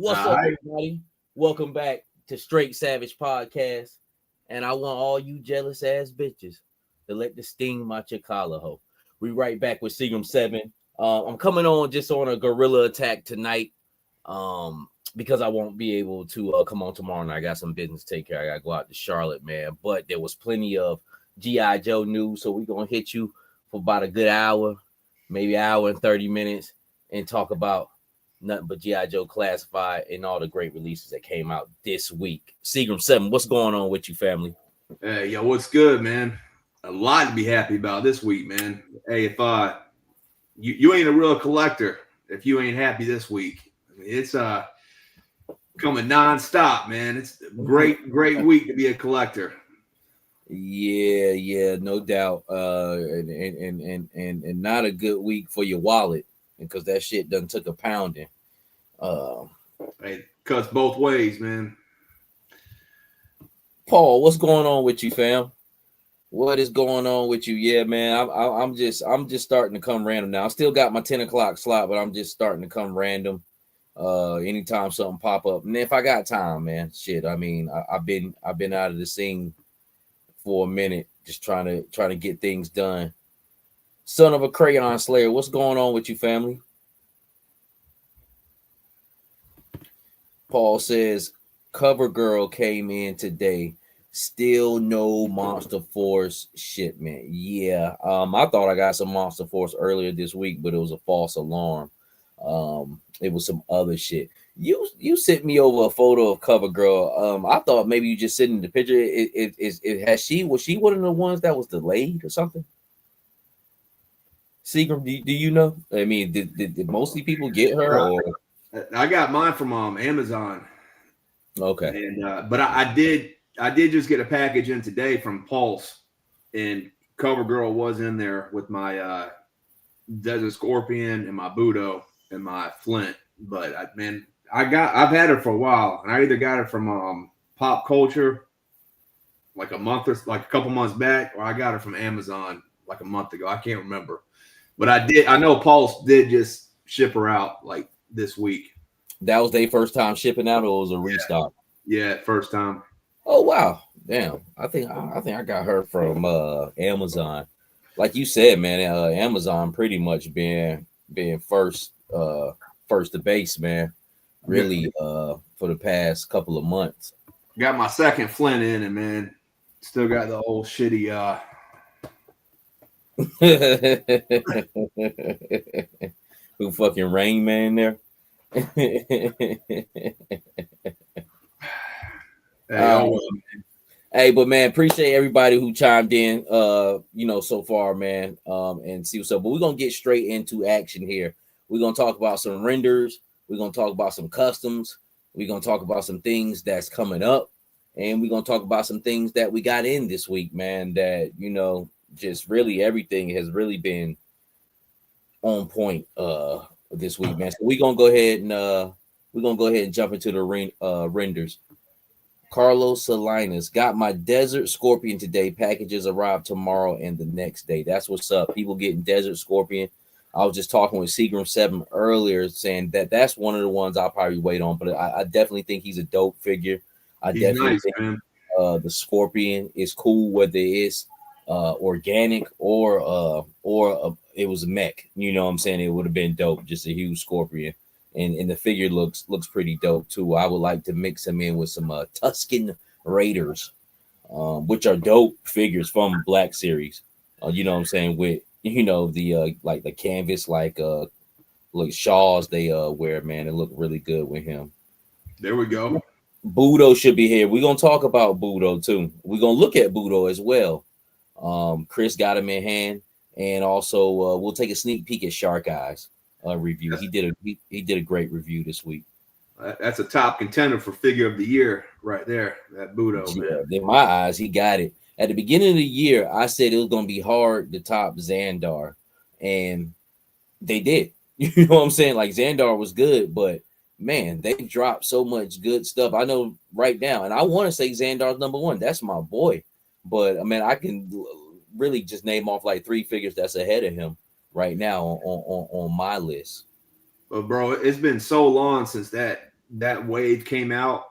What's up, everybody? Welcome back to Straight Savage Podcast. And I want all you jealous ass bitches to let the steam out your collar, ho. We right back with Seagram 7. I'm coming on just on a guerrilla attack tonight because I won't be able to come on tomorrow night. I got some business to take care of. I got to go out to Charlotte, man. But there was plenty of G.I. Joe news, so we're going to hit you for about a good hour, maybe an hour and 30 minutes, and talk about nothing but G.I. Joe Classified and all the great releases that came out this week. Seagram 7, what's going on with you, family? Hey, yo, what's good, man? A lot to be happy about this week, man. Hey, if you ain't a real collector if you ain't happy this week. I mean, it's coming nonstop, man. It's a great week to be a collector. Yeah, no doubt. And not a good week for your wallet because that shit done took a pounding. It cuts both ways, man. Paul, what's going on with you, fam? What is going on with you? Yeah, man, I'm just starting to come random now. I still got my 10 o'clock slot, but I'm just starting to come random. Anytime something pop up, and if I got time, man, shit. I mean, I've been out of the scene for a minute, just trying to get things done. Son of a Crayon Slayer, what's going on with you, family? Paul says, Cover Girl came in today. Still no Monster Force shipment. Yeah, I thought I got some Monster Force earlier this week, but it was a false alarm. It was some other shit. You sent me over a photo of Cover Girl. I thought maybe you just sent in the picture. Was she one of the ones that was delayed or something? Seagram, do you know? I mean, did mostly people get her? Or? I got mine from Amazon. Okay, and but I did just get a package in today from Pulse, and Cover Girl was in there with my Desert Scorpion and my Budo and my Flint. But I've had her for a while, and I either got it from Pop Culture like a couple months back, or I got her from Amazon like a month ago. I can't remember. But I know Pulse did just ship her out like this week. That was their first time shipping out, or was a restock? Yeah, first time. Oh wow, damn! I think I got her from Amazon. Like you said, man, Amazon pretty much being first to base, man. Really, for the past couple of months. Got my second Flint in, and man, still got the old shitty. Who fucking Rain Man there? Hey, but man, appreciate everybody who chimed in so far, man, and see what's up. But we're gonna get straight into action here. We're gonna talk about some renders, we're gonna talk about some customs, we're gonna talk about some things that's coming up, and we're gonna talk about some things that we got in this week, man, that just really everything has really been on point this week, man. So we're gonna go ahead and jump into the renders. Carlos Salinas, got my Desert Scorpion today. Packages arrive tomorrow and the next day. That's what's up. People getting Desert Scorpion. I was just talking with Seagram 7 earlier, saying that's one of the ones I'll probably wait on. But I definitely think he's a dope figure. He's definitely nice, think the Scorpion is cool, whether it's organic or it was a mech. You know what I'm saying? It would have been dope, just a huge scorpion. And the figure looks pretty dope too. I would like to mix him in with some Tuscan Raiders, which are dope figures from Black Series. You know what I'm saying? With the like the canvas like shawls they wear, man. It look really good with him. There we go. Budo should be here. We're gonna talk about Budo too. We're gonna look at Budo as well. Chris got him in hand, and also we'll take a sneak peek at Shark Eyes review. He did a great review this week. That's a top contender for figure of the year right there. That Budo, man. In my eyes, he got it. At the beginning of the year, I said it was gonna be hard to top Xandar, and they did. You know what I'm saying? Like Xandar was good, but man, they dropped so much good stuff. I know right now, and I want to say Xandar's number one. That's my boy. But I mean, I can really just name off like 3 figures that's ahead of him right now on my list. But bro, it's been so long since that wave came out,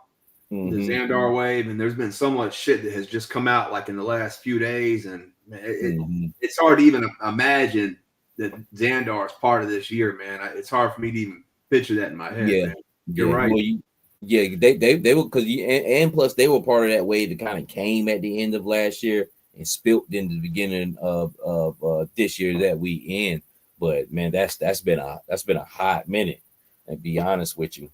the Xandar wave, and there's been so much shit that has just come out like in the last few days, and it's hard to even imagine that Xandar is part of this year, man. It's hard for me to even picture that in my head. Yeah, man. You're right. Well, they were because and plus they were part of that wave that kind of came at the end of last year and spilt into the beginning of this year that we in. But man, that's been a hot minute. And be honest with you.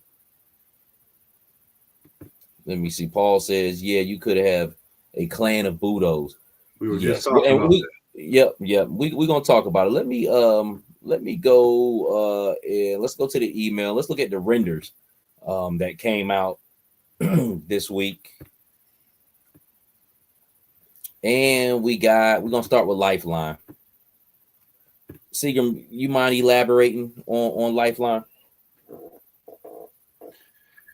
Let me see. Paul says, "Yeah, you could have a clan of Budos." We were just talking about that. Yep. We're gonna talk about it. Let me go and let's go to the email. Let's look at the renders that came out this week. And we're gonna start with Lifeline. Seagram, you mind elaborating on Lifeline?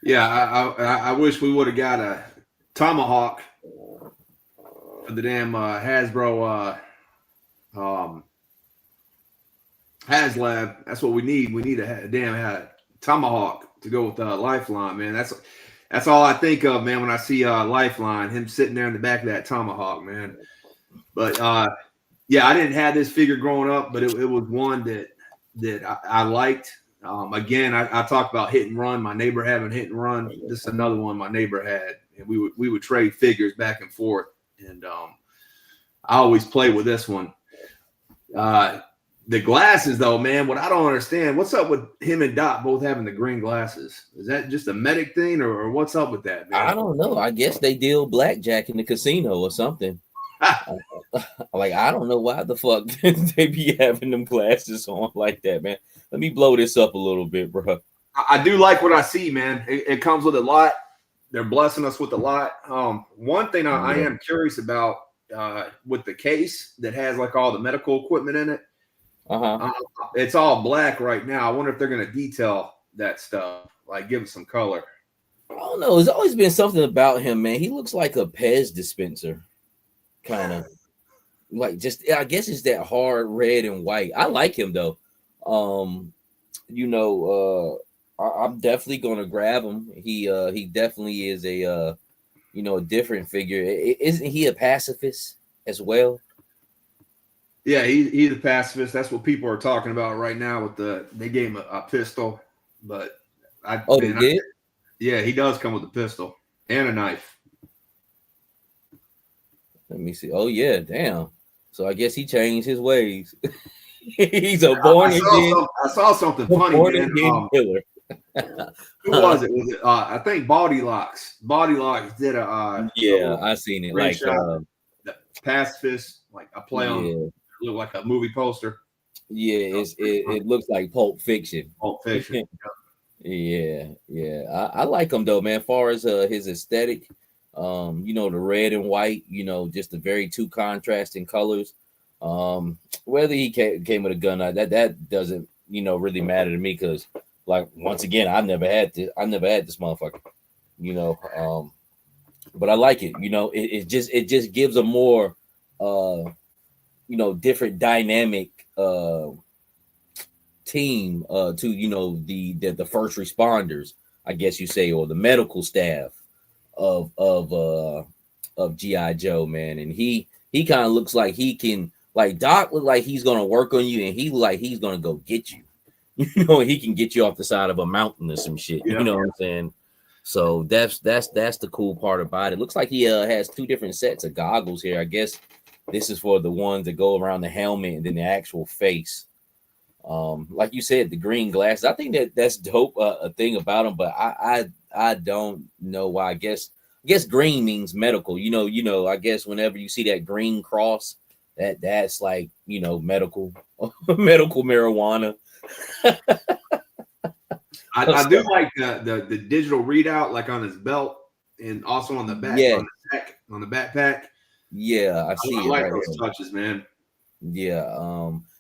Yeah, I wish we would have got a Tomahawk for the damn Hasbro HasLab. That's what we need. We need a damn Tomahawk to go with Lifeline, man. That's all I think of, man, when I see Lifeline, him sitting there in the back of that Tomahawk, man. But yeah, I didn't have this figure growing up, but it was one that I liked. Again, I talked about hit and run. My neighbor having hit and run. This is another one my neighbor had, and we would trade figures back and forth. And I always play with this one. The glasses, though, man, what I don't understand, what's up with him and Dot both having the green glasses? Is that just a medic thing, or what's up with that, man? I don't know. I guess they deal blackjack in the casino or something. Like, I don't know why the fuck they be having them glasses on like that, man. Let me blow this up a little bit, bro. I do like what I see, man. It comes with a lot. They're blessing us with a lot. One thing I am curious about with the case that has like all the medical equipment in it. It's all black right now. I wonder if they're going to detail that stuff, like give it some color. I don't know. There's always been something about him, man. He looks like a Pez dispenser, kind of. Like just, I guess it's that hard red and white. I like him though. I'm definitely gonna grab him. He definitely is a a different figure. Isn't he a pacifist as well? Yeah, he's a pacifist. That's what people are talking about right now. They gave him a pistol, but they did? Yeah, he does come with a pistol and a knife. Let me see. Oh yeah, damn. So I guess he changed his ways. He's a born again. I saw something funny, man. Killer. Who was it? Was it? I think Body Locks. Body Locks did a. I seen it. Like the pacifist, like a play on. Look like a movie poster. Yeah, it looks like Pulp Fiction. Pulp Fiction. Yeah. I like him though, man. As far as his aesthetic, the red and white, just the very two contrasting colors. Whether he came with a gun, that doesn't really matter to me because, like, once again, I've never had this motherfucker, but I like it. It just gives a more different dynamic team to the first responders, I guess you say, or the medical staff of GI Joe, man. And he kind of looks like he can Like Doc look like he's gonna work on you, and he look like he's gonna go get you. You know, he can get you off the side of a mountain or some shit. Yeah. You know what I'm saying? So that's the cool part about it. Looks like he has two different sets of goggles here. I guess this is for the ones that go around the helmet and then the actual face. Like you said, the green glasses. I think that's dope. A thing about them, but I don't know why. I guess green means medical. I guess whenever you see that green cross, that's like medical medical marijuana. I do like the digital readout, like on his belt and also on the back, Yeah, on the backpack. yeah, I see I it like right those here. touches, man. Yeah,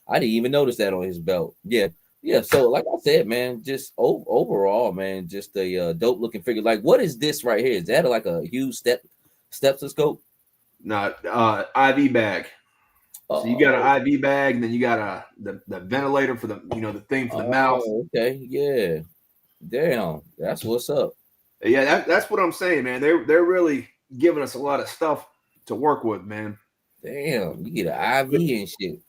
I didn't even notice that on his belt. Yeah, yeah. So, like I said, man, just overall, man, just a dope looking figure. Like, what is this right here? Is that like a huge stethoscope? No, IV bag. So you got Oh, an IV bag, and then you got the ventilator for the thing for the mouth. okay, yeah. Damn, that's what's up. Yeah, that's what I'm saying, man. They're really giving us a lot of stuff to work with, man. Damn, you get an IV and shit.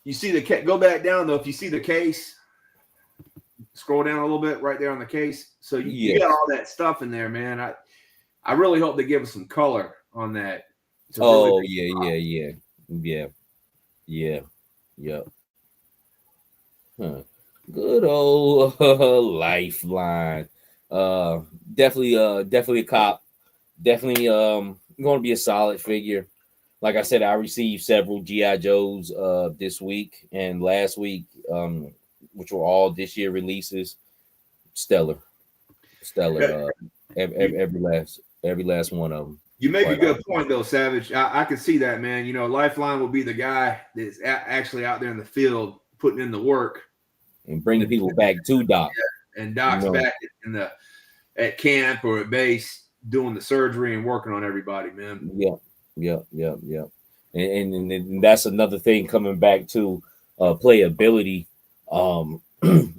You see go back down though. If you see the case, scroll down a little bit right there on the case. So you got Yes. all that stuff in there, man. I really hope they give us some color on that to really Oh make yeah, yeah, yeah, yeah, yeah, yeah. Huh. Good old Lifeline. Uh, definitely a cop. Definitely going to be a solid figure. Like I said, I received several GI Joes this week and last week, which were all this year releases. Stellar, it. stellar. Every last one of them. You make a Quite good honestly. point, though, Savage. I can see that, man. Lifeline will be the guy that's actually out there in the field putting in the work, And bringing and, people back to Doc. and You Doc's know, back at camp or at base doing the surgery and working on everybody, man. yeah, yeah. And that's another thing coming back to playability. Um,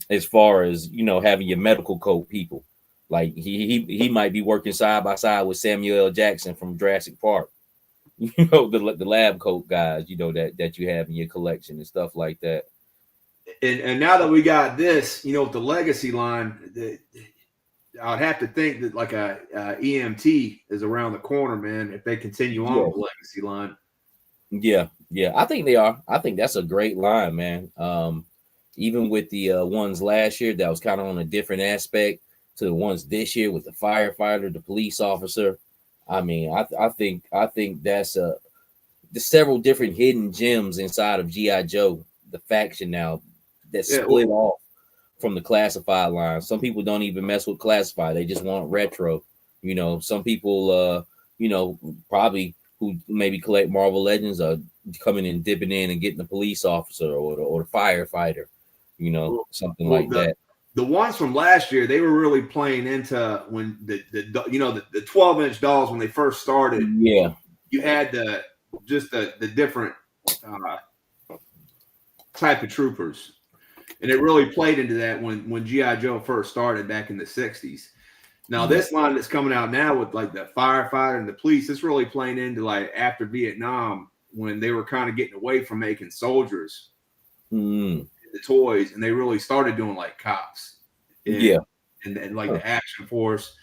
as far as having your medical coat people, like he might be working side by side with Samuel L. Jackson from Jurassic Park. The lab coat guys. That you have in your collection and stuff like that. And now that we got this, with the legacy line, I'd have to think that like a EMT is around the corner, man. If they continue on Yeah, with the legacy line, yeah. I think they are. I think that's a great line, man. Even with the ones last year, that was kind of on a different aspect to the ones this year with the firefighter, the police officer. I mean, I think that's the several different hidden gems inside of GI Joe, the faction now that yeah. split off from the classified line. Some people don't even mess with classified; they just want retro. Some people, probably who maybe collect Marvel Legends are coming and dipping in and getting the police officer or the firefighter. Something Well, like that. the ones from last year, they were really playing into when the 12-inch dolls when they first started. Yeah, You had the different uh, type of troopers, and it really played into that when GI Joe first started back in the '60s. Now yeah. this line that's coming out now with like the firefighter and the police, it's really playing into like after Vietnam when they were kind of getting away from making soldiers Mm, the toys, and they really started doing like cops yeah. and like Huh. the action force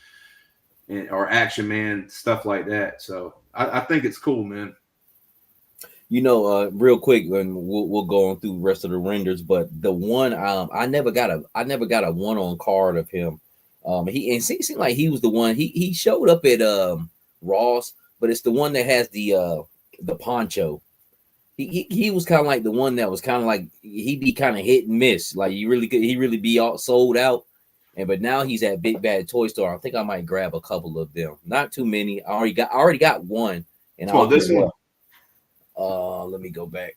or action man stuff like that. So I think it's cool, man. Real quick, and we'll go on through the rest of the renders. But the one, I never got a one on card of him. It seemed like he was the one. He showed up at Ross, but it's the one that has the poncho. He was kind of like the one that was kind of like he'd be kind of hit and miss. Like he really be all sold out. But now he's at Big Bad Toy Store. I think I might grab a couple of them. Not too many. I already got one, and So I'll this pull one, up. Let me go back.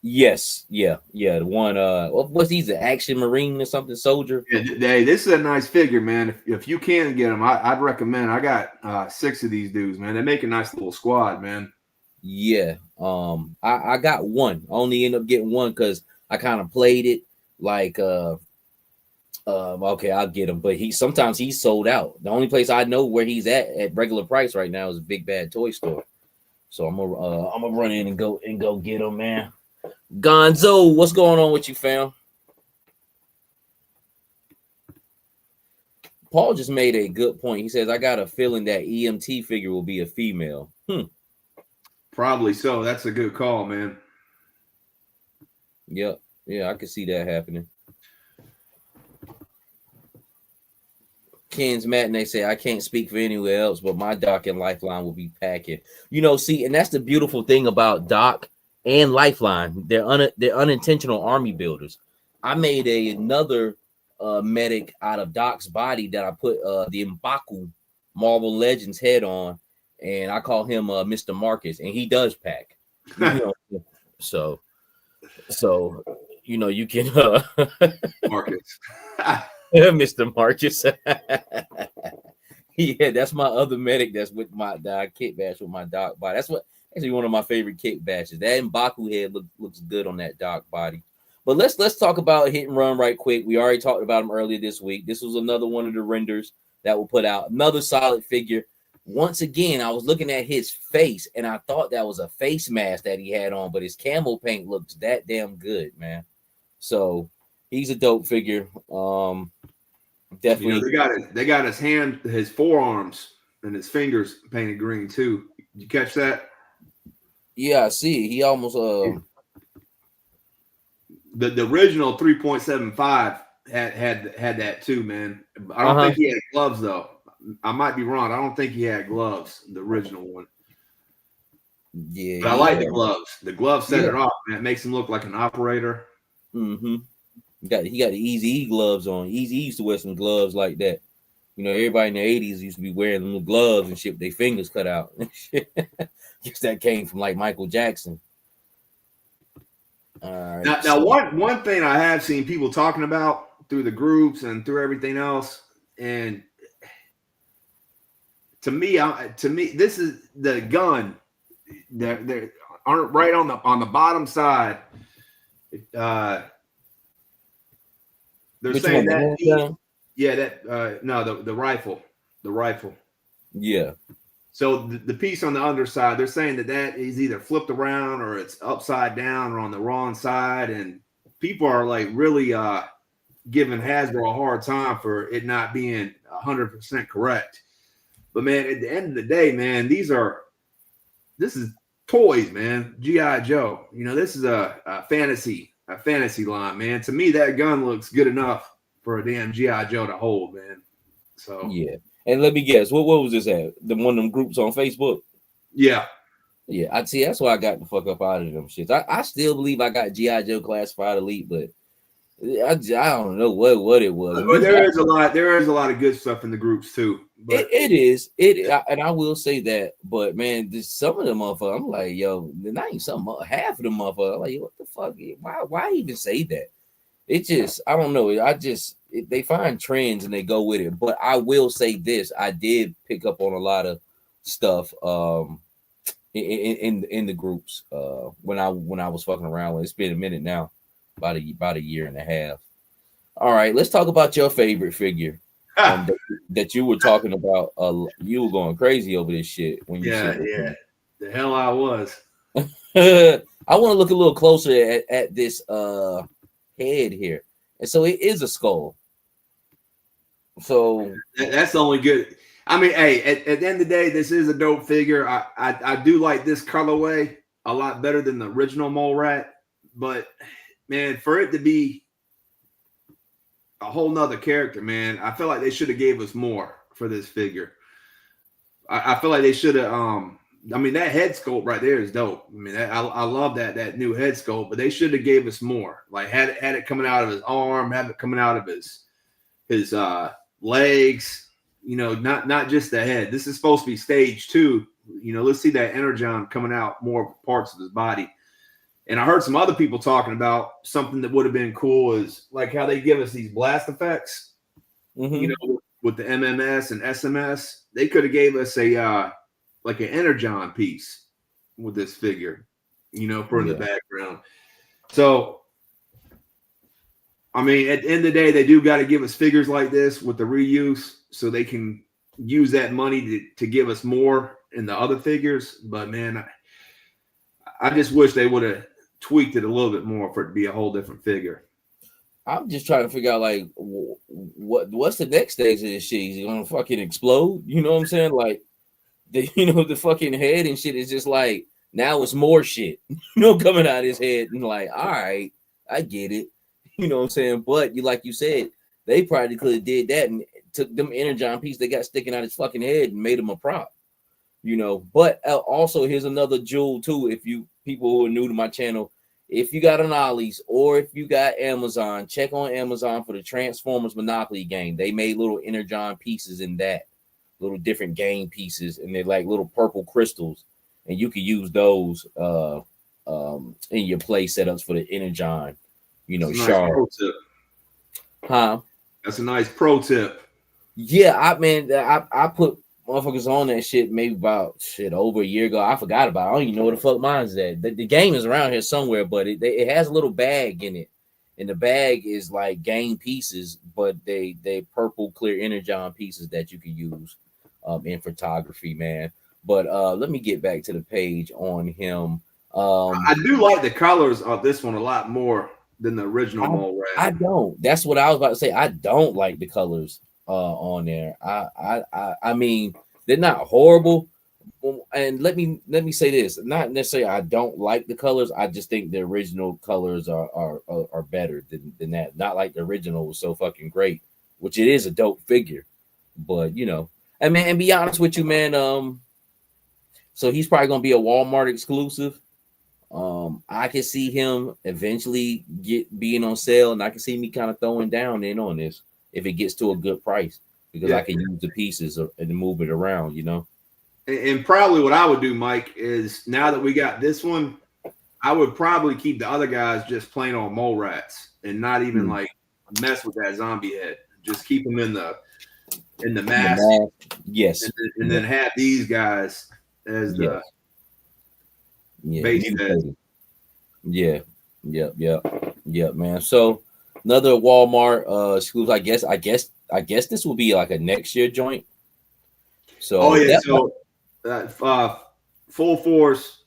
Yes, yeah. The one what's he's an action marine or something soldier. hey, this is a nice figure, man. If you can get them, I'd recommend. I got 6 of these dudes, man. They make a nice little squad, man. Yeah. I got one. I only ended up getting one because I kind of played it like okay, I'll get him. But sometimes he's sold out. The only place I know where he's at regular price right now is Big Bad Toy Store. So I'm gonna run in and go get him, man. Gonzo, what's going on with you, fam? Paul just made a good point. He says, I got a feeling that EMT figure will be a female. Probably so. That's a good call, man. Yep. Yeah, I could see that happening. Ken's Matinee say, I can't speak for anywhere else, but my Doc and Lifeline will be packing. See, and that's the beautiful thing about Doc and Lifeline. They're unintentional army builders. I made another medic out of Doc's body that I put the M'Baku Marvel Legends head on, and I call him Mr. Marcus, and he does pack. So you can Marcus. Mr. Marcus. Yeah, that's my other medic that's with my kit bash with my Doc body. That's actually one of my favorite kit bashes. That M'Baku head looks good on that Doc body. But let's talk about hit and run right quick. We already talked about him earlier this week. This was another one of the renders that will put out another solid figure. Once again, I was looking at his face and I thought that was a face mask that he had on, but his camo paint looks that damn good, man. So he's a dope figure. Definitely. They got his hand, his forearms, and his fingers painted green too. Did you catch that? Yeah, I see. He almost the original 3.75 had that too, man. I don't think he had gloves though. I might be wrong. I don't think he had gloves. The original one. Yeah, but I like the gloves. The gloves set it off, man. It makes him look like an operator. Mm-hmm. He got the Easy gloves on. Easy used to wear some gloves like that. Everybody in the 80s used to be wearing little gloves and shit with their fingers cut out. Guess that came from like Michael Jackson. All right. Now one thing I have seen people talking about through the groups and through everything else, and to me, this is the gun. They're right on the bottom side. They're Which saying one, the rifle. Yeah. So the piece on the underside, they're saying that is either flipped around or it's upside down or on the wrong side, and people are like really giving Hasbro a hard time for it not being 100% correct. But man, at the end of the day, man, this is toys, man. G.I. Joe. This is a fantasy line, man. To me, that gun looks good enough for a damn G.I. Joe to hold, man. So yeah. And let me guess, what was this at? One of them groups on Facebook? Yeah. Yeah, I see. That's why I got the fuck up out of them shits. I still believe I got G.I. Joe Classified Elite, but I don't know what it was. But there is a lot of good stuff in the groups too. But it is, and I will say that. But man, some of them motherfuckers, I'm like, yo, not even half of them motherfuckers. I'm like, what the fuck? Why even say that? It just, I don't know. They find trends and they go with it. But I will say this: I did pick up on a lot of stuff in the groups when I was fucking around with. It's been a minute now, about a year and a half. All right, let's talk about your favorite figure that you were talking about. You were going crazy over this shit when you the hell I was. I want to look a little closer at this head here, and so it is a skull. So that's only good. I mean, hey, at the end of the day, this is a dope figure. I do like this colorway a lot better than the original Mole Rat, but man, for it to be a whole nother character, man, I feel like they should have gave us more for this figure. I feel like they should have. I mean, that head sculpt right there is dope. I mean, I love that new head sculpt, but they should have gave us more. Like had it coming out of his arm, have it coming out of his legs. Not just the head. This is supposed to be stage 2. Let's see that Energon coming out more parts of his body. And I heard some other people talking about something that would have been cool is like how they give us these blast effects. Mm-hmm. With the MMS and SMS, they could have gave us a like an Energon piece with this figure, for the background. So, I mean, at the end of the day, they do got to give us figures like this with the reuse so they can use that money to give us more in the other figures. But man, I just wish they would have tweaked it a little bit more for it to be a whole different figure. I'm just trying to figure out like what's the next stage of this shit? Is he gonna fucking explode? You know what I'm saying? Like the fucking head and shit is just like now it's more shit, coming out of his head and like, all right, I get it. You know what I'm saying? But like you said, they probably could have did that and took them energon piece they got sticking out his fucking head and made him a prop. But also here's another jewel too. If you people who are new to my channel, if you got an Ollie's or if you got Amazon, check on Amazon for the Transformers Monopoly game. They made little energon pieces in that, little different game pieces, and they're like little purple crystals, and you can use those in your play setups for the energon, shard. Nice, huh? That's a nice pro tip. Yeah, I put motherfuckers on that shit maybe about over a year ago. I forgot about it. I don't even know where the fuck mine's at. The game is around here somewhere, but it has a little bag in it. And the bag is like game pieces, but they purple clear energon pieces that you can use in photography, man. But let me get back to the page on him. I do like the colors of this one a lot more than the original Mole Rat. I don't. That's what I was about to say. I don't like the colors on there. I mean, they're not horrible. And let me say this: not necessarily I don't like the colors. I just think the original colors are better than that. Not like the original was so fucking great, which it is a dope figure. But and man, and be honest with you, man. So he's probably gonna be a Walmart exclusive. I can see him eventually being on sale, and I can see me kind of throwing down in on this if it gets to a good price because I can use the pieces and move it around, And probably what I would do, Mike, is now that we got this one, I would probably keep the other guys just plain on Mole Rats and not even like mess with that zombie head. Just keep them in the mask. Yes, and then have these guys as the base head. Yeah, man. So another Walmart exclusive. I guess this will be like a next year joint. So Full Force,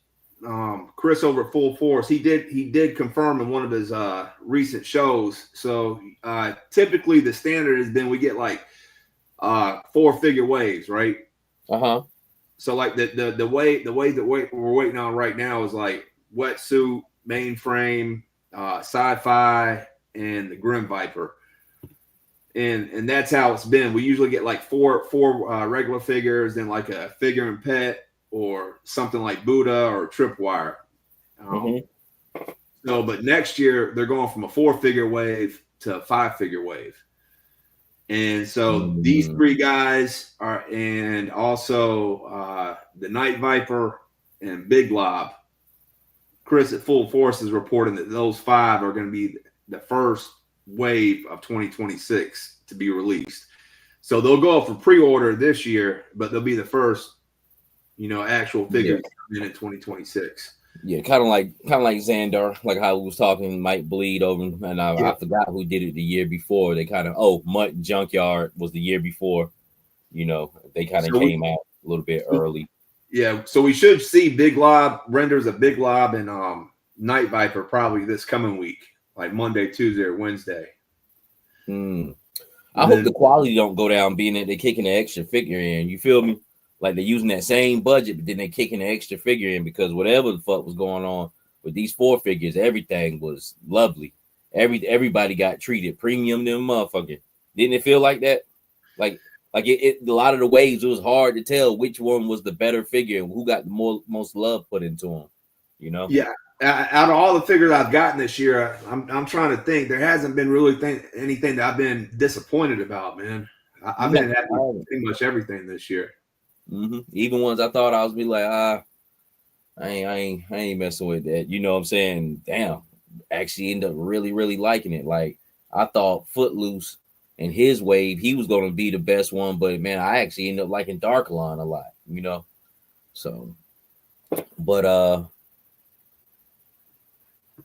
Chris over at Full Force, he did confirm in one of his recent shows. So typically the standard has been we get like 4-figure waves, right? So like the way that we're waiting on right now is like Wetsuit, Mainframe, Sci-Fi, and the Grim Viper. And that's how it's been. We usually get like four regular figures, then like a figure and pet or something like Buddha or Tripwire. So, but next year they're going from a 4-figure wave to a 5-figure wave. And so these 3 guys are, and also the Night Viper and Big Lob. Chris at Full Force is reporting that those 5 are going to be the first wave of 2026 to be released. So they'll go up for pre-order this year, but they'll be the first, actual figures in 2026. Yeah, kind of like Xandar, like how we was talking, might bleed over, and I forgot who did it the year before. They kind of Mutt Junkyard was the year before. They kind of came out a little bit early. Yeah, so we should see Big Lob renders of Big Lob and Night Viper probably this coming week, like Monday, Tuesday, or Wednesday. I hope the quality don't go down, being that they're kicking the extra figure in. You feel me? Like they're using that same budget, but then they're kicking the extra figure in because whatever the fuck was going on with these 4 figures, everything was lovely. Everybody got treated premium than motherfucker. Didn't it feel like that? Like a lot of the waves, it was hard to tell which one was the better figure and who got the most love put into them. Yeah. Out of all the figures I've gotten this year, I'm trying to think. There hasn't been really anything that I've been disappointed about, man. I've been happy with pretty much everything this year. Even ones I thought I was be like, I ain't messing with that. You know what I'm saying? Damn, actually end up really, really liking it. Like I thought Footloose and his wave, he was going to be the best one, but man, I actually ended up liking Darklon a lot. So, but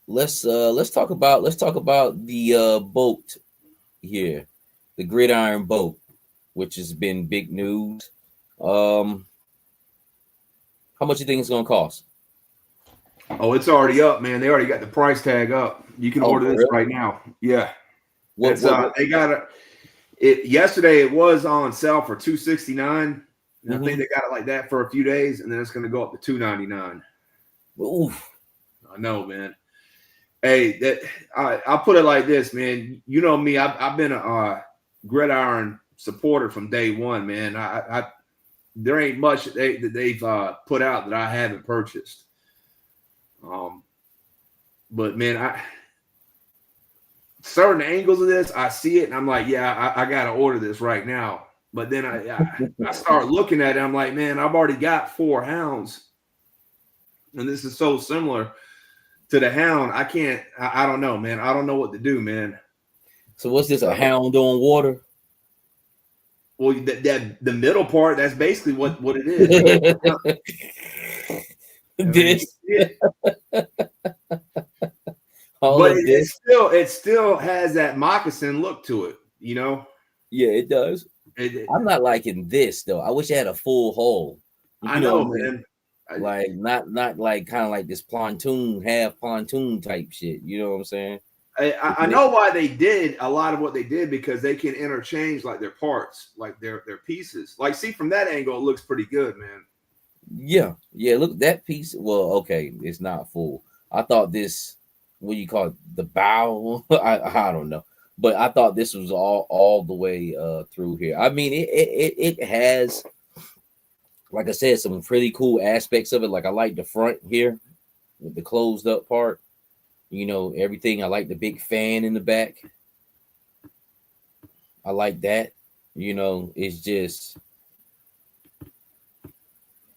let's talk about the boat here, the Gridiron boat, which has been big news. How much you think it's gonna cost? Oh, it's already up, man. They already got the price tag up. You can Oh, order for this real? right now. Yeah. What? What? They got it yesterday. It was on sale for $269. And I think they got it like that for a few days, and then it's going to go up to $299. Oof. I know, man. Hey, I'll put it like this, man. You know me. I've been a gridiron supporter from day one, man. I there ain't much that they've put out that I haven't purchased. But man, certain angles of this, I see it, and I'm like, yeah, I got to order this right now. But then I start looking at it, I'm like, man, I've already got 4 hounds, and this is so similar to the hound. I don't know, man. I don't know what to do, man. So what's this? A hound on water? Well, that the middle part, that's basically what it is. This. All But of this. it still has that moccasin look to it, you know. Yeah, it does. I'm not liking this though. I wish it had a full hole. I know, man. Like not like kind of like this half pontoon type shit. You know what I'm saying? I know why they did a lot of what they did, because they can interchange like their parts, like their pieces. Like, see, from that angle, it looks pretty good, man. Yeah. Look, that piece. Well, okay, it's not full. I thought this. What do you call it? The bow? I don't know, but I thought this was all the way through here. I mean, it has, like I said, some pretty cool aspects of it. Like I like the front here with the closed up part. You know, everything. I like the big fan in the back. I like that. You know, it's just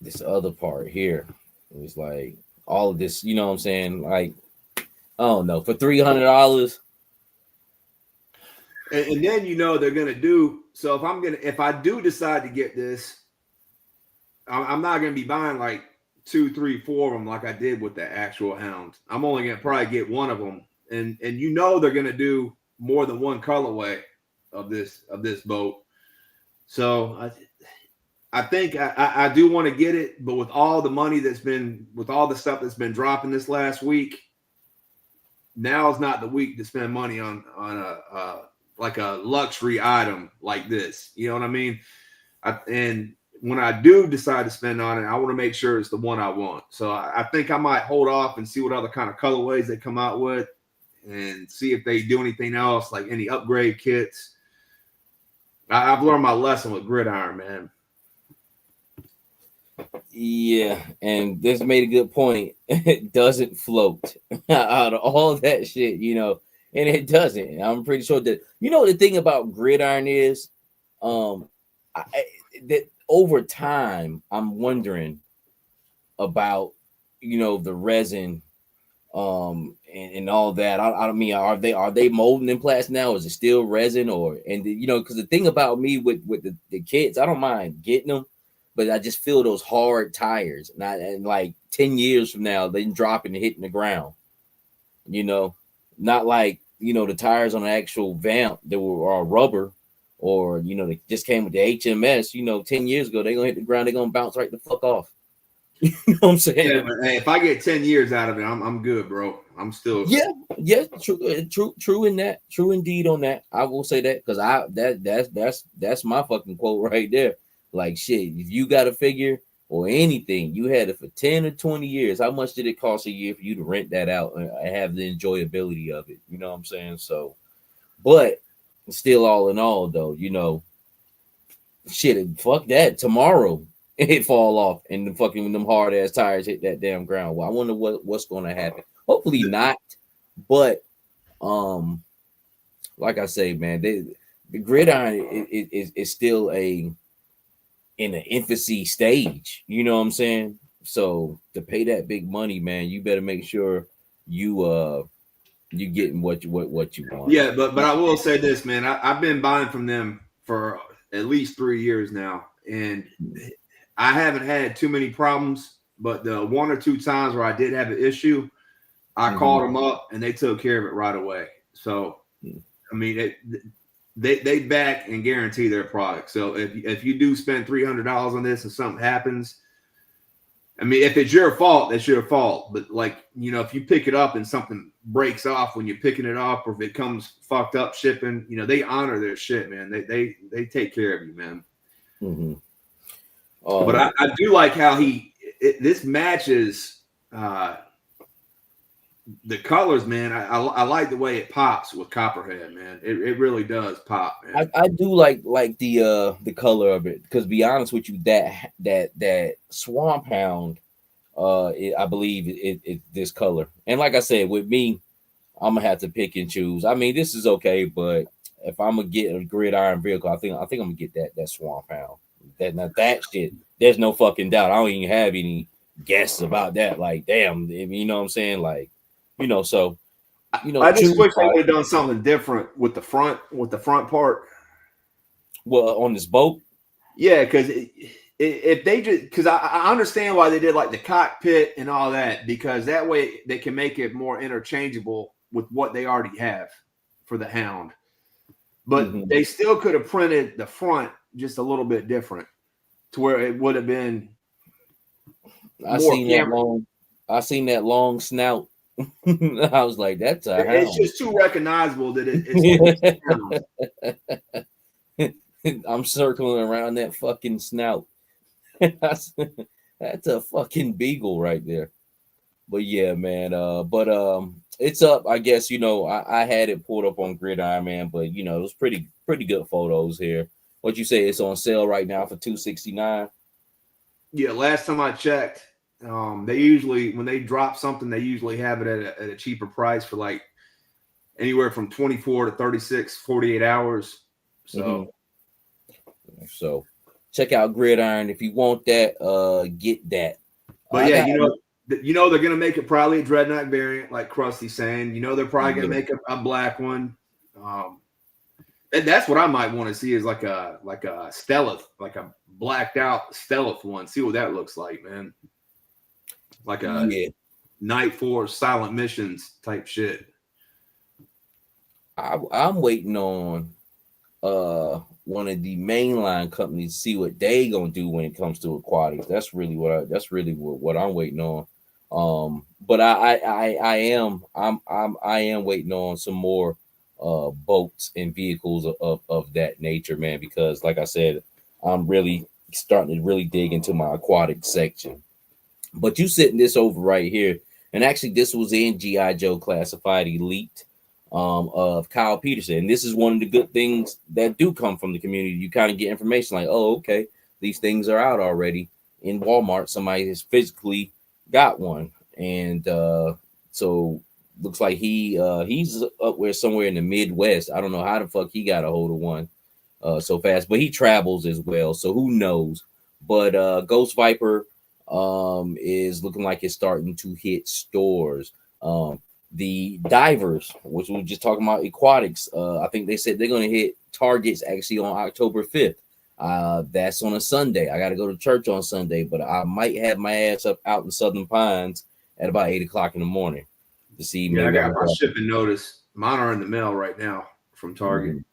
this other part here. It's like all of this, you know what I'm saying? Like, I don't know, for $300. And then they're gonna do so. If I do decide to get this, I'm not gonna be buying like 2, 3, 4 of them like I did with the actual hound. I'm only gonna probably get one of them, and they're gonna do more than one colorway of this boat. So I think I do want to get it, but with all the money with all the stuff that's been dropping this last week, now is not the week to spend money on a like a luxury item like this. You know what I mean? And when I do decide to spend on it, I want to make sure it's the one I want. So I think I might hold off and see what other kind of colorways they come out with, and see if they do anything else, like any upgrade kits. I've learned my lesson with gridiron, man. Yeah, and this made a good point. It doesn't float out of all that shit, and it doesn't. I'm pretty sure that the thing about gridiron is, that over time, I'm wondering about the resin, and all that. I mean, are they molding in plastic now? Is it still resin, because the thing about me with the kids, I don't mind getting them, but I just feel those hard tires. And like 10 years from now, they dropping and hitting the ground. Not like the tires on the actual vamp that were rubber, or they just came with the HMS. 10 years ago, they're gonna hit the ground, they're gonna bounce right the fuck off. You know what I'm saying? Yeah, but, hey, if I get 10 years out of it, I'm good, bro. I'm still true in that. True indeed on that. I will say that, because that's my fucking quote right there. Like, shit, if you got a figure or anything, you had it for 10 or 20 years, how much did it cost a year for you to rent that out and have the enjoyability of it? You know what I'm saying? So, but still, all in all, though, shit, fuck that. Tomorrow it fall off and the fucking when them hard ass tires hit that damn ground. Well, I wonder what's going to happen. Hopefully not, but like I say, man, the gridiron is still in the infancy stage. You know what I'm saying? So to pay that big money, man, you better make sure you getting what you want. Yeah, but I will say this, man. I've been buying from them for at least 3 years now, and I haven't had too many problems. But the 1 or 2 times where I did have an issue, I called them up and they took care of it right away. So, I mean, they back and guarantee their product. So if you do spend $300 on this and something happens, I mean, if it's your fault, that's your fault. But like, if you pick it up and something breaks off when you're picking it up, or if it comes fucked up shipping, they honor their shit, man. They take care of you, man. Mm-hmm. But I do like how this matches the colors, man. I like the way it pops with Copperhead, man. It really does pop, man. I do like the color of it, because be honest with you, that Swamp Hound, I believe it this color. And like I said, with me, I'm gonna have to pick and choose. I mean, this is okay, but if I'm gonna get a gridiron vehicle, I think I'm gonna get that Swamp Hound. That shit, there's no fucking doubt. I don't even have any guess about that. Like, damn, you know what I'm saying? Like, so I just wish they would have done something different with the front part. Well, on this boat, yeah, because if they just, because I understand why they did like the cockpit and all that, because that way they can make it more interchangeable with what they already have for the Hound. But they still could have printed the front just a little bit different, to where it would have been. I seen that long snout. I was like, that's a Hound. It's just too recognizable that it's I'm circling around that fucking snout. That's a fucking beagle right there. But yeah, man. It's up. I guess I had it pulled up on Gridiron, man. But it was pretty good photos here. What you say? It's on sale right now for $269. Yeah, last time I checked, they usually, when they drop something, they usually have it at a cheaper price for like anywhere from 24 to 36, 48 hours. So check out Gridiron if you want that. Get that. But yeah, they're gonna make it probably a Dreadnought variant, like Krusty's saying. They're probably gonna make a black one. And that's what I might want to see, is like a Stealth, like a blacked out Stealth one. See what that looks like, man. Like a Night Force Silent Missions type shit. I'm waiting on one of the mainline companies to see what they gonna do when it comes to aquatics. That's really what I'm waiting on. But I am waiting on some more boats and vehicles of that nature, man, because like I said, I'm really starting to really dig into my aquatic section. But you sitting this over right here, and actually this was in GI Joe Classified Elite of Kyle Peterson. And this is one of the good things that do come from the community. You kind of get information like, oh, okay, these things are out already in Walmart. Somebody has physically got one. And so looks like he's up where somewhere in the Midwest. I don't know how the fuck he got a hold of one so fast, but he travels as well, so who knows. But Ghost Viper is looking like it's starting to hit stores. The divers, which we were just talking about, aquatics, I think they said they're going to hit Targets actually on October 5th. That's on a Sunday. I got to go to church on Sunday, but I might have my ass up out in Southern Pines at about 8 o'clock in the morning to see. Yeah, I got my shipping notice. Mine are in the mail right now from Target.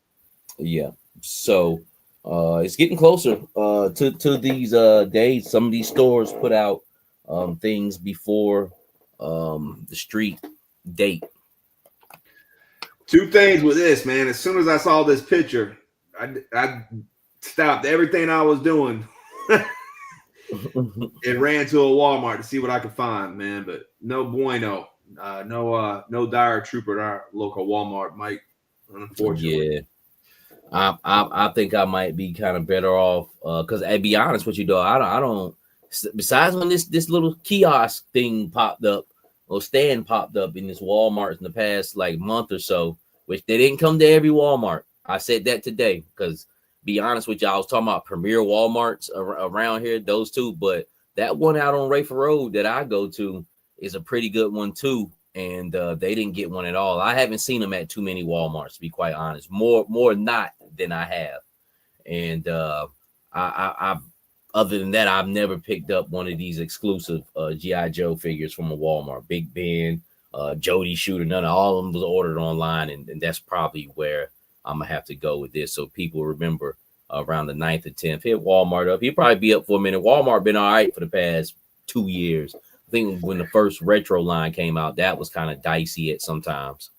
Yeah, so it's getting closer to these days. Some of these stores put out things before the street date. Two things with this, man. As soon as I saw this picture, I stopped everything I was doing and ran to a Walmart to see what I could find, man. But no bueno. No dire trooper at our local Walmart, Mike. Unfortunately. Yeah. I think I might be kind of better off because I'd be honest with you, though. I don't. Besides when this little kiosk thing popped up or stand popped up in this Walmart in the past like month or so, which they didn't come to every Walmart. I said that today because, be honest with you, I was talking about premier Walmarts around here, those two, but that one out on Rayford Road that I go to is a pretty good one too. And they didn't get one at all. I haven't seen them at too many Walmarts, to be quite honest. More not than I have. And I other than that, I've never picked up one of these exclusive G.I. Joe figures from a Walmart. Big Ben, Jody Shooter, none of all of them was ordered online, and that's probably where I'm gonna have to go with this. So people remember around the 9th or 10th, hit Walmart up. He'll probably be up for a minute. Walmart been all right for the past 2 years. I think when the first retro line came out, that was kind of dicey at sometimes.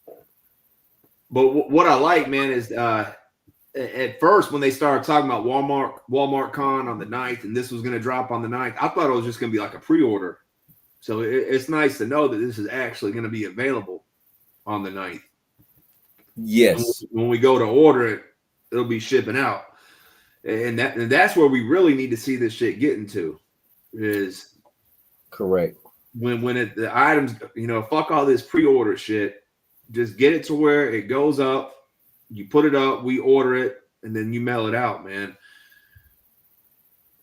But what I like, man, is at first when they started talking about Walmart Con on the 9th, and this was going to drop on the 9th, I thought it was just going to be like a pre-order. So it's nice to know that this is actually going to be available on the 9th. Yes. When we go to order it, it'll be shipping out. And that's where we really need to see this shit getting to, is correct. When the items, fuck all this pre-order shit. Just get it to where it goes up. You put it up, we order it, and then you mail it out, man.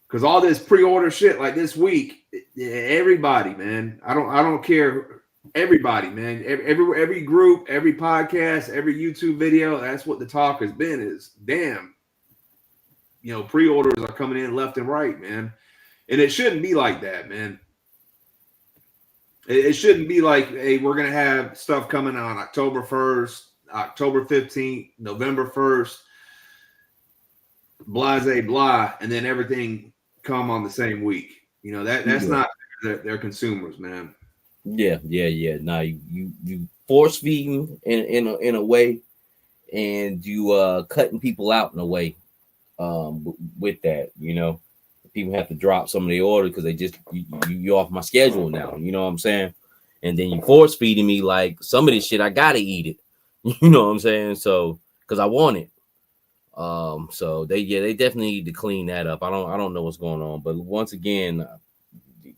Because all this pre-order shit, like this week, everybody, man. I don't care. Everybody, man. Every group, every podcast, every YouTube video. That's what the talk has been. Is damn. Pre-orders are coming in left and right, man. And it shouldn't be like that, man. It shouldn't be like, hey, we're going to have stuff coming on October 1st, October 15th, November 1st, blah, and then everything come on the same week. That's not their consumers, man. Yeah. Now you force feeding in a way, and you cutting people out in a way with that, people have to drop some of the order because they just you off my schedule now, you know what I'm saying? And then you force feeding me like some of this shit, I gotta eat it, you know what I'm saying? So because I want it. So they definitely need to clean that up. I don't know what's going on, but once again,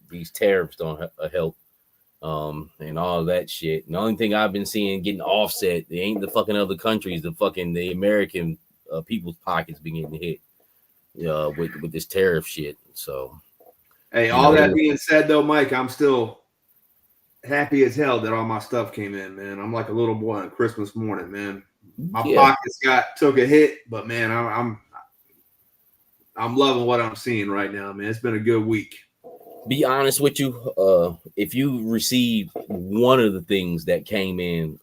these tariffs don't help. And all that shit. And the only thing I've been seeing getting offset, it ain't the fucking other countries, the American people's pockets being getting hit with this tariff shit. So, hey, all that being said, though, Mike, I'm still happy as hell that all my stuff came in, man. I'm like a little boy on Christmas morning, man. My pockets took a hit, but man, I'm loving what I'm seeing right now, man. It's been a good week. Be honest with you, if you received one of the things that came in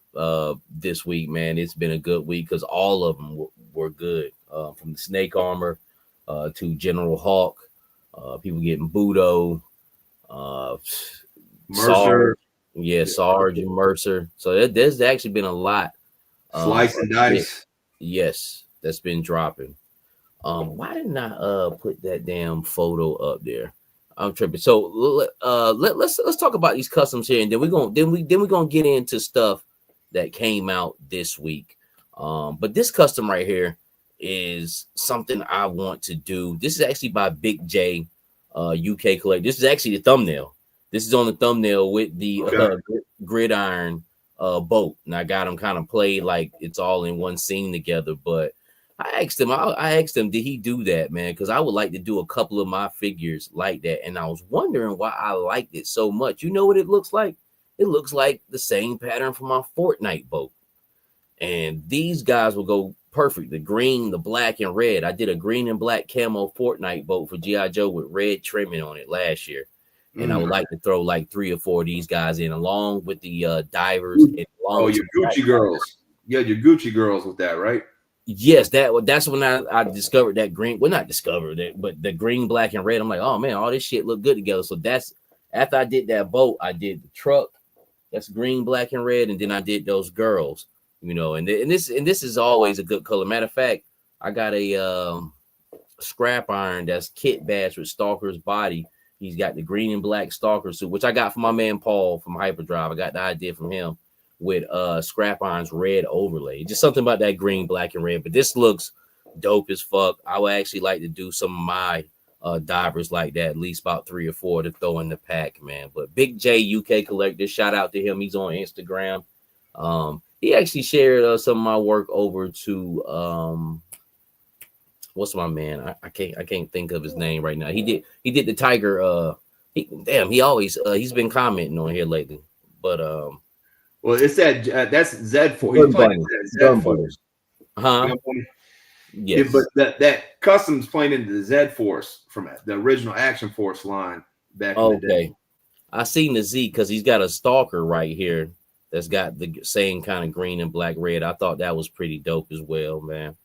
this week, man, it's been a good week because all of them were good. From the snake armor to General Hawk, people getting Budo, Mercer, Sarge and Mercer. So there's actually been a lot. Slice and dice. Yes, that's been dropping. Why didn't I put that damn photo up there? I'm tripping. So let's talk about these customs here, and then we're gonna get into stuff that came out this week. But this custom right here is something I want to do. This is actually by Big J, UK Collect. This is actually the thumbnail. This is on the thumbnail with the gridiron boat, and I got them kind of played like it's all in one scene together. But I asked him, did he do that, man? Because I would like to do a couple of my figures like that. And I was wondering why I liked it so much. You know what it looks like? It looks like the same pattern for my Fortnite boat. And these guys will go perfect. The green, the black, and red. I did a green and black camo Fortnite boat for G.I. Joe with red trimming on it last year. And I would like to throw like 3 or 4 of these guys in along with the divers. And your Gucci girls. Yeah, your Gucci girls with that, right? Yes, that's when I discovered that green. Well, not discovered it, but the green, black, and red. I'm like, oh man, all this shit look good together. So that's after I did that boat, I did the truck. That's green, black, and red, and then I did those girls. And this is always a good color. Matter of fact, I got a scrap iron that's kit bash with Stalker's body. He's got the green and black Stalker suit, which I got from my man Paul from Hyperdrive. I got the idea from him. With scrap iron's red overlay. Just something about that green, black, and red. But this looks dope as fuck. I would actually like to do some of my divers like that, at least about 3 or 4 to throw in the pack, man. But Big J UK Collector, shout out to him. He's on Instagram. He actually shared some of my work over to what's my man? I can't think of his name right now. He did the Tiger. He's been commenting on here lately. But well, it's that's Z4. He's playing Z-Force. Yes. Yeah, but that custom's playing into the Z-Force from the original Action Force line back in the day. I seen the Z because he's got a Stalker right here that's got the same kind of green and black red. I thought that was pretty dope as well, man.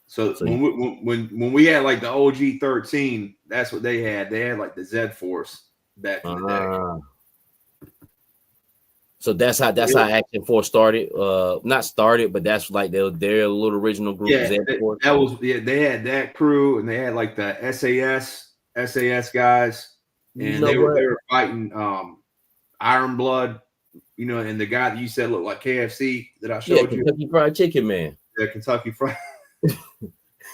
So when we had like the OG 13, that's what they had. They had like the Z-Force back in the day. So that's how Action Force started. Not started, but that's like their little original group. Yeah, that was they had that crew, and they had like the SAS guys, and they were fighting Iron Blood, and the guy that you said looked like KFC that I showed you. Kentucky Fried Chicken Man. Yeah, Kentucky Fried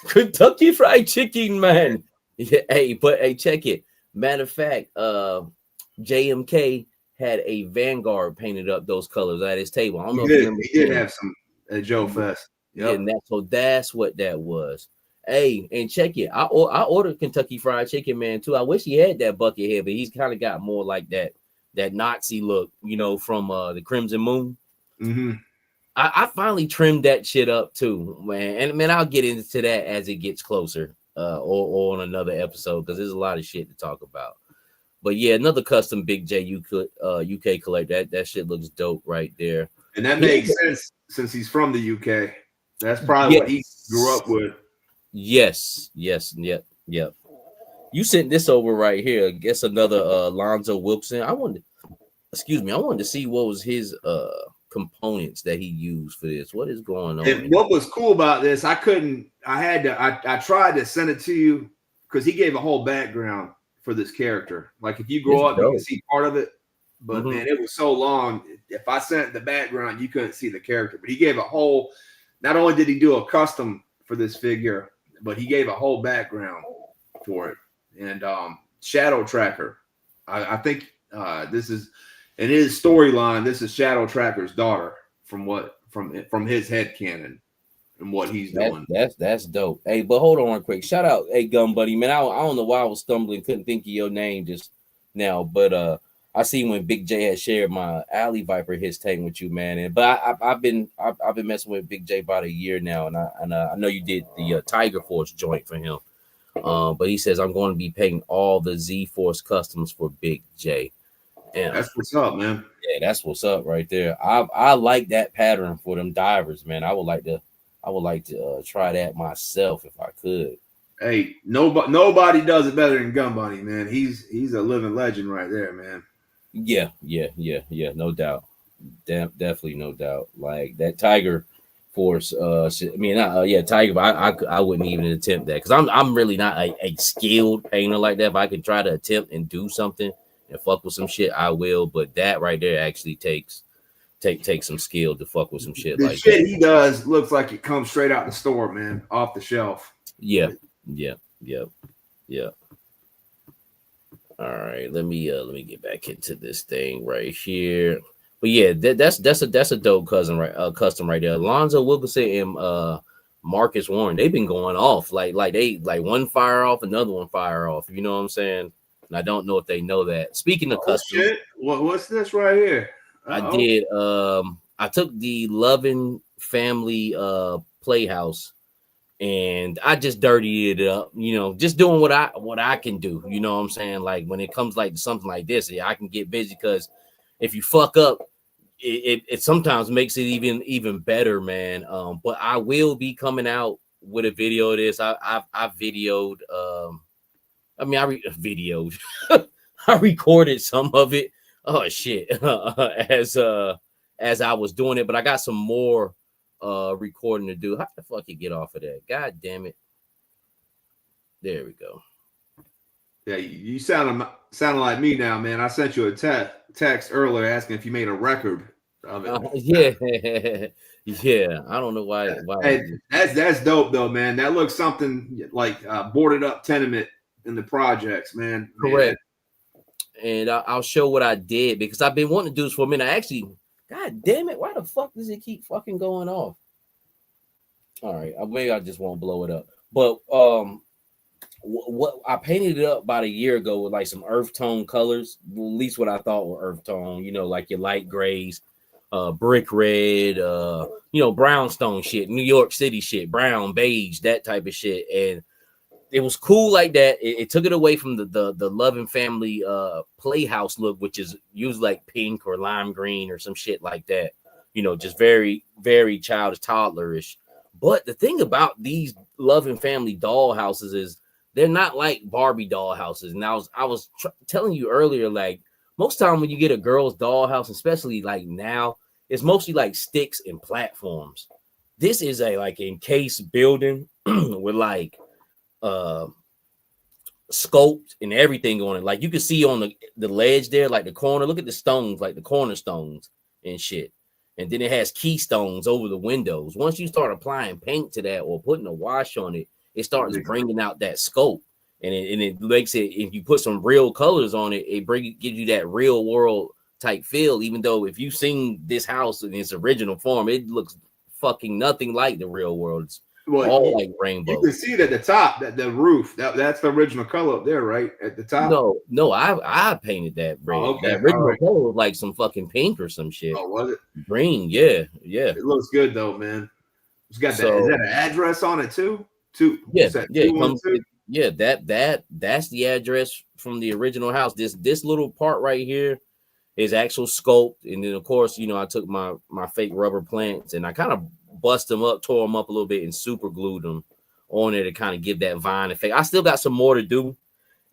Kentucky Fried Chicken Man. Yeah, hey, check it. Matter of fact, JMK had a Vanguard painted up those colors at his table. I don't know if you remember. He did have some at Joe Fest. Yep. Yeah, and that's what that was. Hey, and check it. I ordered Kentucky Fried Chicken Man too. I wish he had that bucket head, but he's kind of got more like that Nazi look, from the Crimson Moon. Mm-hmm. I finally trimmed that shit up too, man. And man, I'll get into that as it gets closer, or on another episode, because there's a lot of shit to talk about. But yeah, another custom Big J UK collect. That shit looks dope right there. And that makes sense since he's from the UK. That's probably what he grew up with. Yes. Yep. You sent this over right here. I guess another Lonzo Wilson. I wanted to see what was his components that he used for this. What is going on? And what was cool about this, I tried to send it to you because he gave a whole background for this character. Like if you grow up, you can see part of it, but man, it was so long. If I sent the background, you couldn't see the character. But he gave a whole. Not only did he do a custom for this figure, but he gave a whole background for it. And Shadow Tracker, I think this is in his storyline. This is Shadow Tracker's daughter from his headcanon and what he's doing. That's dope. Hey, but hold on quick. Shout out, hey Gun Buddy, man. I don't know why I was stumbling, couldn't think of your name just now, but I see when Big J had shared my Alley Viper his tank with you, man. But I've been messing with Big J about a year now, and I know you did the Tiger Force joint for him. But he says I'm going to be paying all the Z Force customs for Big J. And that's what's up, man. Yeah, that's what's up right there. I like that pattern for them divers, man. I would like to try that myself if I could. Hey, nobody does it better than Gun Bunny, man. He's a living legend right there, man. Yeah, no doubt. Definitely no doubt. Like that Tiger Force, Tiger, but I wouldn't even attempt that because I'm really not a skilled painter like that. If I could try to attempt and do something and fuck with some shit, I will. But that right there actually takes some skill to fuck with some shit like that. The shit he does looks like it comes straight out the store, man, off the shelf. Yeah. All right, let me get back into this thing right here. But yeah, that's a dope custom right there. Alonzo Wilkinson and Marcus Warren, they've been going off like one fire off, another one fire off. You know what I'm saying? And I don't know if they know that. Speaking of custom, shit. What's this right here? I did. I took the Loving Family Playhouse. And I just dirtied it up, just doing what I can do. You know what I'm saying? Like when it comes like to something like this, I can get busy because if you fuck up, it sometimes makes it even better, man. But I will be coming out with a video of this. I videoed. Videoed. I recorded some of it. Oh shit! as I was doing it, but I got some more recording to do. How the fuck you get off of that? God damn it. There we go. Yeah, you sound like me now, man. I sent you a text earlier asking if you made a record of it. Yeah. I don't know why. Hey, that's dope though, man. That looks something like boarded up tenement in the projects, man. Correct. And I'll show what I did because I've been wanting to do this for a minute. I actually, God damn it, why the fuck does it keep fucking going off? All right, maybe I just won't blow it up. But what I painted it up about a year ago with like some earth tone colors, at least what I thought were earth tone, like your light grays, brick red, brownstone shit, New York City shit, brown, beige, that type of shit. And it was cool like that. It took it away from the Loving Family Playhouse look, which is usually like pink or lime green or some shit like that. Just very, very childish, toddlerish. But the thing about these Loving Family doll houses is they're not like Barbie doll houses. And I was telling you earlier, like most time when you get a girl's doll house, especially like now, it's mostly like sticks and platforms. This is a like encased building with like uh scoped and everything on it. Like you can see on the ledge there, like the corner. Look at the stones, like the cornerstones and shit. And then it has keystones over the windows. Once you start applying paint to that or putting a wash on it, it starts bringing out that scope. And it makes it, if you put some real colors on it, gives you that real world type feel. Even though if you've seen this house in its original form, it looks fucking nothing like the real world. It's all like rainbow. You can see it at the top, that the roof. That's the original color up there, right? At the top. No, I painted that red. Oh, okay. That original color was like some fucking pink or some shit. Oh, was it? Green, yeah. It looks good though, man. It's got that. Is that an address on it too? Yeah. That's the address from the original house. This little part right here is actual sculpt, and then of course, I took my fake rubber plants and I kind of bust them up, tore them up a little bit, and super glued them on there to kind of give that vine effect. I still got some more to do,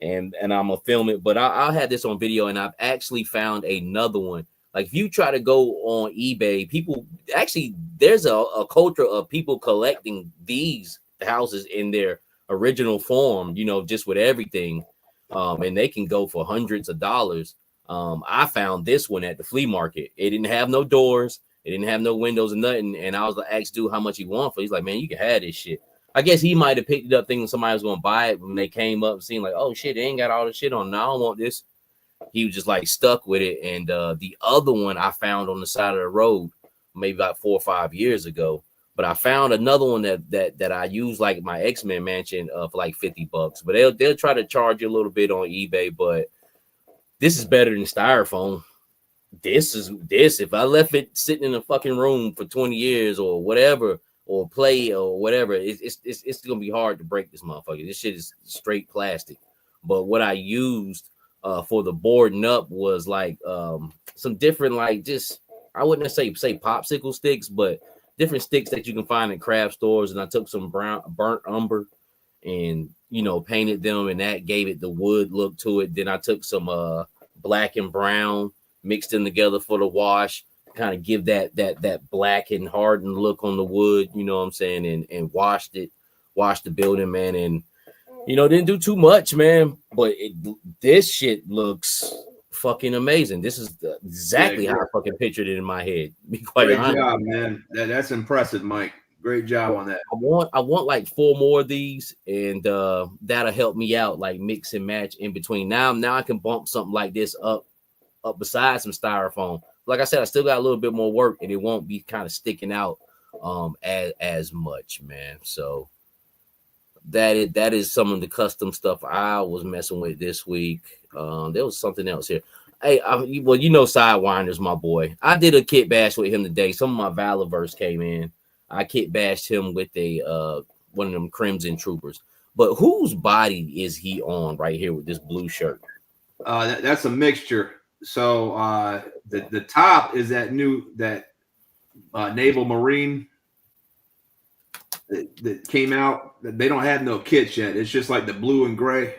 and I'm gonna film it, but I'll have this on video, and I've actually found another one. Like if you try to go on eBay, people actually there's a culture of people collecting these houses in their original form, just with everything, and they can go for hundreds of dollars. I found this one at the flea market. It didn't have no doors, it didn't have no windows or nothing, and I was like, asked dude how much he want for. He's like, man, you can have this shit. I guess he might have picked it up thinking somebody was gonna buy it when they came up and seen like, oh shit, they ain't got all the shit on. No, I don't want this. He was just like stuck with it. And the other one I found on the side of the road maybe about 4 or 5 years ago. But I found another one that I use like my X-Men mansion for like $50. But they'll try to charge you a little bit on eBay, but this is better than styrofoam. This if I left it sitting in a fucking room for 20 years or whatever, or play or whatever, it's gonna be hard to break this motherfucker. This shit is straight plastic. But what I used for the boarding up was like some different, like, just, I wouldn't say popsicle sticks, but different sticks that you can find in craft stores. And I took some burnt umber and painted them, and that gave it the wood look to it. Then I took some black and brown, mixed them together for the wash, kind of give that black and hardened look on the wood, you know what I'm saying, and washed the building, man, and didn't do too much, man, but this shit looks fucking amazing. This is exactly how I fucking pictured it in my head. Be quite Great honest. job, man. That's impressive, Mike. Great job on that. I want like 4 more of these, and that'll help me out, like mix and match in between. Now I can bump something like this up beside some styrofoam. Like I said, I still got a little bit more work, and it won't be kind of sticking out as much, man. So that is some of the custom stuff I was messing with this week. There was something else here. Hey, Sidewinder's my boy. I did a kit bash with him today. Some of my Valorverse came in. I kit bashed him with a one of them Crimson Troopers. But whose body is he on right here with this blue shirt? That's a mixture. So the top is that Naval Marine that came out. They don't have no kits yet. It's just like the blue and gray.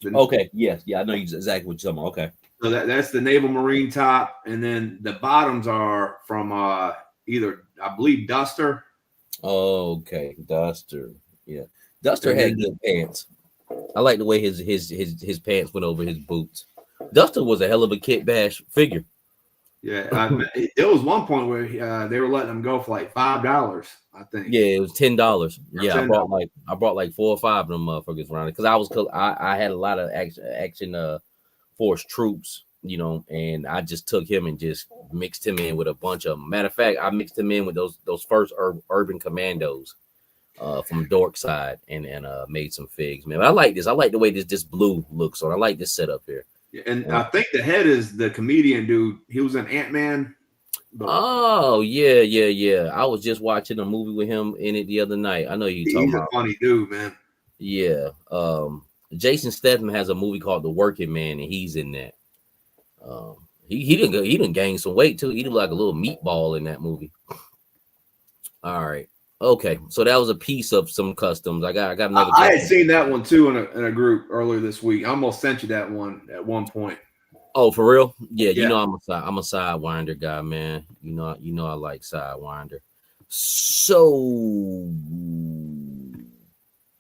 Okay, yes, yeah, I know exactly what you're talking about. Okay, so that's the Naval Marine top, and then the bottoms are from either, I believe, Duster. Okay, Duster. Yeah, Duster had good pants. I like the way his pants went over his boots. Duster was a hell of a kit bash figure. Yeah, it was one point where they were letting them go for like $5, I think. Yeah, it was $10. Yeah, $10. I brought like 4 or 5 of them motherfuckers around it because I had a lot of action force troops, and I just took him and just mixed him in with a bunch of them. Matter of fact, I mixed him in with those first urban commandos from Dork side and made some figs, man. But I like this. I like the way this blue looks on. I like this setup here. And I think the head is the comedian dude. He was in Ant-Man. Oh, yeah. I was just watching a movie with him in it the other night. I know you talking about. He's a funny dude, man. Yeah. Jason Statham has a movie called The Working Man, and he's in that. He didn't gain some weight too. He looked like a little meatball in that movie. All right. Okay, so that was a piece of some customs. I got another I had custom. seen that one too in a group earlier this week. I almost sent you that one at one point. Oh, for real? Yeah, Yeah. I'm a sidewinder guy, man. I like sidewinder. So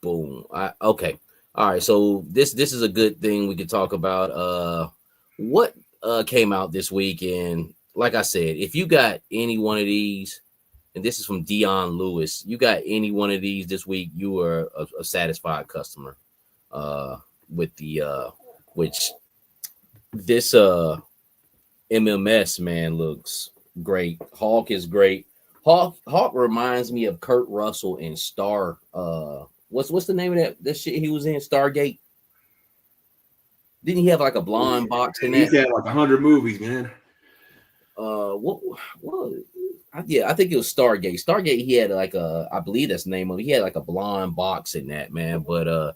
boom. Okay. All right. So this is a good thing we could talk about. What came out this week, and like I said, if you got any one of these, and this is from Dion Lewis, you got any one of these this week, you are a satisfied customer. With the which this MMS man looks great. Hawk is great. Hawk reminds me of Kurt Russell in Star. What's the name of that shit he was in? Stargate. Didn't he have like a blonde box in He's that? had like 100 movies, man. What? Yeah, I think it was Stargate. Stargate. He had like I believe that's the name of it. He had like a blonde box in that, man. But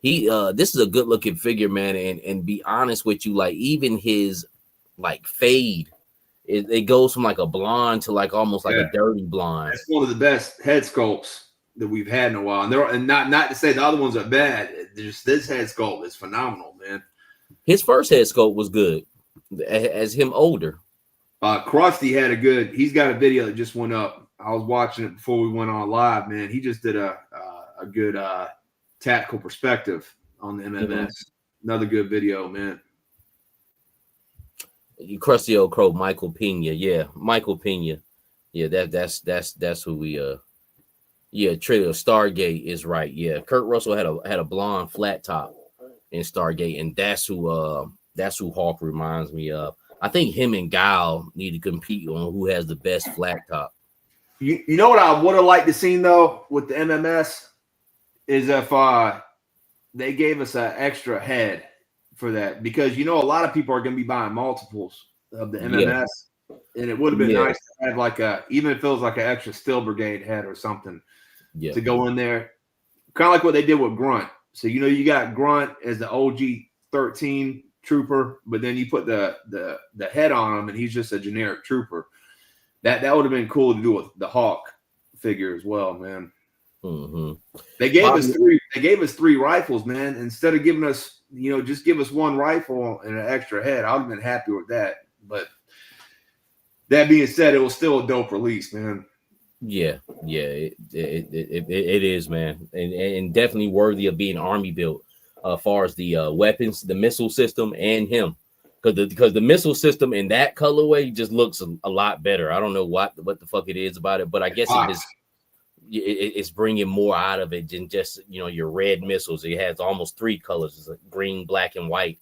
he this is a good looking figure, man. And be honest with you, like even his like fade. It goes from like a blonde to like almost like a Yeah. dirty blonde. That's one of the best head sculpts that we've had in a while. And not to say the other ones are bad. Just this head sculpt is phenomenal, man. His first head sculpt was good as him older. Krusty had a good. He's got a video that just went up. I was watching it before we went on live, man. He just did a good tactical perspective on the MMS. Mm-hmm. Another good video, man. You crusty old crow, Michael Pena. Yeah, Michael Pena. Yeah, that's who we yeah, Trailer Stargate is right. Yeah, Kurt Russell had a blonde flat top in Stargate, and that's who Hawk reminds me of. I think him and Guile need to compete on who has the best flat top. You know what I would have liked to see though with the MMS is if they gave us an extra head for that, because a lot of people are going to be buying multiples of the MMS, and it would have been nice to have like even if it was like an extra Steel Brigade head or something to go in there, kind of like what they did with Grunt. So you got Grunt as the OG 13 trooper, but then you put the head on him, and he's just a generic trooper. That would have been cool to do with the Hawk figure as well, man. Mm-hmm. They gave us three. They gave us 3 rifles, man. Instead of giving us, just give us 1 rifle and an extra head. I would have been happy with that. But that being said, it was still a dope release, man. Yeah, it is, man, and definitely worthy of being army built. Far as the weapons, the missile system, and him, because the missile system in that colorway just looks a lot better. I don't know what the fuck it is about it, but I guess it's bringing more out of it than just your red missiles. It has almost 3 colors: it's like green, black, and white.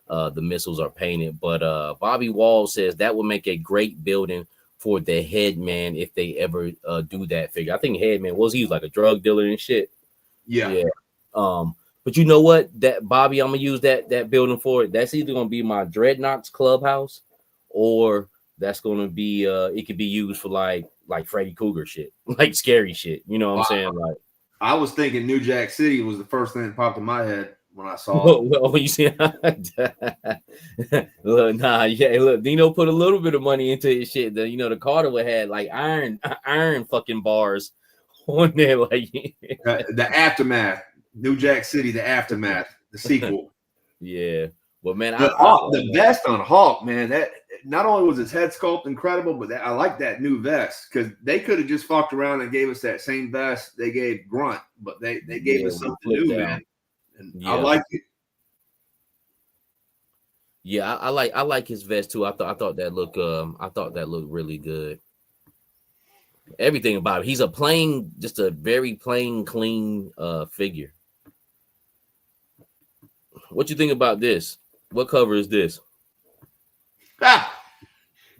The missiles are painted, but Bobby Wall says that would make a great building for the Headman if they ever do that figure. I think Headman he was like a drug dealer and shit. Yeah. But you know what? That Bobby, I'm gonna use that building for it. That's either gonna be my Dreadnoks clubhouse, or that's gonna be it could be used for like Freddy Krueger shit, like scary shit. You know what I'm saying? Like I was thinking New Jack City was the first thing that popped in my head when I saw it. Oh, you see, look, nah, yeah, look, Dino put a little bit of money into his shit. The Carter had like iron fucking bars on there, like the Aftermath, New Jack City, the Aftermath, the sequel. Yeah, well, man, the vest on Hawk, man, that not only was his head sculpt incredible, but I like that new vest, because they could have just fucked around and gave us that same vest they gave Grunt, but they gave us something new, man. And I like it. Yeah, I like his vest too. I thought that looked really good. Everything about it. He's just a very plain, clean figure. What you think about this? What cover is this?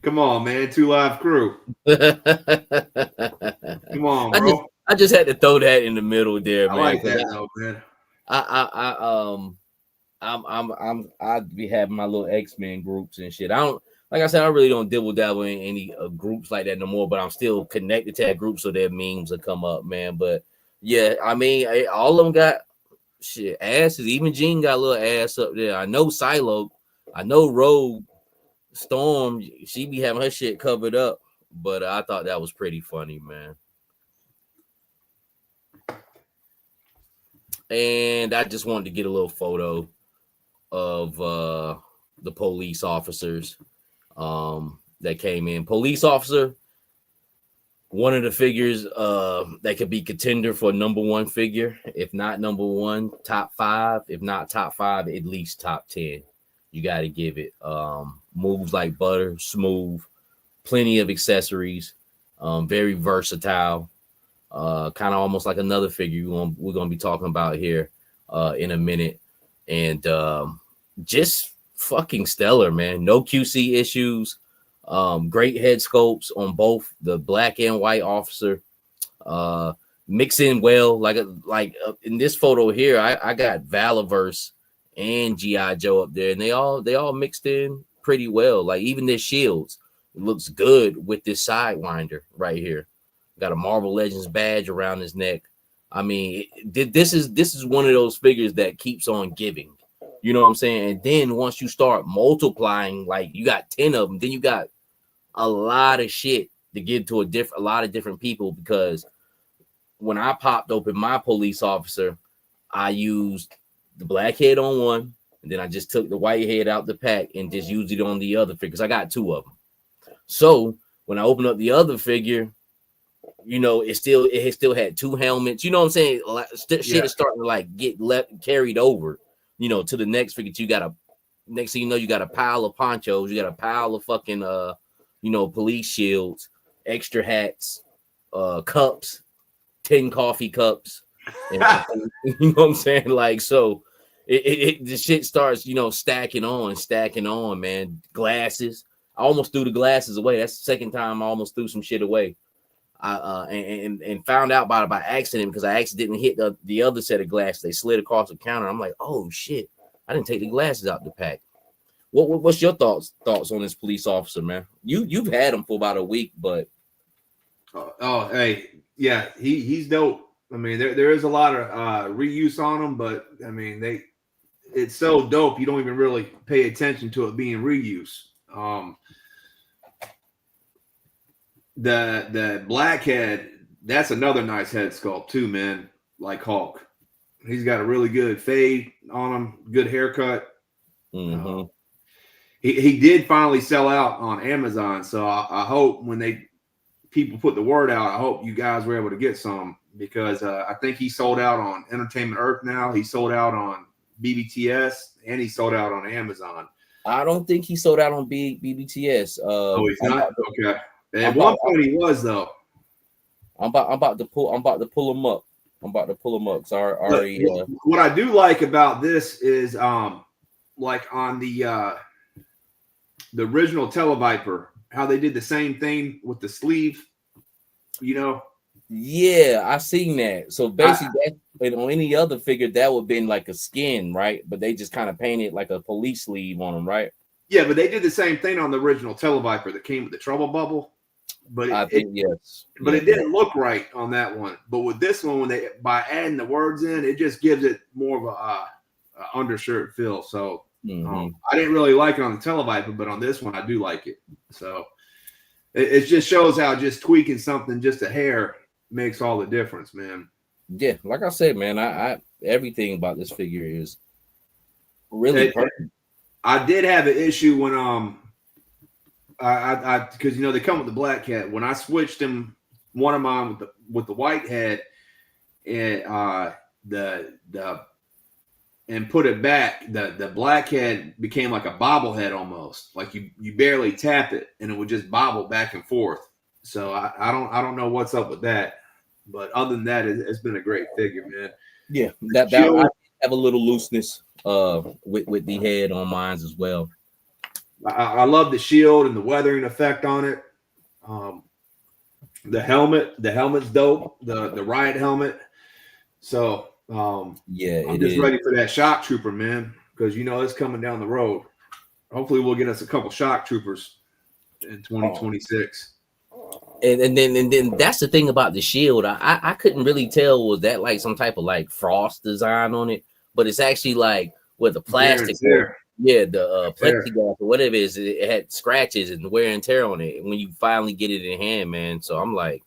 Come on, man. 2 Live Crew. Come on, bro. I just had to throw that in the middle there, man. I like that though, man. I'd be having my little X-Men groups and shit. I really don't dibble dabble in any groups like that no more, but I'm still connected to that group, so their memes will come up, man. But yeah, I mean, all of them got shit asses. Even Jean got a little ass up there. I know Silo, I know Rogue Storm, she be having her shit covered up, but I thought that was pretty funny, man. and I just wanted to get a little photo of the police officers that came in. Police officer, one of the figures that could be contender for number one figure, if not number one, top five, if not top five, at least top 10. You got to give it. Moves like butter, smooth, plenty of accessories, very versatile. Kind of almost like another figure we're gonna be talking about here in a minute, and just fucking stellar, man. No QC issues. Great head sculpts on both the black and white officer. Mix in well, like in this photo here, I got Valaverse and GI Joe up there, and they all mixed in pretty well. Like even their shields, it looks good with this sidewinder right here. Got a Marvel Legends badge around his neck. I mean, this is one of those figures that keeps on giving. You know what I'm saying? And then once you start multiplying, like you got 10 of them, then you got a lot of shit to give to a lot of different people. Because when I popped open my police officer, I used the black head on one, and then I just took the white head out the pack and just used it on the other figures. I got 2 of them. So when I opened up the other figure, you know, it still had 2 helmets. You know what I'm saying? Shit is starting to like get carried over, you know, to the next figure. You got next thing you know, you got a pile of ponchos, you got a pile of fucking you know, police shields, extra hats, cups, 10 coffee cups. And, you know what I'm saying? Like, so the shit starts, you know, stacking on, man. Glasses. I almost threw the glasses away. That's the second time I almost threw some shit away. And found out about it by accident because I accidentally hit the other set of glasses. They slid across the counter. I'm like, oh shit, I didn't take the glasses out the pack. What's your thoughts on this police officer, man? You've had him for about a week, but hey, yeah, he's dope. I mean, there is a lot of reuse on them, but I mean it's so dope you don't even really pay attention to it being reuse. The black head, that's another nice head sculpt too, man. Like Hulk, he's got a really good fade on him, good haircut. Mm-hmm. He did finally sell out on Amazon, so I hope when people put the word out, I hope you guys were able to get some, because I think he sold out on Entertainment Earth now. He sold out on BBTS, and he sold out on Amazon. I don't think he sold out on BBTS. Oh, he's not? Okay. At one point he was, though. I'm about to pull him up. Sorry. What I do like about this is like on the original Televiper, how they did the same thing with the sleeve, you know. Yeah, I seen that. So basically, that on any other figure that would have been like a skin, right? But they just kind of painted like a police sleeve on them, right? Yeah, but they did the same thing on the original Televiper that came with the trouble bubble. But it didn't look right on that one. But with this one, by adding the words in, it just gives it more of a undershirt feel. So I didn't really like it on the Televiper, but on this one, I do like it. So it just shows how just tweaking something just a hair makes all the difference, man. Yeah, like I said, man, I everything about this figure is really perfect. I did have an issue when I because you know they come with the black head. When I switched them, one of mine with the white head, and and put it back, the black head became like a bobblehead almost. Like you barely tap it and it would just bobble back and forth. So I don't know what's up with that. But other than that, it's been a great figure, man. Yeah, that I have a little looseness with the head on mine as well. I love the shield and the weathering effect on it. The helmet's dope. The riot helmet. So yeah, I'm just ready for that shock trooper, man, because you know it's coming down the road. Hopefully, we'll get us a couple shock troopers in 2026. And then that's the thing about the shield. I couldn't really tell, was that like some type of like frost design on it, but it's actually like with the plastic. Yeah, the plexiglass or whatever it is, it had scratches and wear and tear on it when you finally get it in hand, man. So I'm like,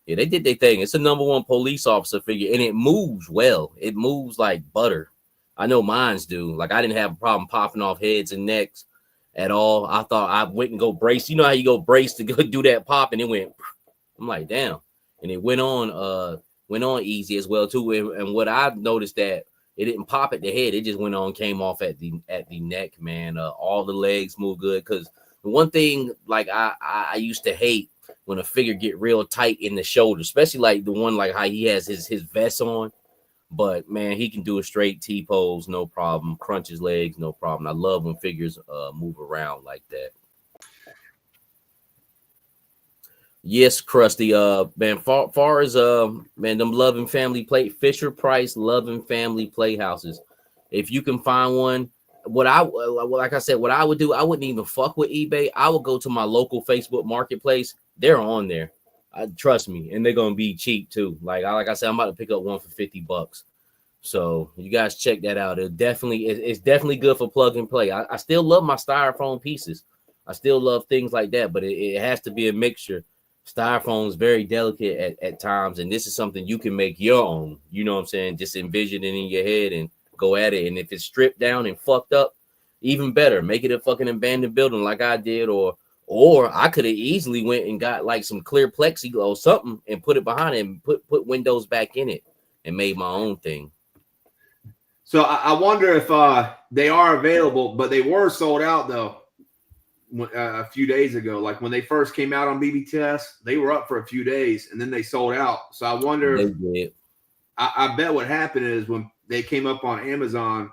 Yeah, they did their thing. It's a #1 police officer figure, and it moves well. It moves like butter. I know mines do. Like I didn't have a problem popping off heads and necks at all. I thought I went and go brace. You know how you go brace to go do that pop, and it went. I'm like, damn, and it went on easy as well too. And what I noticed that it didn't pop at the head. It just went on, came off at the neck, man. All the legs move good because the one thing like I used to hate when a figure get real tight in the shoulder, especially like the one like how he has his vest on. But man, he can do a straight T-pose, no problem. Crunch his legs, no problem. I love when figures move around like that. Yes, Krusty. Man, far as man, them Loving Family Play Fisher Price Loving Family Playhouses. If you can find one, what I like I said, what I would do, I wouldn't even fuck with eBay. I would go to my local Facebook marketplace. They're on there. Trust me, and they're gonna be cheap too. Like I said, I'm about to pick up one for $50. So you guys check that out. It's definitely good for plug and play. I still love my styrofoam pieces. I still love things like that, but it has to be a mixture. Styrofoam is very delicate at times, and this is something you can make your own. You know what I'm saying? Just envision it in your head and go at it. And if it's stripped down and fucked up, even better. Make it a fucking abandoned building like I did, or I could have easily went and got like some clear plexiglass or something and put it behind it and put windows back in it and made my own thing. So I wonder if they are available, but they were sold out though a few days ago. Like when they first came out on BBTS, they were up for a few days and then they sold out. So I wonder if I bet what happened is when they came up on Amazon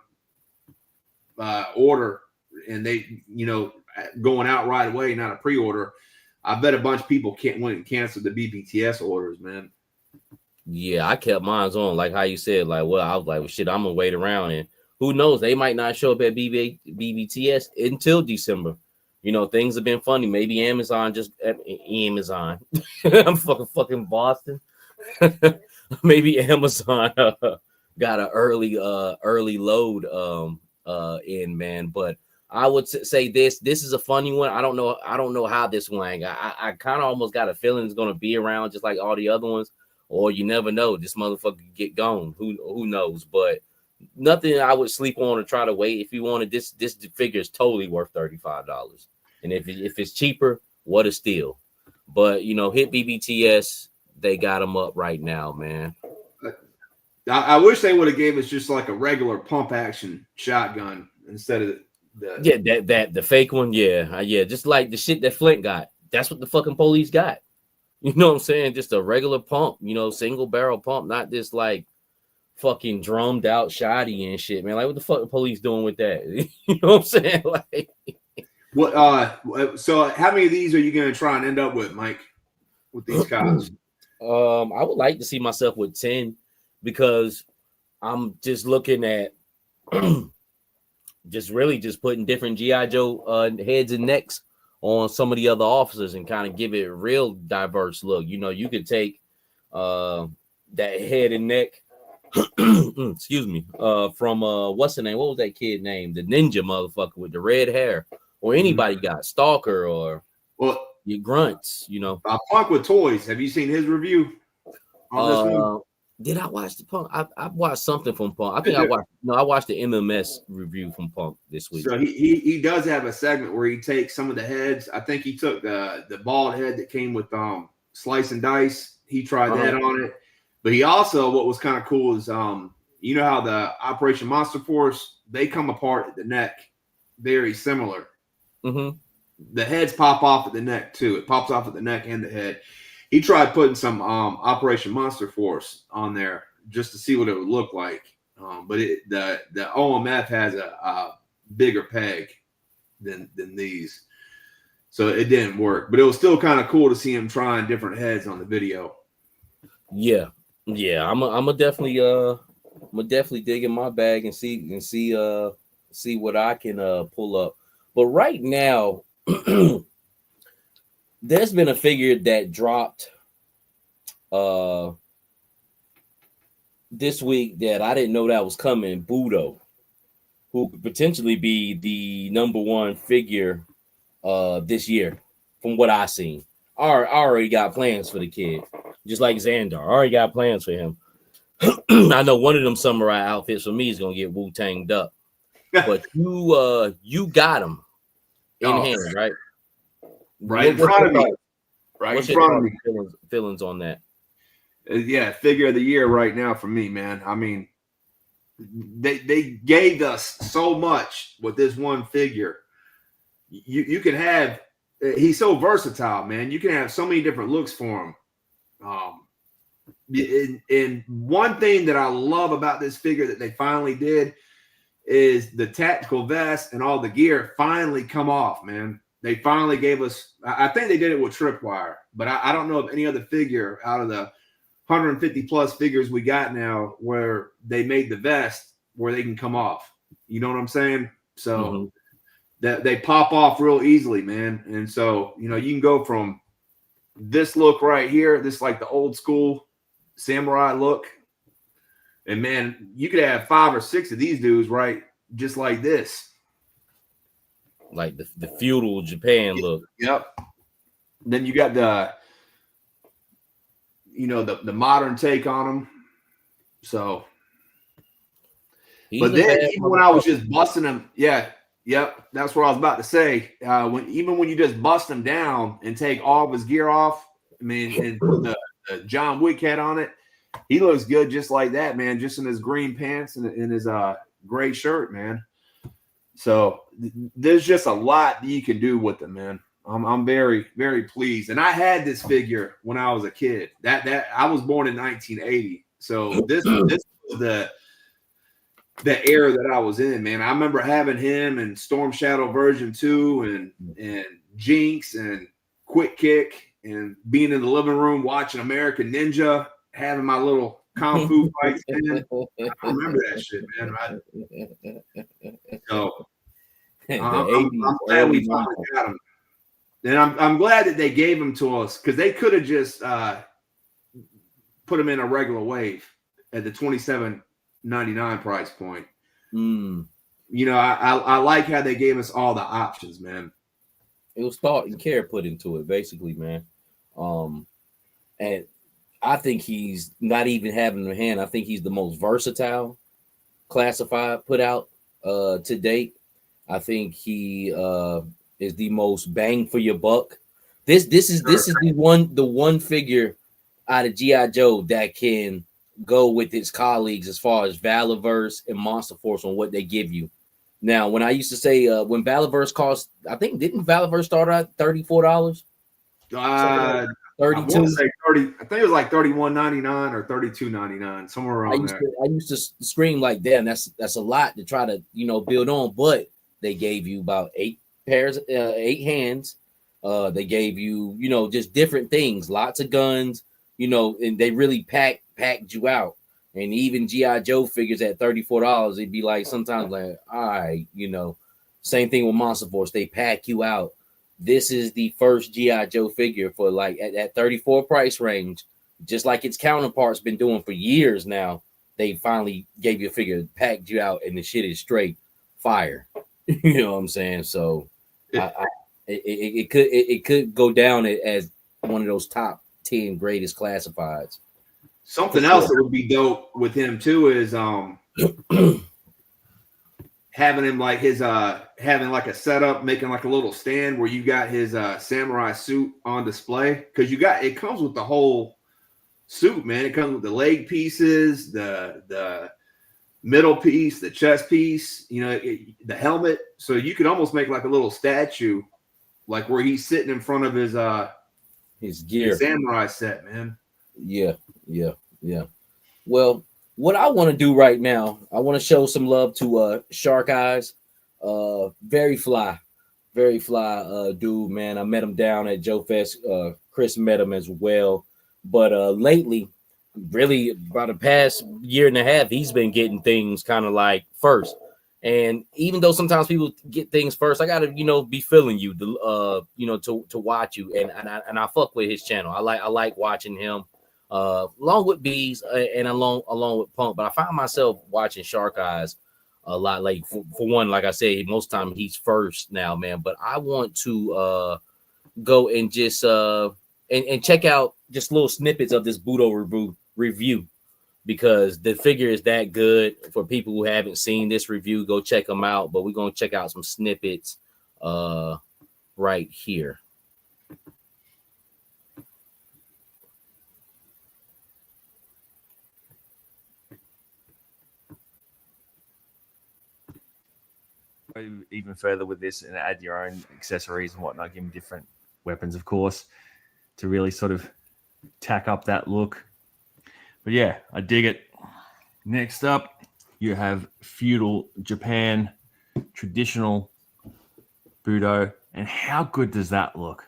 order and they, going out right away, not a pre-order. I bet a bunch of people went and canceled the BBTS orders, man. Yeah, I kept mine on, like how you said, like, well, I was like, well, shit, I'm gonna wait around, and who knows, they might not show up at BBTS until December. Things have been funny. Maybe Amazon Amazon. I'm fucking Boston. Maybe Amazon got an early load in, man. But I would say this is a funny one. I don't know how this one. I kind of almost got a feeling it's gonna be around just like all the other ones. Or you never know, this motherfucker could get gone. Who knows? But nothing I would sleep on or try to wait. If you wanted this figure is totally worth $35. And if it's cheaper, what a steal. But hit BBTS, they got them up right now, man. I wish they would have gave us just like a regular pump action shotgun instead of the fake one. Yeah, just like the shit that Flint got. That's what the fucking police got. You know what I'm saying? Just a regular pump, single barrel pump, not this like fucking drummed out shoddy and shit, man. Like, what the fuck the police doing with that? You know what I'm saying? Like, what? So, how many of these are you going to try and end up with, Mike? With these cops? I would like to see myself with 10 because I'm just looking at just putting different GI Joe heads and necks on some of the other officers and kind of give it a real diverse look. You could take that head and neck, excuse me, from what's the name? What was that kid name? The ninja motherfucker with the red hair, or anybody got Stalker or your Grunts. Punk with Toys. Have you seen his review on this one? Did I watch the Punk? I watched something from Punk. I think I watched the MMS review from Punk this week. So he does have a segment where he takes some of the heads. I think he took the bald head that came with Slice and Dice. He tried that on it. But he also, what was kind of cool is how the Operation Monster Force, they come apart at the neck. Very similar. Mm-hmm. The heads pop off at the neck too. It pops off at the neck and the head. He tried putting some Operation Monster Force on there just to see what it would look like. But the OMF has a bigger peg than these. So it didn't work. But it was still kind of cool to see him trying different heads on the video. Yeah. I'm definitely dig in my bag and see what I can pull up. But right now, there's been a figure that dropped this week that I didn't know that was coming. Budo, who could potentially be the #1 figure this year, from what I seen. I already got plans for the kid. Just like Xandar, I already got plans for him. I know one of them samurai outfits for me is gonna get Wu-Tanged up, but you got him in hand, right? Right in front of me. Right in front of me. Feelings on that? Yeah, figure of the year right now for me, man. I mean, they gave us so much with this one figure. You can have, he's so versatile, man. You can have so many different looks for him. And one thing that I love about this figure that they finally did is the tactical vest and all the gear finally come off, man. They finally gave us, I think they did it with Tripwire, but I don't know of any other figure out of the 150 plus figures we got now where they made the vest where they can come off. You know what I'm saying? So that they pop off real easily, man. And so, you know, you can go from this look right here, this like the old school samurai look. And man, you could have 5 or 6 of these dudes, right? Just like this. Like the feudal Japan look. Yep. Then you got the, you know, the modern take on them. So, but then even when I was just busting them, yep, that's what I was about to say. When you just bust him down and take all of his gear off, I mean, and put the John Wick hat on it, he looks good just like that, man. Just in his green pants and in his gray shirt, man. So there's just a lot that you can do with them, man. I'm very, very pleased. And I had this figure when I was a kid. That I was born in 1980. So this was the era that I was in, man. I remember having him and Storm Shadow version 2 and Jinx and Quick Kick and being in the living room watching American Ninja, having my little Kung Fu fights. Man. I remember that shit, man. I'm glad we finally got him. And I'm glad that they gave them to us because they could have just put them in a regular wave at the $27.99 price point. You know, I like how they gave us all the options, man. It was thought and care put into it, basically, man. And I think he's not even having in hand. I think he's the most versatile classified put out to date. I think he is the most bang for your buck. This is the one figure out of G.I. Joe that can go with its colleagues as far as Valorverse and Monster Force on what they give you. Now, when I used to say when Valorverse cost, I think didn't Valorverse start at $34? 32. I think it was like $31.99 or $32.99, somewhere around there. I used to scream like, damn, that's a lot to try to, you know, build on, but they gave you about 8 hands. They gave you, you know, just different things, lots of guns, you know, and they really packed you out. And even G.I. Joe figures at $34, it'd be like sometimes like, all right, you know, same thing with Monster Force, they pack you out. This is the first G.I. Joe figure for like at that 34 price range, just like its counterparts been doing for years now. They finally gave you a figure, packed you out, and the shit is straight fire. You know what I'm saying? So it could go down as one of those top 10 greatest classifieds. Something else that would be dope with him too is having him like his having like a setup, making like a little stand where you got his samurai suit on display, because it comes with the whole suit, man. It comes with the leg pieces, the middle piece, the chest piece, you know, the helmet. So you could almost make like a little statue, like where he's sitting in front of his gear, his samurai set, man. Yeah. Well, what I want to do right now, I want to show some love to Shark Eyes. Very fly dude, man. I met him down at Joe Fest. Chris met him as well. But lately, really about the past year and a half, he's been getting things kind of like first. And even though sometimes people get things first, I gotta, you know, be feeling you, you know, to watch you. And I fuck with his channel. I like watching him. Along with Bees and along with Punk, but I find myself watching Shark Eyes a lot. Like for one, like I said, most time he's first now, man. But I want to go and just and check out just little snippets of this Budo review because the figure is that good. For people who haven't seen this review, go check them out. But we're gonna check out some snippets right here. Even further with this and add your own accessories and whatnot, give them different weapons, of course, to really sort of tack up that look. But yeah, I dig it. Next up, you have feudal Japan, traditional Budo, and how good does that look?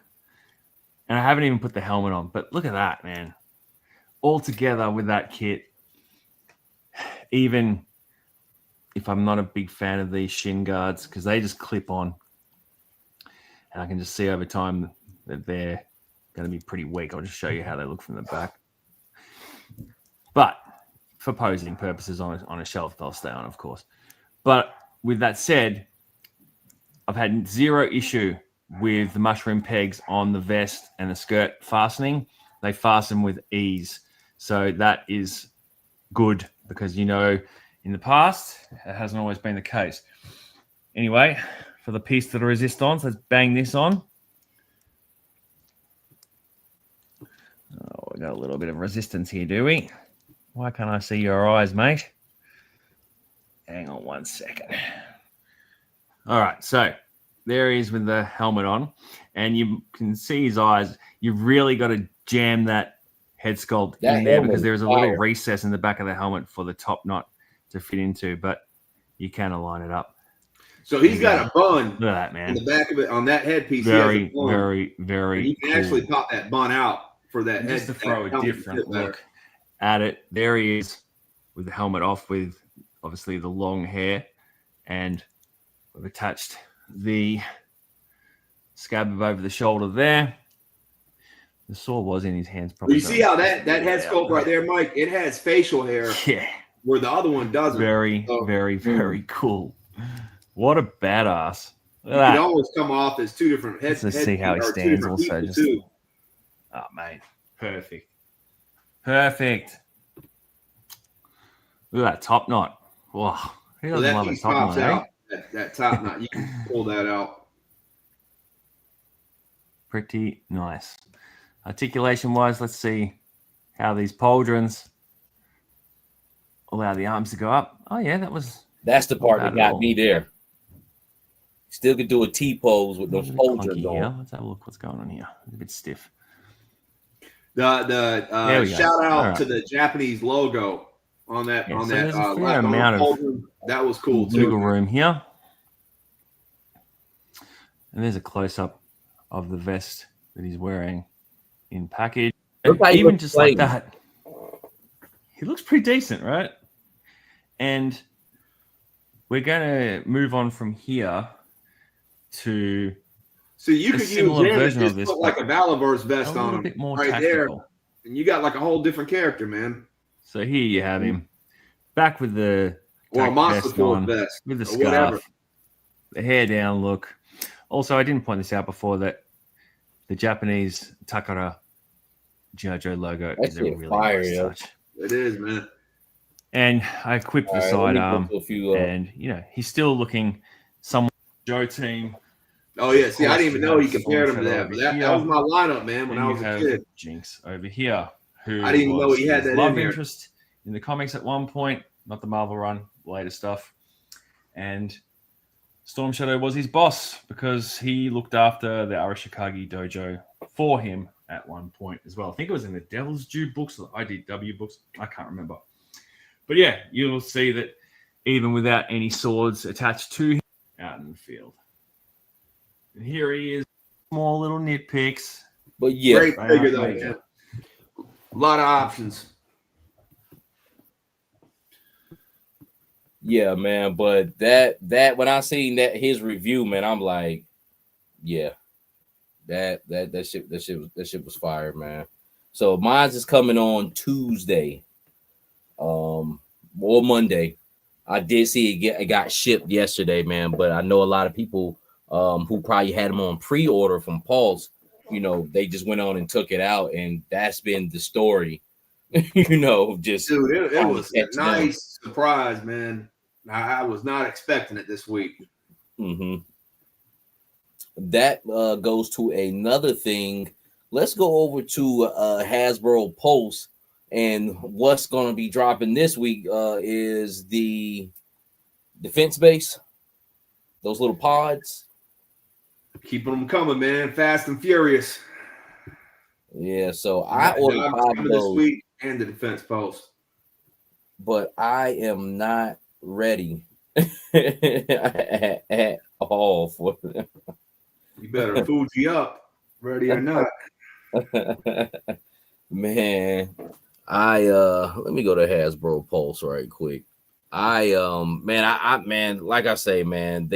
And I haven't even put the helmet on, but look at that, man. All together with that kit, even if I'm not a big fan of these shin guards because they just clip on, and I can just see over time that they're going to be pretty weak. I'll just show you how they look from the back. But for posing purposes on a shelf, they'll stay on, of course. But with that said, I've had zero issue with the mushroom pegs on the vest and the skirt fastening. They fasten with ease. So that is good because, you know, in the past, it hasn't always been the case. Anyway, for the piece de resistance, let's bang this on. Oh, we got a little bit of resistance here, do we? Why can't I see your eyes, mate? Hang on 1 second. All right, so there he is with the helmet on, and you can see his eyes. You've really got to jam that head sculpt in there because there's a little recess in the back of the helmet for the top knot to fit into, but you can align it up. So he's got a bun. Look at that, man. In the back of it on that headpiece. Very, very, very. And you can actually pop that bun out for that head. Just to throw a different look at it. There he is with the helmet off, with obviously the long hair, and we've attached the scab over the shoulder there. The sword was in his hands. Probably. You see how that head sculpt right there, Mike? It has facial hair. Yeah. Where the other one doesn't. Very, very cool. What a badass. You can always come off as two different heads. Let's see how he stands also. Just, oh, mate. Perfect. Perfect. Look at that top knot. Wow. Who doesn't love a top knot, eh? That top knot. You can pull that out. Pretty nice. Articulation-wise, let's see how these pauldrons allow the arms to go up. Oh, yeah, that's the part that got me there. Still could do a T-pose with those pauldrons on. Let's have a look what's going on here. It's a bit stiff. The shout out to the Japanese logo on that. Yeah, on so that there's a fair amount of that was cool too. Wiggle room here. And there's a close-up of the vest that he's wearing in package. Even just like that, he looks pretty decent, right? And we're going to move on from here to so you could use him version of this, put like a Valaverse vest on him, bit more right tactical. There, and you got like a whole different character, man. So here you have him, back with the monster vest with the scarf, the hair down look. Also, I didn't point this out before that the Japanese Takara JoJo logo is a really nice touch. It is, man. And I equipped the sidearm, and he's still looking somewhat Joe team. Oh yeah, see, I didn't even know he compared him to that. But that was my lineup, man. When I was a kid, Jinx over here, who I didn't even know he had that love interest in the comics at one point, not the Marvel run, later stuff, and Storm Shadow was his boss because he looked after the Arashikage dojo for him at one point as well. I think it was in the Devil's Due books or the IDW books. I can't remember. But yeah, you'll see that even without any swords attached to him out in the field. And here he is. Small little nitpicks. But yeah. Great figure though. Yeah. A lot of options. Yeah, man. But that when I seen that his review, man, I'm like, yeah. That shit was fire, man. So mine's is coming on Tuesday. Or Monday. I did see it got shipped yesterday, man. But I know a lot of people who probably had them on pre-order from Pulse they just went on and took it out, and that's been the story. Just Dude, it was a catching on. nice surprise, man. I was not expecting it this week. That goes to another thing. Let's go over to Hasbro Pulse, and what's going to be dropping this week is the defense base, those little pods. Keeping them coming, man. Fast and furious. Yeah, so I ordered 5 of this those week and the defense post, but I am not ready at all for them. You better Fuji up, ready or not. Man, let me go to Hasbro Pulse right quick. Man, like I say, man,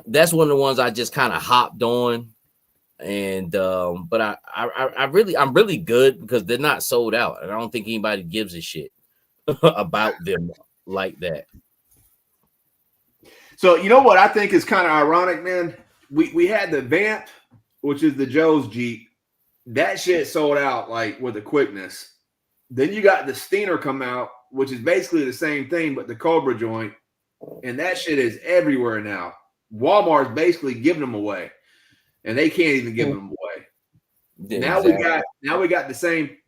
that's one of the ones I just kind of hopped on, and but I'm really good because they're not sold out, and I don't think anybody gives a shit about them like that. So you know what I think is kind of ironic, man? We had the Vamp, which is the Joe's Jeep. That shit sold out like with a quickness. Then you got the Steiner come out, which is basically the same thing, but the Cobra joint, and that shit is everywhere now. Walmart's basically giving them away, and they can't even give them away. Yeah, now we got the same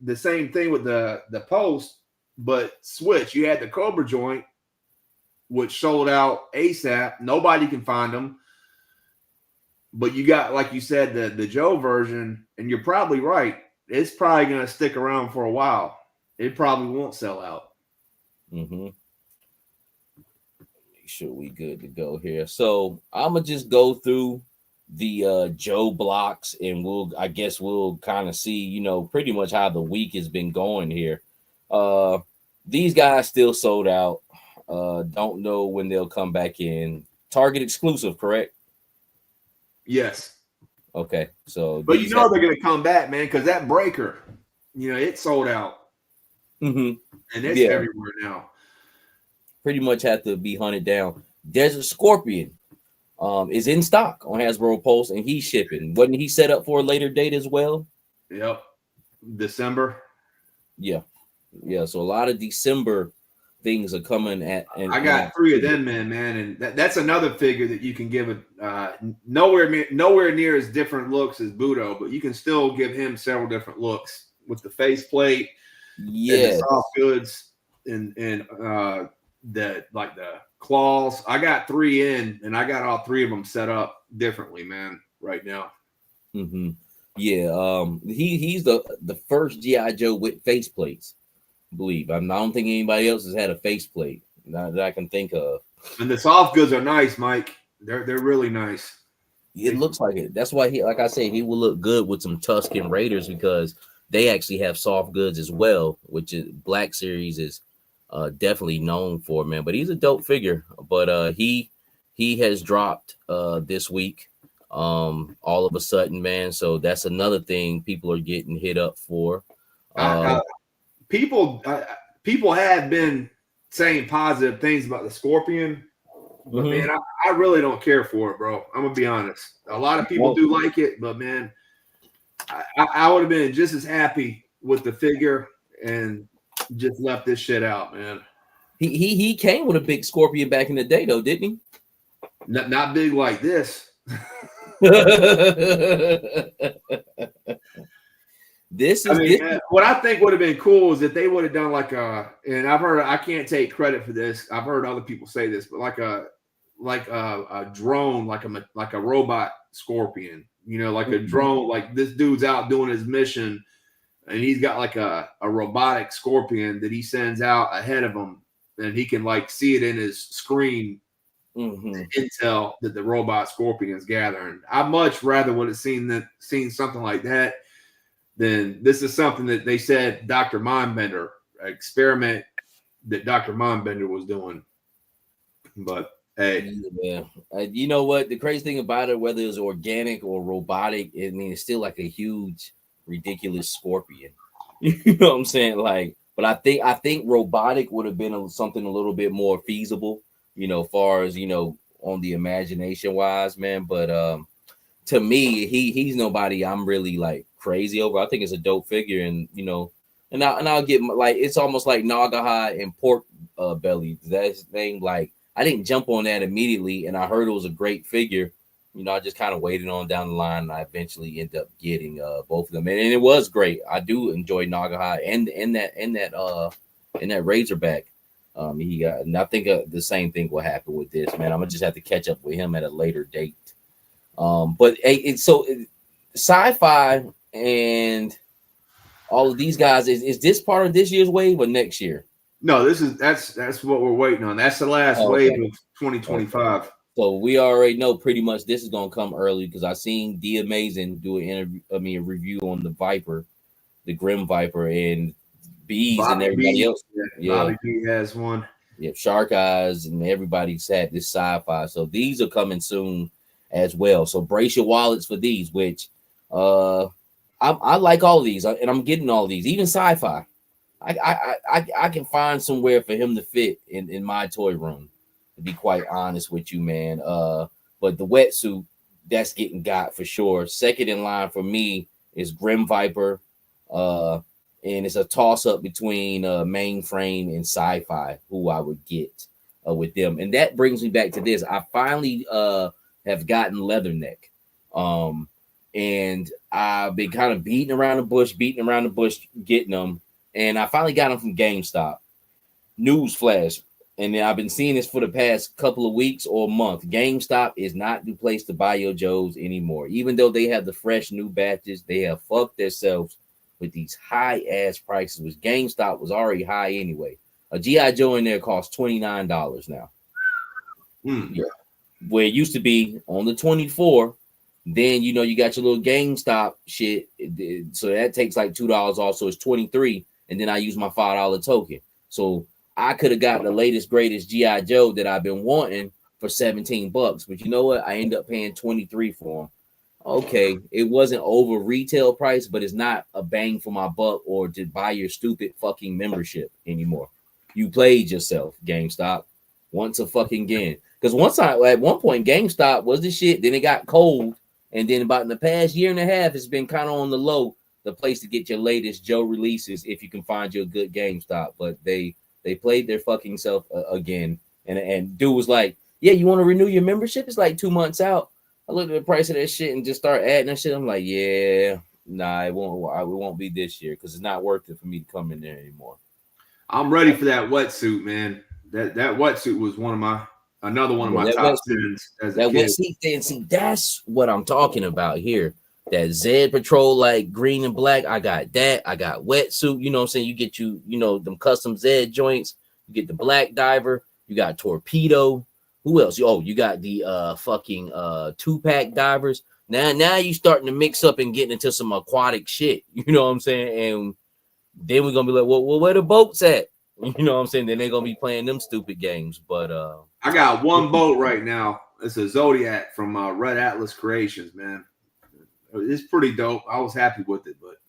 thing with the Post, but switch. You had the Cobra joint, which sold out ASAP. Nobody can find them. But you got, like you said, the Joe version, and you're probably right. It's probably going to stick around for a while. It probably won't sell out. Make sure we good to go here. So I'm going to just go through the Joe blocks, and I guess we'll kind of see, pretty much how the week has been going here. These guys still sold out. Don't know when they'll come back in. Target exclusive, correct? Yes. Okay. So, but they're going to come back, man, because that breaker, it sold out. And it's everywhere now. Pretty much have to be hunted down. Desert Scorpion is in stock on Hasbro Pulse, and he's shipping. Wasn't he set up for a later date as well? Yep. December. Yeah. So a lot of December things are coming at. And I got 3 of them, man, and that's another figure that you can give it nowhere near as different looks as Budo, but you can still give him several different looks with the faceplate, and the soft goods, and the claws. I got 3 in, and I got all 3 of them set up differently, man, right now. Yeah, he's the first G.I. Joe with faceplates. Believe I don't think anybody else has had a faceplate that I can think of. And the soft goods are nice, Mike. They're really nice. It looks like it. That's why he will look good with some Tusken Raiders, because they actually have soft goods as well, which is Black Series is definitely known for, man. But he's a dope figure. But he has dropped this week all of a sudden, man. So that's another thing people are getting hit up for. People have been saying positive things about the Scorpion, but man, I really don't care for it, bro. I'm gonna be honest. A lot of people do like it, but man, I would have been just as happy with the figure and just left this shit out, man. He came with a big Scorpion back in the day, though, didn't he? Not big like this. What I think would have been cool is if they would have done and I've heard, I can't take credit for this, I've heard other people say this, but like a drone, like a robot Scorpion, like a drone, like this dude's out doing his mission, and he's got like a robotic Scorpion that he sends out ahead of him, and he can see it in his screen. Intel that the robot Scorpion is gathering. I much rather would have seen something like that. Then this is something that they said Dr. Mindbender experiment that Dr. Mindbender was doing. But hey, you know what? The crazy thing about it, whether it's organic or robotic, it's still like a huge, ridiculous Scorpion. You know what I'm saying? But I think robotic would have been something a little bit more feasible. Far as on the imagination wise, man. But to me, he's nobody I'm really like crazy over. I think it's a dope figure, and you know, and I'll get like it's almost like Nagahide and Pork Belly. That's thing like I didn't jump on that immediately, and I heard it was a great figure. You know, I just kind of waited on down the line, and I eventually ended up getting both of them, and it was great. I do enjoy Nagahide and that Razorback. He got, and I think the same thing will happen with this man. I'm gonna just have to catch up with him at a later date. But it's so sci-fi and all of these guys is this part of this year's wave or next year? No, that's what we're waiting on. That's the last wave of 2025. Okay. So we already know pretty much this is gonna come early because I seen The Amazing do an interview, a review on the Viper, the Grim Viper, and Bees Bobby and everybody B, else. Yeah, Bobby B has one. Yeah, Shark Eyes and everybody's had this sci-fi. So these are coming soon as well. So brace your wallets for these, which I like all of these, and I'm getting all of these, even sci-fi. I can find somewhere for him to fit in my toy room, to be quite honest with you, man. But the wetsuit, that's getting got for sure. Second in line for me is Grim Viper. And it's a toss-up between Mainframe and Sci-Fi, who I would get with them. And that brings me back to this. I finally have gotten Leatherneck. And I've been kind of beating around the bush, getting them. And I finally got them from GameStop. Newsflash. And I've been seeing this for the past couple of weeks or a month. GameStop is not the place to buy your Joes anymore. Even though they have the fresh new batches, they have fucked themselves with these high ass prices, which GameStop was already high anyway. A G.I. Joe in there costs $29 now. Yeah. Where it used to be on the 24, then you know you got your little GameStop shit. So that takes like $2 off. So it's 23. And then I use my $5 token. So I could have gotten the latest, greatest G.I. Joe that I've been wanting for $17. But you know what? I end up paying 23 for them. Okay, it wasn't over retail price, but it's not a bang for my buck or to buy your stupid fucking membership anymore. You played yourself, GameStop, once a fucking again. Because at one point, GameStop was the shit. Then it got cold, and then about in the past year and a half, it's been kind of on the low. The place to get your latest Joe releases if you can find you a good GameStop. But they played their fucking self again, and dude was like, "Yeah, you want to renew your membership? It's like 2 months out." I looked at the price of that shit and just start adding that shit. I'm like, yeah, nah, it won't be this year because it's not worth it for me to come in there anymore. I'm ready for that wetsuit, man. That wetsuit was another one of my top tens as a kid. See, that's what I'm talking about here. That Z Patrol, like green and black. I got that. I got wetsuit. You know what I'm saying? You get them custom Z joints. You get the black diver. You got torpedo. Who else? Oh, you got the fucking 2-pack divers. Now you starting to mix up and getting into some aquatic shit. You know what I'm saying? And then we're gonna be like, well, where the boats at? You know what I'm saying? Then they're gonna be playing them stupid games. But I got one boat right now. It's a Zodiac from Red Atlas Creations, man. It's pretty dope. I was happy with it, but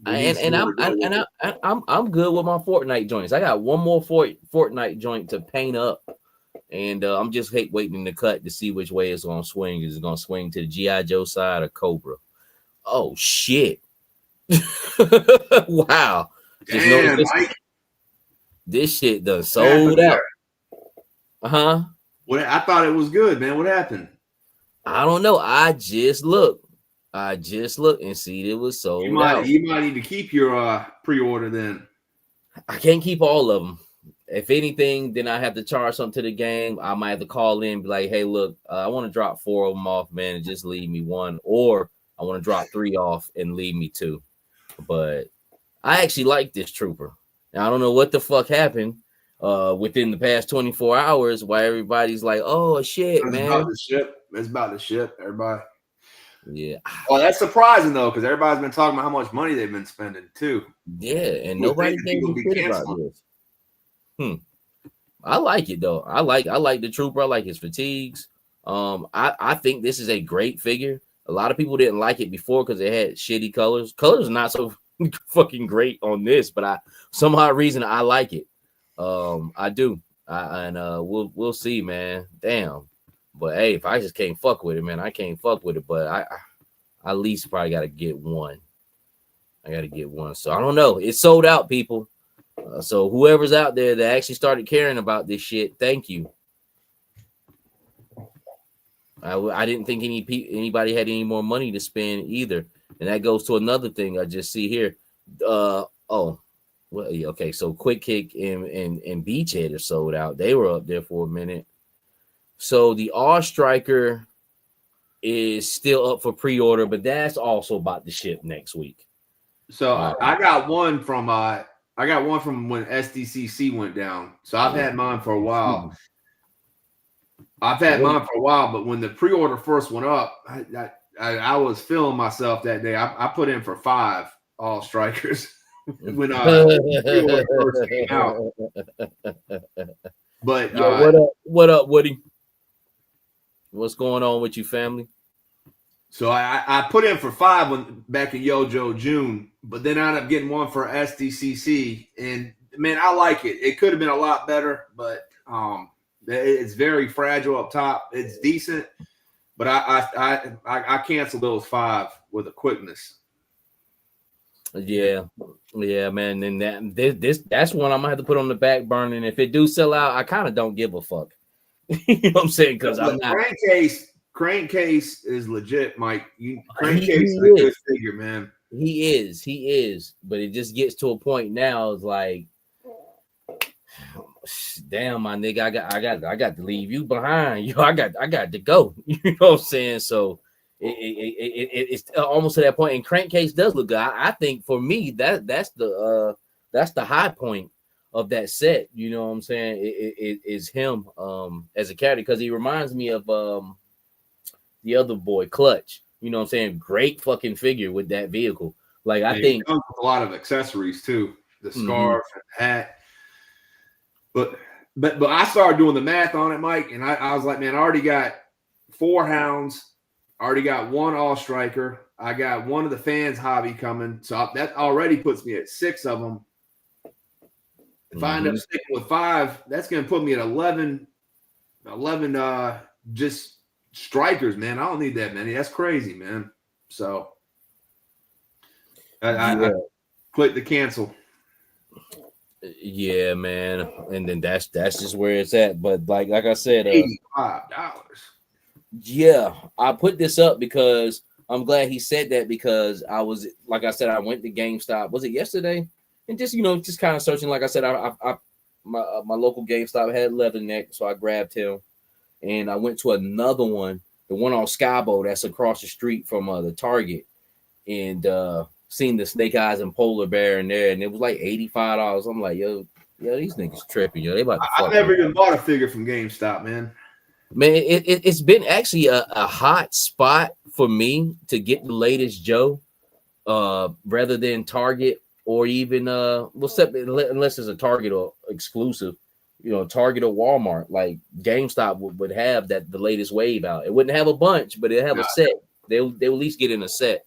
I'm good with my Fortnite joints. I got one more Fortnite joint to paint up. And I'm just waiting to cut to see which way it's going to swing. Is it going to swing to the G.I. Joe side or Cobra? Oh, shit. Wow. Damn, this shit done sold out. Uh-huh. I thought it was good, man. What happened? I don't know. I just looked and see it was sold out. You might need to keep your pre-order then. I can't keep all of them. If anything, then I have to charge something to the game. I might have to call in and be like, hey, look, I want to drop 4 of them off, man, and just leave me 1. Or I want to drop 3 off and leave me 2. But I actually like this trooper. Now, I don't know what the fuck happened within the past 24 hours why everybody's like, oh, shit, man. It's about to ship, everybody. Yeah. Well, that's surprising, though, because everybody's been talking about how much money they've been spending, too. Yeah, and nobody gave a shit about this. I like it though. I like the trooper. I like his fatigues. I think this is a great figure. A lot of people didn't like it before because it had shitty colors. Colors are not so fucking great on this, but somehow reason I like it. I do. And we'll see, man. Damn. But hey, if I just can't fuck with it, man, I can't fuck with it. But I at least probably got to get one. I got to get one. So I don't know. It's sold out, people. So whoever's out there that actually started caring about this shit, thank you. I didn't think anybody had any more money to spend either, and that goes to another thing I just see here. Okay. So Quick Kick and Beachhead are sold out. They were up there for a minute. So the All Striker is still up for pre-order, but that's also about to ship next week. So I got one from when SDCC went down. So I've had mine for a while. But when the pre-order first went up, I was feeling myself that day. I put in for 5 All Strikers when the pre-order first came out. But what up, Woody? What's going on with you, family? So I put in for 5 back in Yojo June, but then I ended up getting one for SDCC, and man, I like it. It could have been a lot better, but it's very fragile up top. It's decent, but I canceled those 5 with a quickness. Yeah, man. And that's one I'm gonna have to put on the back burner. And if it do sell out, I kind of don't give a fuck. You know what I'm saying? Because I'm not. Crankcase is legit, Mike. Crankcase is a good figure, man. He is. But it just gets to a point now. It's like, damn, my nigga, I got to leave you behind. I got to go. You know what I'm saying? So it's almost to that point. And Crankcase does look good. I think for me that's the high point of that set. You know what I'm saying? It is him as a character, because he reminds me of the other boy, Clutch. You know what I'm saying? Great fucking figure with that vehicle. Like, I think it comes with a lot of accessories too, the scarf and hat. But I started doing the math on it, Mike, and I was like, man, I already got 4 Hounds, I already got 1 All Striker, I got 1 of the Fans Hobby coming, so that already puts me at 6 of them. If I end up sticking with 5, that's going to put me at 11 just strikers, man. I don't need that many. That's crazy, man. So I click the cancel. Yeah, man. And then that's just where it's at. But like I said, $85. Yeah, I put this up because I'm glad he said that, because I was, like I said, I went to GameStop. Was it yesterday? And just kind of searching. Like I said, my local GameStop had Leatherneck, so I grabbed him. And I went to another one, the one on Skybo that's across the street from the Target, and seen the Snake Eyes and Polar Bear in there, and it was like $85. I'm like, yo, these niggas tripping, yo. They about to fuck. I never even bought a figure from GameStop, man. Man, it's been actually a hot spot for me to get the latest Joe, rather than Target or even unless it's a Target or exclusive. Target or Walmart, like GameStop would have the latest wave out. It wouldn't have a bunch, but it'd have a set. They'll at least get in a set,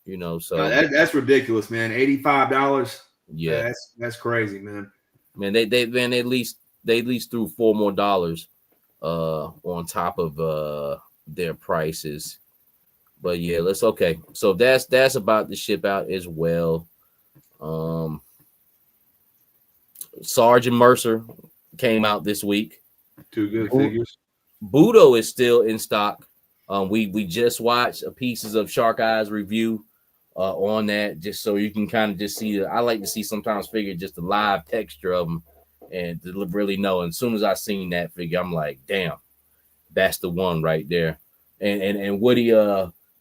so that's ridiculous, man. $85. Yeah, that's crazy, man. Man, they at least threw $4 more on top of their prices. But yeah, okay. So that's about to ship out as well. Sarge and Mercer came out this week. 2 good figures. Budo is still in stock. We just watched Pieces of Shark Eyes review on that, just so you can kind of just see. I like to see sometimes figure just the live texture of them and to really know. And as soon as I seen that figure, I'm like, damn, that's the one right there. And Woody,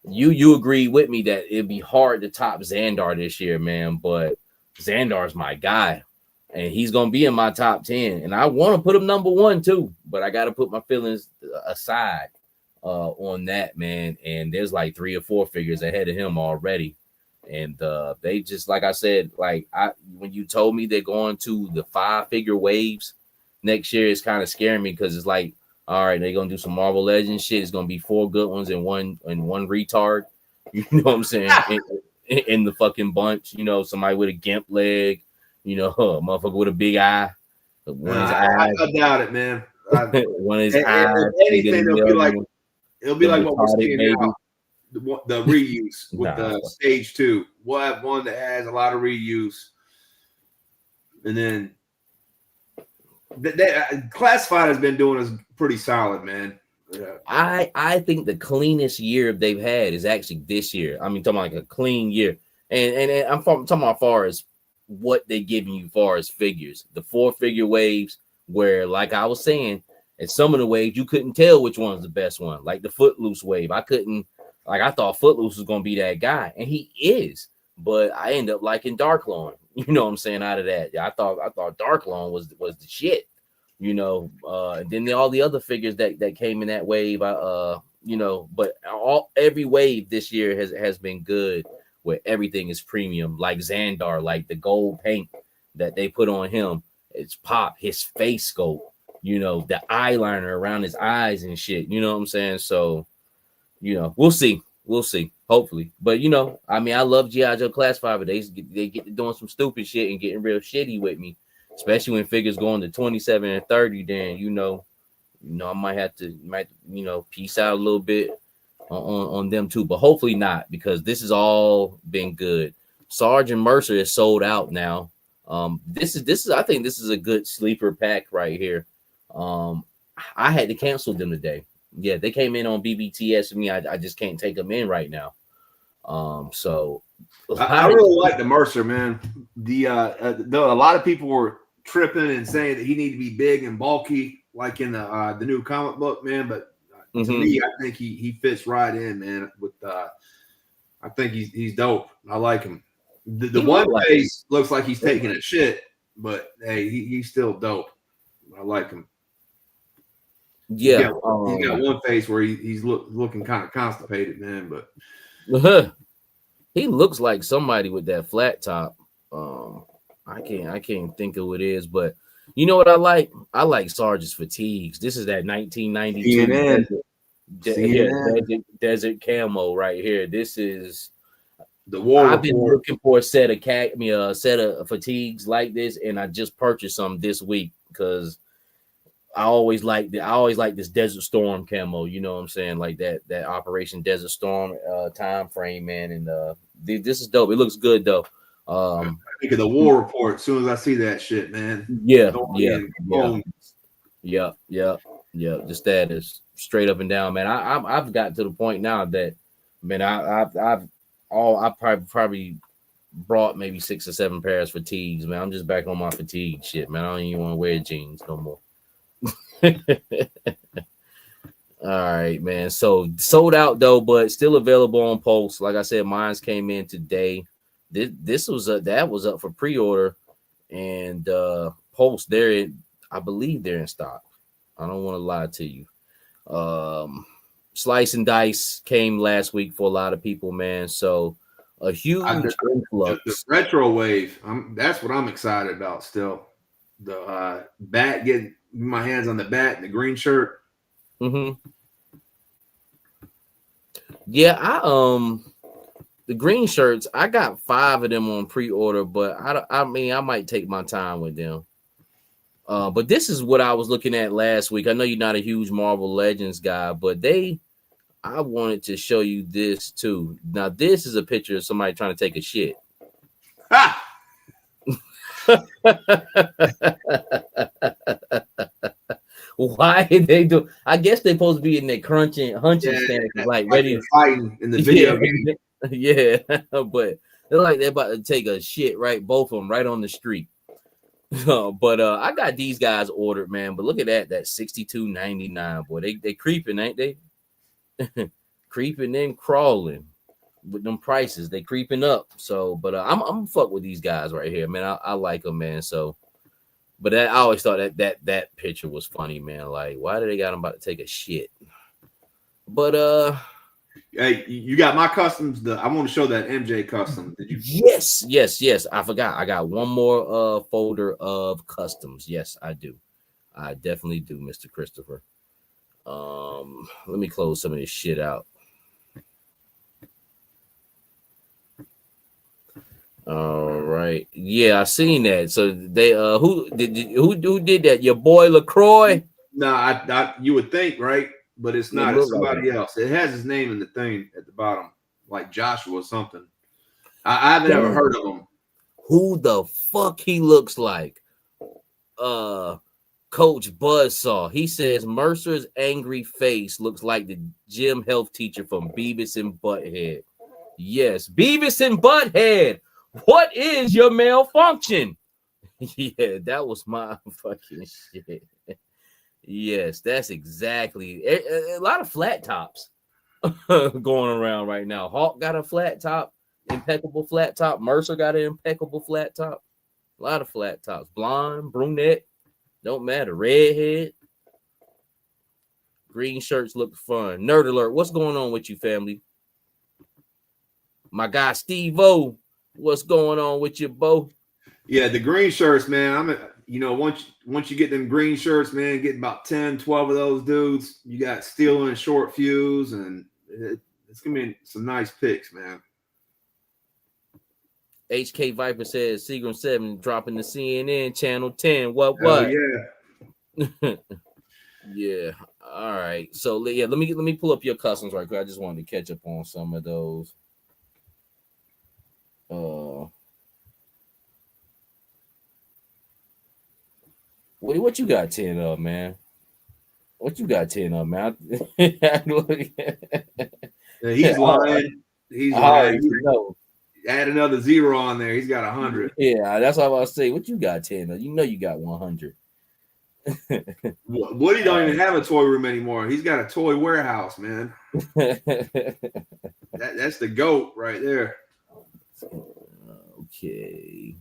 you agree with me that it'd be hard to top Xandar this year, man. But Xandar's my guy. And he's going to be in my top 10. And I want to put him number 1 too. But I got to put my feelings aside on that, man. And there's like 3 or 4 figures ahead of him already. And they just, like I said, when you told me they're going to the 5-figure waves next year, it's kind of scaring me, because it's like, all right, they're going to do some Marvel Legends shit. It's going to be 4 good ones and one retard. You know what I'm saying? in the fucking bunch, somebody with a gimp leg. A motherfucker with a big eye. I doubt it, man. One is and eyes. if anything, it'll be like what we're seeing maybe. now. The reuse with Nah. the stage 2. We'll have one that has a lot of reuse, and then Classified has been doing us pretty solid, man. Yeah. I think the cleanest year they've had is actually this year. I mean, talking about like a clean year, and I'm talking about as far as what they're giving you, far as figures, the 4-figure waves, where like I was saying, and some of the waves you couldn't tell which one was the best one, like the Footloose wave. I couldn't, like I thought Footloose was gonna be that guy, and he is, but I end up liking Darklon. You know what I'm saying? Out of that, I thought Darklon was the shit. You know, and then all the other figures that came in that wave, you know, but every wave this year has been good, where everything is premium, like Xandar, like the gold paint that they put on him, it's pop, his face sculpt, you know, the eyeliner around his eyes and shit, you know what I'm saying? So, you know, we'll see, hopefully, but you know, I mean, I love G.I. Joe Classified, but they get to doing some stupid shit and getting real shitty with me. Especially when figures going to 27 and 30, then you know, I might peace out a little bit on them too, but hopefully not, because this has all been good. Sergeant Mercer is sold out now. This is I think this is a good sleeper pack right here. I had to cancel them today. Yeah, they came in on BBTS with me. I just can't take them in right now. So I really like the Mercer, man. A lot of people were tripping and saying that he needed to be big and bulky, like in the new comic book, man. But to me, I think he fits right in, man. With I think he's dope. I like him. The one face looks like he's taking a shit, but hey, he's still dope. I like him. Yeah, he's got one face where he's looking kind of constipated, man. But he looks like somebody with that flat top. I can't think of what it is, but you know what I like? I like Sarge's fatigues. This is that 1992 desert camo right here. This is the war. I've been looking for a set of fatigues like this, and I just purchased some this week because I always like this Desert Storm camo. You know what I'm saying? Like that Operation Desert Storm time frame, man. And this is dope. It looks good though. I think of the war report as soon as I see that shit, man. Yeah. The status straight up and down, man. I've got to the point now that, man, I've probably brought maybe 6 or 7 pairs of fatigues, man. I'm just back on my fatigue shit, man. I don't even want to wear jeans no more. All right, man. So sold out though, but still available on Pulse. Like I said, mine's came in today. This was that was up for pre-order, and Pulse, I believe they're in stock. I don't want to lie to you. Slice and Dice came last week for a lot of people, man. So a huge influx. The retro wave. That's what I'm excited about still. The bat, getting my hands on the bat and the green shirt. Yeah, the green shirts, I got 5 of them on pre-order, but I mean, I might take my time with them. But this is what I was looking at last week. I know you're not a huge Marvel Legends guy, but I wanted to show you this too. Now, this is a picture of somebody trying to take a shit. Ha! Why did they do? I guess they're supposed to be in their hunching stance, like ready fighting in the video game. Yeah, but they're about to take a shit, right? Both of them right on the street. But I got these guys ordered, man. But look at that $62.99, boy. They creeping, ain't they? Creeping and crawling with them prices. They creeping up. So, but I'm fuck with these guys right here, man. I like them, man. So, but I always thought that picture was funny, man. Like, why do they got them about to take a shit? But hey, you got my customs. I want to show that MJ custom. Did you? Yes. I forgot. I got one more folder of customs. Yes, I do. I definitely do, Mr. Christopher. Let me close some of this shit out. All right. Yeah, I seen that. So they who did that? Your boy LaCroix? No, you would think, right? But it's not. It's somebody else. It has his name in the thing at the bottom, like Joshua or something. I haven't ever heard of him. Who the fuck he looks like? Coach Buzzsaw. He says Mercer's angry face looks like the gym health teacher from Beavis and Butthead. Yes, Beavis and Butthead. What is your malfunction? Yeah, that was my fucking shit. Yes, that's exactly a lot of flat tops going around right now. Hawk got a flat top, impeccable flat top. Mercer got an impeccable flat top. A lot of flat tops. Blonde, brunette, don't matter. Redhead. Green shirts look fun. Nerd alert. What's going on with you, family? My guy Steve-O. What's going on with you, Bo? Yeah, the green shirts, man. Once you get them green shirts, man, get about 10, 12 of those dudes. You got Steel and Short Fuse, and it's gonna be some nice picks, man. HK Viper says Seagram 7 dropping the CNN channel 10. What? Yeah. Yeah. All right. So yeah, let me pull up your customs right quick. I just wanted to catch up on some of those. What you got 10 of, man? What you got 10 of, man? Yeah, he's lying. He's lying. Add another 0 on there. He's got 100. Yeah, that's what I was say. What you got 10 of? You know you got 100. Woody don't even have a toy room anymore. He's got a toy warehouse, man. That's the GOAT right there. Okay.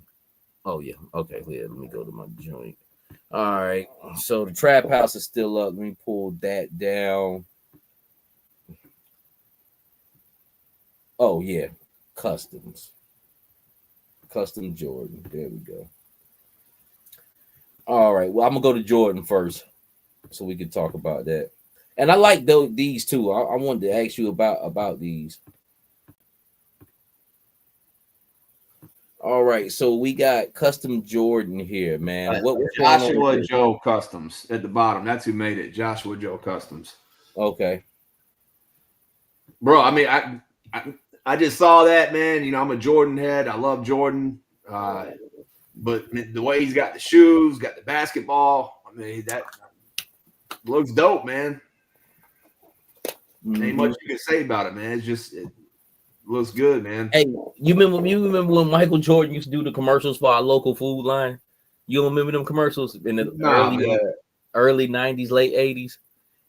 Oh yeah. Okay. Yeah. Let me go to my joint. All right. So the trap house is still up. Let me pull that down. Oh yeah. Customs. Custom Jordan. There we go. All right. Well, I'm gonna go to Jordan first, so we can talk about that. And I like these too. I wanted to ask you about these. All right, so we got Custom Jordan here, man. What's Joshua Joe Customs at the bottom? That's who made it. Joshua Joe Customs. Okay, bro. I mean, I just saw that, man. You know, I'm a Jordan head. I love Jordan, but the way he's got the shoes, got the basketball. I mean, that looks dope, man. Ain't much you can say about it, man. It looks good, man. Hey, you remember when Michael Jordan used to do the commercials for our local food line? You don't remember them commercials in the early 90s, late 80s?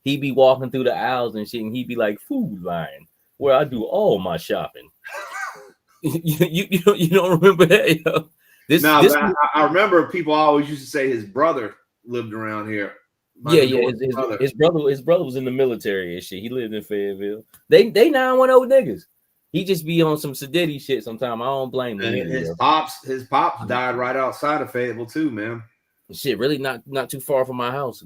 He'd be walking through the aisles and shit, and he'd be like, "Food line, where I do all my shopping." you don't remember that? Yo? I remember people always used to say his brother lived around here. His brother was in the military and shit. He lived in Fayetteville. They 910 niggas. He just be on some sedity shit sometime. I don't blame him. His pops died right outside of Fayetteville too, man. Shit, really not too far from my house.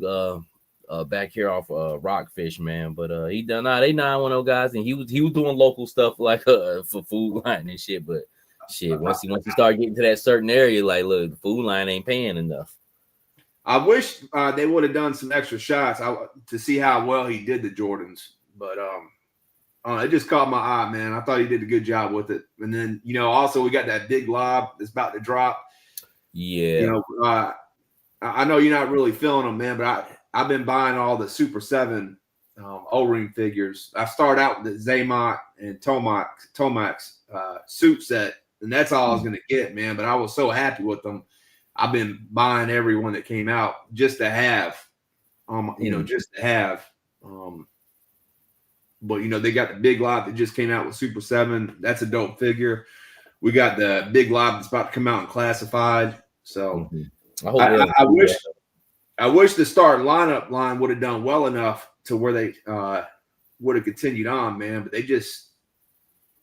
Back here off Rockfish, man. But they 910 guys, and he was doing local stuff like for Food Line and shit. But shit, once he start getting to that certain area, like, look, the Food Line ain't paying enough. I wish they would have done some extra shots to see how well he did the Jordans, but it just caught my eye, man. I thought he did a good job with it. And then, also we got that big lob that's about to drop. Yeah. I know you're not really feeling them, man, but I've been buying all the Super 7 O-ring figures. I start out with the Zaymot and Tomac's suit set, and that's all I was going to get, man. But I was so happy with them. I've been buying every one that came out just to have, just to have. But, they got the big lot that just came out with Super 7. That's a dope figure. We got the big lot that's about to come out in Classified. So I wish the start lineup line would have done well enough to where they would have continued on, man. But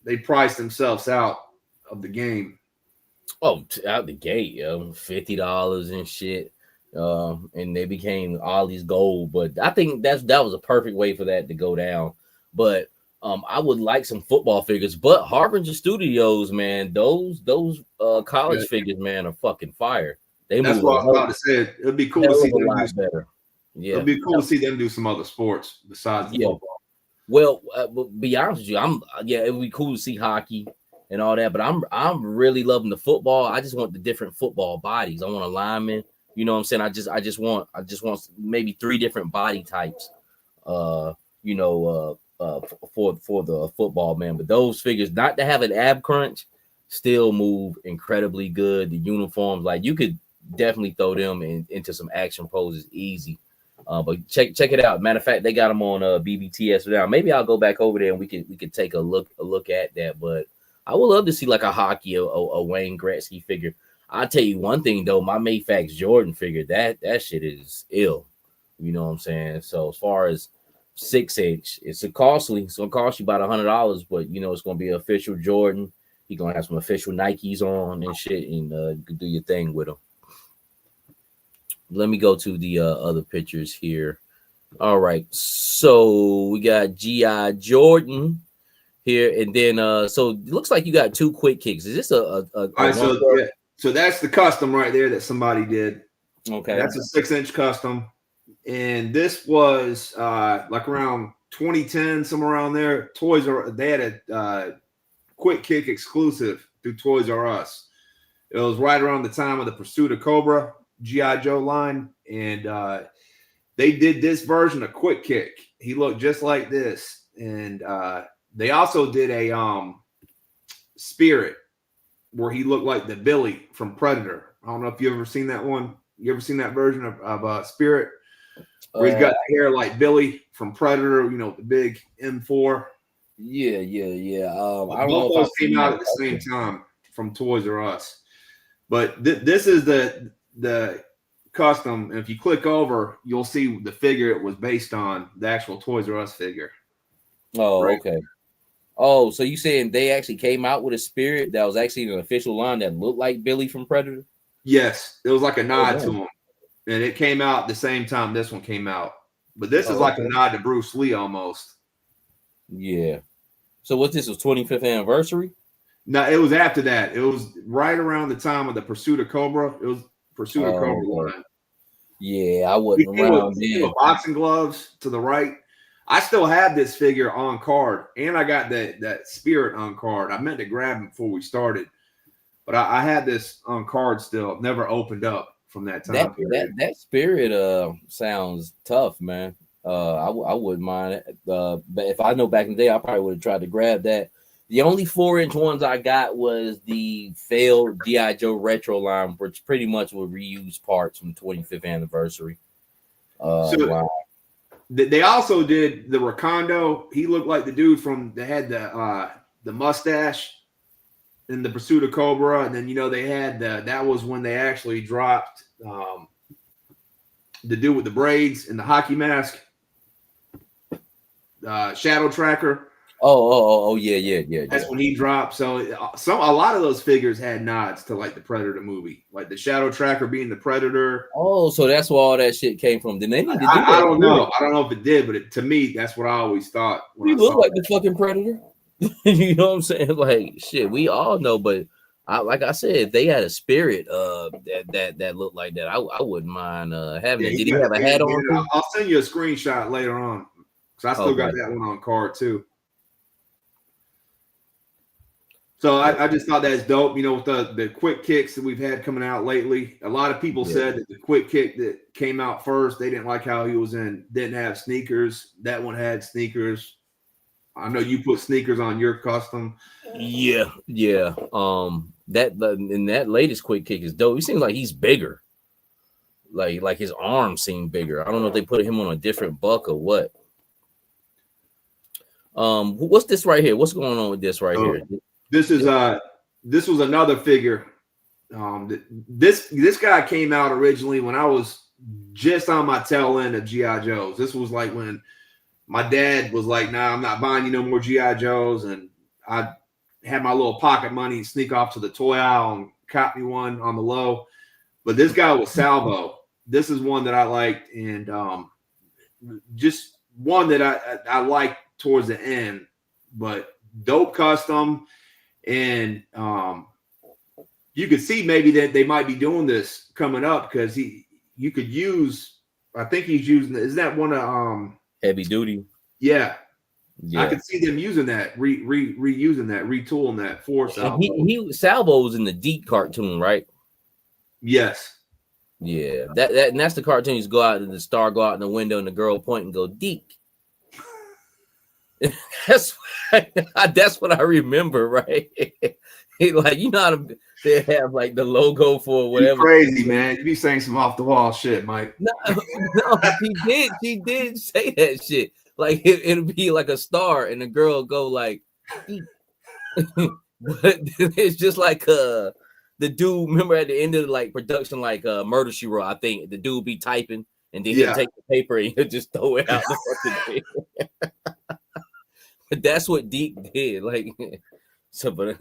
they priced themselves out of the game. Oh, out the gate, yo, $50 and shit. And they became Ollie's gold. But I think that was a perfect way for that to go down. But I would like some football figures. But Harbinger Studios, man, those college figures, man, are fucking fire. That's what I was about to say. It'd be cool to see them a lot better. Yeah, it'll be cool to see them do some other sports besides the football. Well, be honest with you, it would be cool to see hockey and all that, but I'm really loving the football. I just want the different football bodies. I want a lineman. You know what I'm saying? I just want maybe 3 different body types. You know, for the football, man. But those figures, not to have an ab crunch, still move incredibly good. The uniforms, like you could definitely throw them into some action poses easy. But check it out. Matter of fact, they got them on BBTS now. Maybe I'll go back over there and we could take a look at that. But I would love to see like a hockey, a Wayne Gretzky figure. I'll tell you one thing though, my Mayfax Jordan figure, that shit is ill. You know what I'm saying? So as far as 6H, it's costly. It's gonna cost you about $100, but you know it's gonna be an official Jordan. You're gonna have some official Nikes on and shit, and you can do your thing with them. Let me go to the other pictures here. All right, so we got G.I. Jordan here, and then so it looks like you got 2 quick kicks. Is this All right, so that's the custom right there that somebody did. Okay, that's a 6-inch custom, and this was like around 2010, somewhere around there. They had a quick kick exclusive through Toys R Us. It was right around the time of the Pursuit of Cobra G.I. Joe line, and they did this version of quick kick. He looked just like this, and they also did a Spirit where he looked like the Billy from Predator. I don't know if you ever seen that one. You ever seen that version of Spirit where he's got the hair like Billy from Predator? You know, the big M4. Yeah. I don't know both if those came out at the same time from Toys R Us. But this is the custom. And if you click over, you'll see the figure it was based on, the actual Toys R Us figure. Oh, right? Okay. Oh, so you saying they actually came out with a Spirit that was actually an official line that looked like Billy from Predator? Yes, it was like a nod to him, and it came out the same time this one came out. But this is like a nod to Bruce Lee almost. Yeah. So what? This was 25th anniversary? No, it was after that. It was right around the time of the Pursuit of Cobra. It was Pursuit of Cobra line. Yeah, I wasn't around then. Boxing gloves to the right. I still have this figure on card, and I got that Spirit on card. I meant to grab him before we started, but I had this on card still. Never opened up from that time period. That Spirit sounds tough, man. I wouldn't mind it. But if I know back in the day, I probably would have tried to grab that. The only 4-inch ones I got was the failed G.I. Joe retro line, which pretty much were reused parts from the 25th anniversary. Wow. They also did the Recondo. He looked like the dude from they had the mustache in the Pursuit of Cobra, and then they had that was when they actually dropped the dude with the braids and the hockey mask, Shadow Tracker. Oh, yeah. That's when he dropped. So a lot of those figures had nods to like the Predator movie, like the Shadow Tracker being the Predator. Oh, so that's where all that shit came from. Then they need to do that. I don't know. I don't know if it did, but to me, that's what I always thought. You look like the fucking Predator. You know what I'm saying? Like shit, we all know, but like I said, if they had a Spirit that looked like that, I wouldn't mind having it. Did he have a hat on? I'll send you a screenshot later on because I still got that one on card too. So I just thought that's dope, with the quick kicks that we've had coming out lately. A lot of people said that the quick kick that came out first, they didn't like how he was didn't have sneakers. That one had sneakers. I know you put sneakers on your custom. Yeah. That latest quick kick is dope. He seems like he's bigger. Like his arms seem bigger. I don't know if they put him on a different buck or what. What's this right here? What's going on with this right here? This was another figure. This guy came out originally when I was just on my tail end of G.I. Joes. This was like when my dad was like, "Nah, I'm not buying you no more G.I. Joes," and I had my little pocket money, sneak off to the toy aisle and cop me one on the low. But this guy was Salvo. This is one that I liked, and just one that I liked towards the end, but dope custom. And you could see maybe that they might be doing this coming up because you could use I think he's using it. Is that one of Heavy duty. Yeah. Yeah. I could see them using that, reusing that, retooling that for Salvo. He Salvo was in the Deep cartoon, right? Yes. Yeah. And that's the cartoon. He's go out and the star go out in the window and the girl point and go Deke. that's what I remember, right? Like, you know how they have like the logo for whatever. You're crazy, man. You be saying some off the wall shit, Mike. No, she did say that shit. Like it'll be like a star and the girl go like but it's just like the dude, remember at the end of like production, like Murder She Wrote, I think the dude be typing and then he'll take the paper and he'll just throw it out the fucking But that's what Deke did. Like, so, but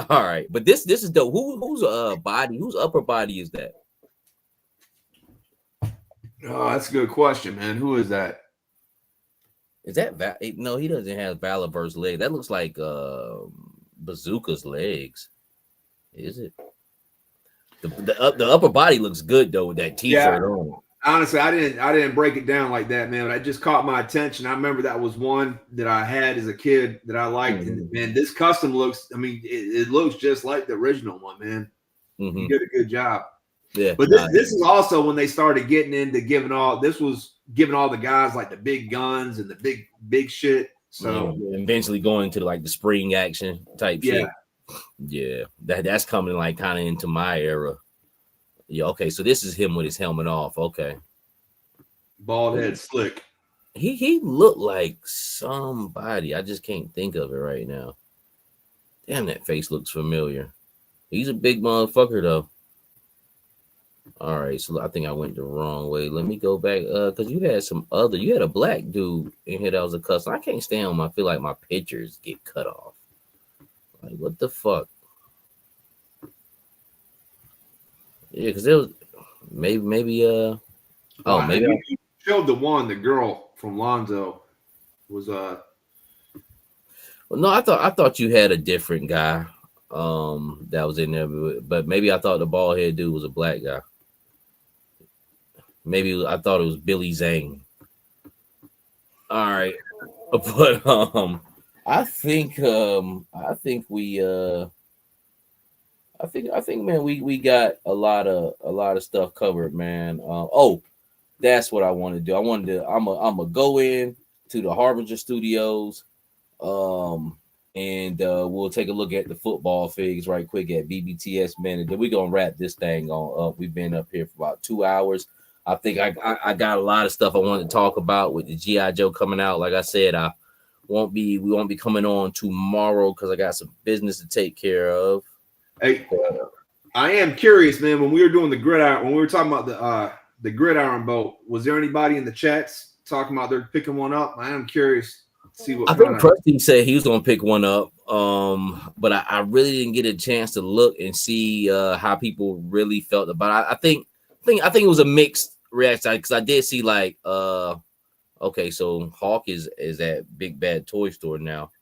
all right. But this is dope. Whose upper body is that? Oh, that's a good question, man. Who is that? Is that no? He doesn't have Valaver's leg. That looks like Bazooka's legs. Is it? The upper body looks good though with that t-shirt on. Honestly, I didn't break it down like that, man. But I just caught my attention. I remember that was one that I had as a kid that I liked. Mm-hmm. And man, this custom looks. I mean, it looks just like the original one, man. Mm-hmm. You did a good job. Yeah, but this is also when they started getting into giving all the guys like the big guns and the big shit. So eventually going to like the spring action type shit. Yeah, that's coming like kind of into my era. Yeah, okay, so this is him with his helmet off. Okay, bald head, slick. He looked like somebody. I just can't think of it right now. Damn, that face looks familiar. He's a big motherfucker though. All right, so I think I went the wrong way. Let me go back because you had a black dude in here that was a custom. I can't stand them. I feel like my pictures get cut off. Like, what the fuck? Yeah, because it was maybe maybe you showed the girl from Lonzo was well, no, I thought you had a different guy that was in there, but maybe I thought the bald head dude was a black guy. Maybe I thought it was Billy Zane. All right, but I think man, we got a lot of stuff covered, man. That's what I want to do. I'm gonna go in to the Harbinger Studios, and we'll take a look at the football figs right quick at BBTS, man, and then we're gonna wrap this thing on up. We've been up here for about 2 hours. I think I got a lot of stuff I want to talk about with the G.I. Joe coming out. Like I said, we won't be coming on tomorrow because I got some business to take care of. Hey, I am curious, man. When we were doing the gridiron, when we were talking about the gridiron boat, was there anybody in the chats talking about they're picking one up? I am curious to see what. I think Preston said he was going to pick one up, but I really didn't get a chance to look and see how people really felt about it. I think it was a mixed reaction because I did see like okay, so Hawk is at Big Bad Toy Store now.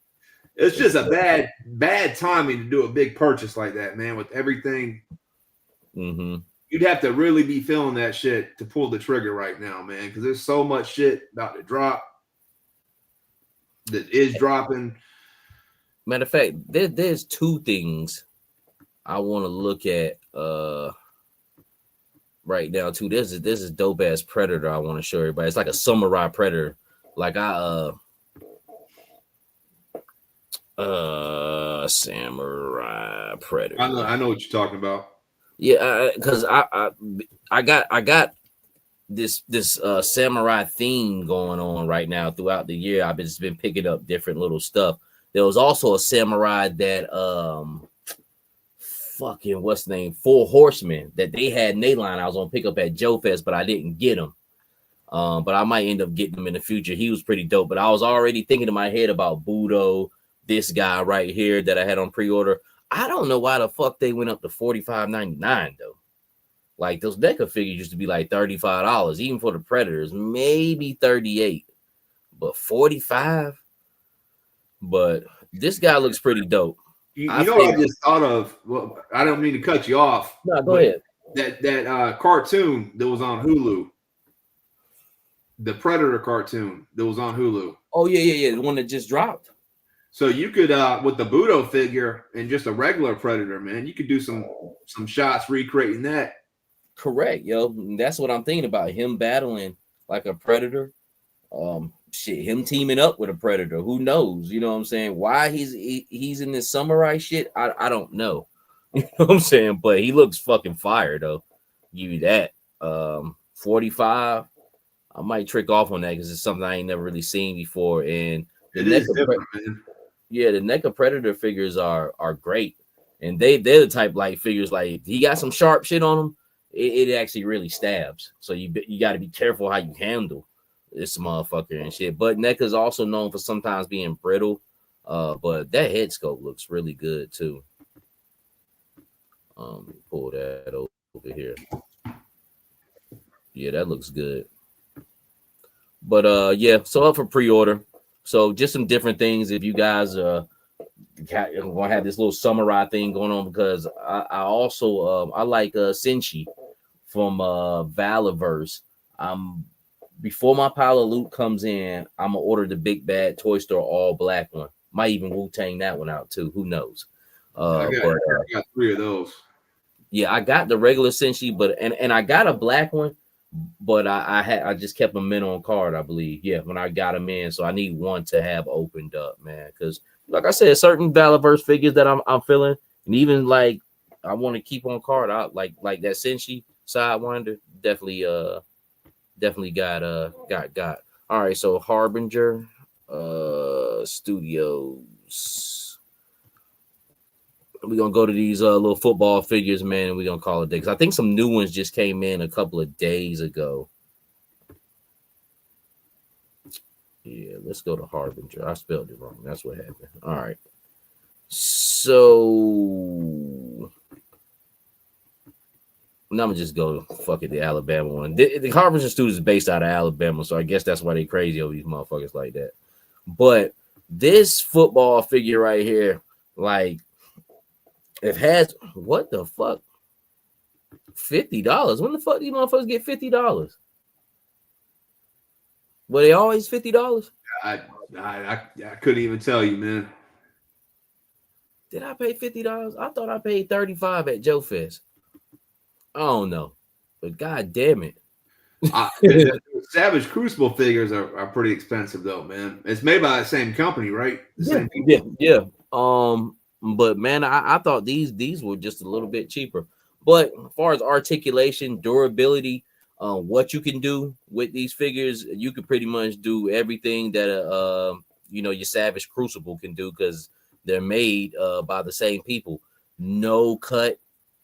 It's just a bad timing to do a big purchase like that, man. With everything, you'd have to really be feeling that shit to pull the trigger right now, man. Because there's so much shit about to drop that is dropping. Matter of fact, there's two things I want to look at right now too. This is dope ass Predator. I want to show everybody. It's like a samurai Predator. Like samurai Predator. I know what you're talking about. Yeah, because I got this samurai theme going on right now throughout the year. I've just been picking up different little stuff. There was also a samurai that fucking what's the name? 4 Horsemen that they had in their line. I was gonna pick up at Joe Fest, but I didn't get him. But I might end up getting him in the future. He was pretty dope. But I was already thinking in my head about Budo, this guy right here that I had on pre-order. I don't know why the fuck they went up to $45.99 though. Like those NECA figures used to be like $35, even for the Predators, maybe $38, but $45. But this guy looks pretty dope. You know what I just thought of? Well, I don't mean to cut you off. No, go ahead. That cartoon that was on Hulu. the Predator cartoon that was on Hulu. Oh yeah, the one that just dropped. So you could with the Budo figure and just a regular Predator, man, you could do some shots recreating that. Correct, yo. That's what I'm thinking about. Him battling like a Predator. Shit, him teaming up with a Predator. Who knows? You know what I'm saying? Why he's in this samurai shit? I don't know. You know what I'm saying? But he looks fucking fire though. Give you that. 45. I might trick off on that because it's something I ain't never really seen before. And It is different, man. Yeah, the NECA Predator figures are great, and they're the type like figures like he got some sharp shit on them. It actually really stabs, so you got to be careful how you handle this motherfucker and shit. But NECA is also known for sometimes being brittle, but that head sculpt looks really good too. Pull that over here. Yeah, that looks good. But yeah, so up for pre-order. So just some different things if you guys want to have this little samurai thing going on, because I also I like Senshi from Valaverse. Before my pile of loot comes in, I'm gonna order the big bad toy store all black one. Might even Wu-Tang that one out too. Who knows? I got 3 of those. Yeah, I got the regular Senshi, but and I got a black one. But I just kept them in on card, I believe. Yeah, when I got them in, so I need one to have opened up, man. Because like I said, certain Valaverse figures that I'm feeling, and even like I want to keep on card. I like that Senshi Sidewinder. Definitely got. All right, so Harbinger Studios. We're gonna go to these little football figures, man, and we're gonna call it day. Because I think some new ones just came in a couple of days ago. Yeah, let's go to Harbinger. I spelled it wrong. That's what happened. All right. So I'm gonna just go fuck it, the Alabama one. The Harbinger Studios is based out of Alabama, so I guess that's why they crazy over these motherfuckers like that. But this football figure right here, like, it has what the fuck? $50. When the fuck do you motherfuckers get $50? Were they always $50? I couldn't even tell you, man. Did I pay $50? I thought I paid $35 at Joe Fest. I don't know, but god damn it. The Savage Crucible figures are pretty expensive though, man. It's made by the same company, right? Yeah. But man, I thought these were just a little bit cheaper. But as far as articulation, durability, what you can do with these figures, you can pretty much do everything that your Savage Crucible can do, because they're made by the same people. No cut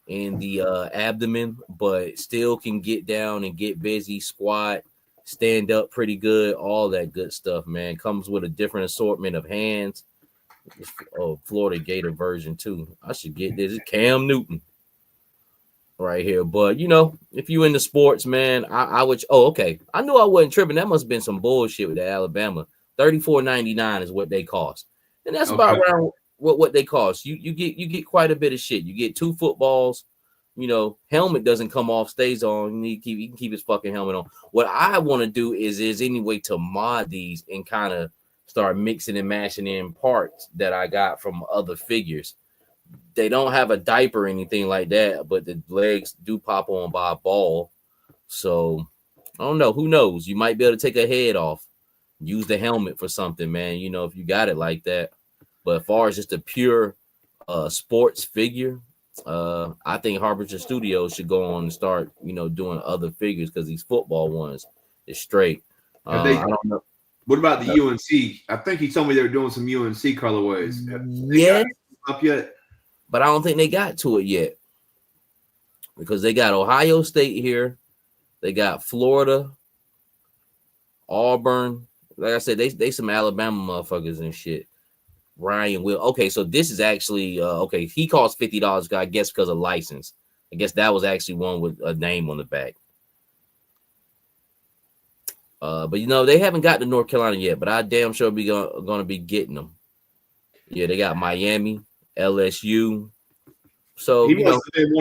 in the abdomen, but still can get down and get busy, squat, stand up pretty good, all that good stuff, man. Comes with a different assortment of hands. Florida Gator version too. I should get this. It's Cam Newton right here. But if you into sports, man, I would. Oh, okay. I knew I wasn't tripping. That must have been some bullshit with the Alabama. $34.99 is what they cost, and that's about around what they cost. You get quite a bit of shit. You get 2 footballs. Helmet doesn't come off, stays on. You can keep his fucking helmet on. What I want to do is any way to mod these and kind of start mixing and mashing in parts that I got from other figures. They don't have a diaper or anything like that, but the legs do pop on by a ball. So I don't know. Who knows? You might be able to take a head off, use the helmet for something, man. If you got it like that. But as far as just a pure sports figure, I think Harbinger Studios should go on and start, doing other figures, because these football ones is straight. I don't know. What about the UNC? I think he told me they were doing some UNC colorways. Yeah, up yet? But I don't think they got to it yet, because they got Ohio State here, they got Florida, Auburn. Like I said, they some Alabama motherfuckers and shit. Ryan Will. Okay, so this is actually okay. He costs $50, I guess, because of license. I guess that was actually one with a name on the back. But they haven't got to North Carolina yet, but I damn sure be gonna be getting them. Yeah, they got Miami, LSU. So he must have been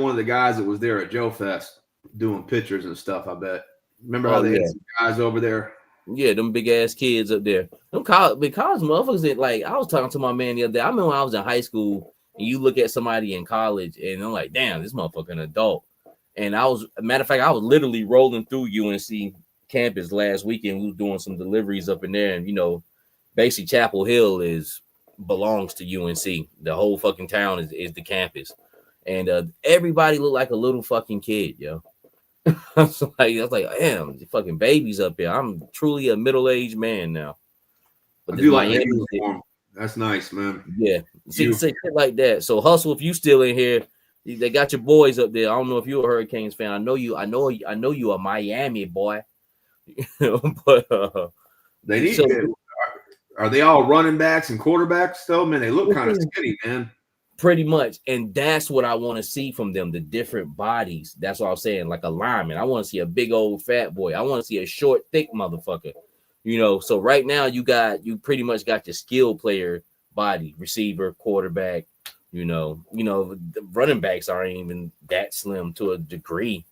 one of the guys that was there at Joe Fest doing pictures and stuff, I bet. Remember how they had some guys over there? Yeah, them big ass kids up there. Them college motherfuckers that, like, I was talking to my man the other day. I remember when I was in high school and you look at somebody in college and I'm like, damn, this motherfucker an adult. And matter of fact, I was literally rolling through UNC campus last weekend. We were doing some deliveries up in there, and basically Chapel Hill belongs to UNC. The whole fucking town is the campus. And everybody looked like a little fucking kid, yo. I was like, damn, fucking babies up here. I'm truly a middle-aged man now. But I do like the uniform. That's nice, man. Yeah, see shit like that. So Hustle, if you still in here, they got your boys up there. I don't know if you're a Hurricanes fan. I know you a Miami boy. But they need to. Are they all running backs and quarterbacks though? Man, they look kind of skinny, man. Pretty much, and that's what I want to see from them, the different bodies. That's what I was saying, like a lineman. I want to see a big old fat boy. I want to see a short, thick motherfucker. So right now you pretty much got your skill player body, receiver, quarterback. The running backs aren't even that slim to a degree.